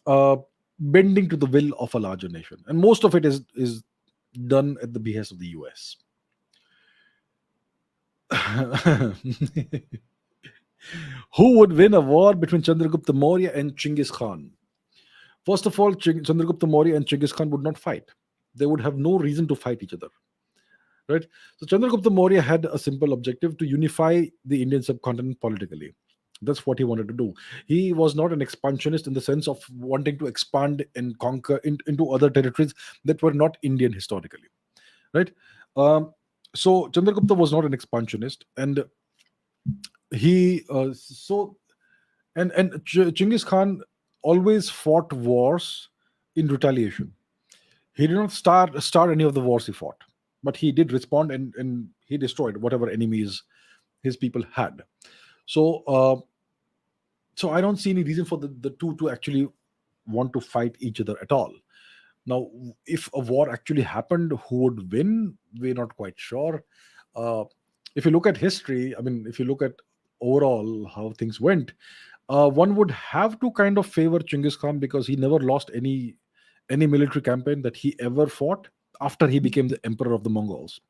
uh, bending to the will of a larger nation, and most of it is done at the behest of the US. Who would win a war between Chandragupta Maurya and Chinggis Khan? First of all, Chandragupta Maurya and Chinggis Khan would not fight. They would have no reason to fight each other, right? So Chandragupta Maurya had a simple objective: to unify the Indian subcontinent politically. That's what he wanted to do. He was not an expansionist in the sense of wanting to expand and conquer into other territories that were not Indian historically, right? Um, so Chandragupta was not an expansionist, and he so and Genghis Khan always fought wars in retaliation. He did not start any of the wars he fought, but he did respond, and he destroyed whatever enemies his people had. So so I don't see any reason for the two to actually want to fight each other at all. Now, if a war actually happened, who would win? We're not quite sure. Uh, if you look at history, I mean, if you look at overall how things went, one would have to kind of favor Chinggis Khan because he never lost any military campaign that he ever fought after he became the emperor of the Mongols.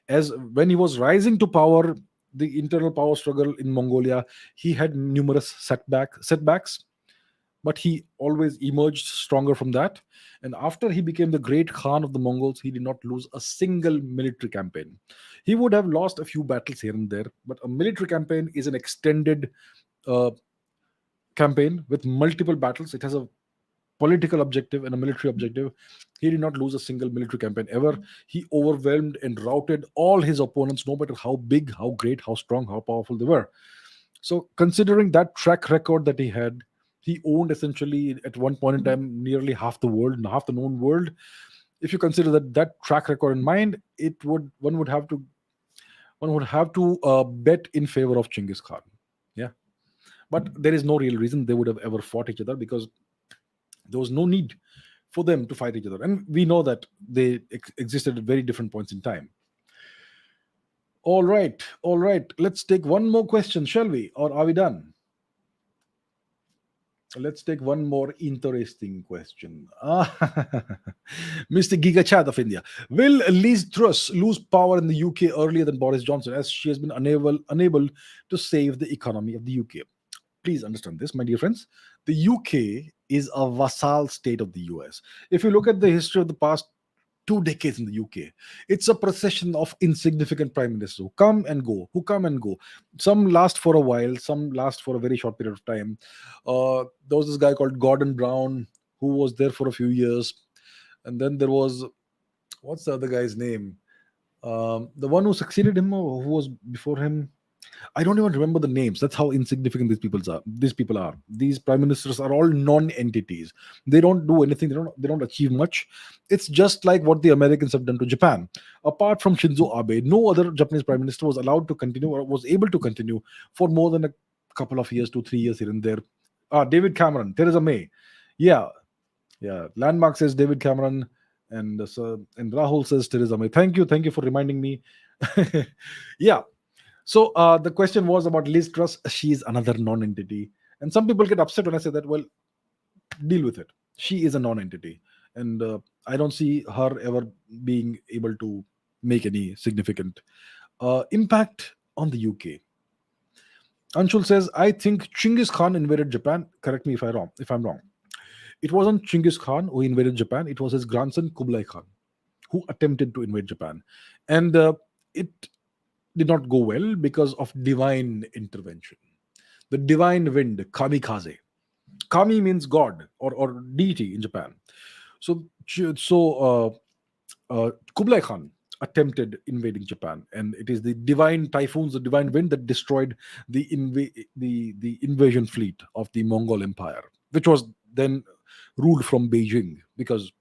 As when he was rising to power, the internal power struggle in Mongolia, he had numerous setbacks, but he always emerged stronger from that. And after he became the great Khan of the Mongols, he did not lose a single military campaign. He would have lost a few battles here and there, but a military campaign is an extended uh, campaign with multiple battles. It has a political objective and a military objective. He did not lose a single military campaign ever. He overwhelmed and routed all his opponents, no matter how big, how great, how strong, how powerful they were. So, considering that track record that he had, he owned essentially at one point in time nearly half the world, half the known world. If you consider that track record in mind, it would one would have to bet in favor of Chinggis Khan. Yeah, but there is no real reason they would have ever fought each other because there was no need for them to fight each other, and we know that they existed at very different points in time. All right. Let's take one more question, shall we? Or are we done? Let's take one more interesting question. Mr. Gigachad of India. Will Liz Truss lose power in the UK earlier than Boris Johnson as she has been unable to save the economy of the UK? Please understand this, my dear friends. The UK is a vassal state of the US. If you look at the history of the past 2 decades in the UK. It's a procession of insignificant prime ministers who come and go, who come and go. Some last for a while, some last for a very short period of time. There was this guy called Gordon Brown who was there for a few years, and then there was, what's the other guy's name? The one who succeeded him, or who was before him. I don't even remember the names. That's how insignificant these people are. These people are. These prime ministers are all non-entities. They don't do anything. They don't achieve much. It's just like what the Americans have done to Japan. Apart from Shinzo Abe, no other Japanese prime minister was allowed to continue or was able to continue for more than a couple of years, 2, 3 years here and there. David Cameron, Theresa May. Yeah, yeah. Landmark says David Cameron, and Rahul says Theresa May. Thank you for reminding me. Yeah. So the question was about Liz Truss. She is another non-entity, and some people get upset when I say that. Well, deal with it. She is a non-entity, and I don't see her ever being able to make any significant impact on the UK. Anshul says, I think Chinggis Khan invaded Japan. Correct me if I'm wrong. It wasn't Chinggis Khan who invaded Japan. It was his grandson Kublai Khan who attempted to invade Japan, and it did not go well because of divine intervention. The divine wind, kamikaze. Kami means God, or deity in Japan. So Kublai Khan attempted invading Japan, and it is the divine typhoons, the divine wind that destroyed the invasion fleet of the Mongol Empire, which was then ruled from Beijing because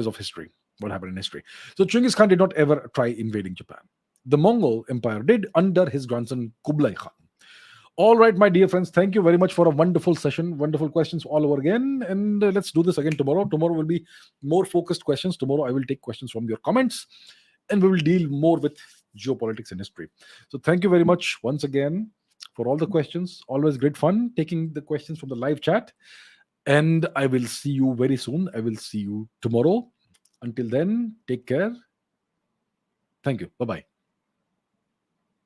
of history, what happened in history. So Chinggis Khan did not ever try invading Japan. The Mongol Empire did under his grandson Kublai Khan. All right, my dear friends, thank you very much for a wonderful session, wonderful questions all over again. And let's do this again tomorrow. Tomorrow will be more focused questions. Tomorrow I will take questions from your comments, and we will deal more with geopolitics and history. So thank you very much once again for all the questions. Always great fun taking the questions from the live chat. And I will see you very soon. I will see you tomorrow. Until then, take care. Thank you. Bye bye.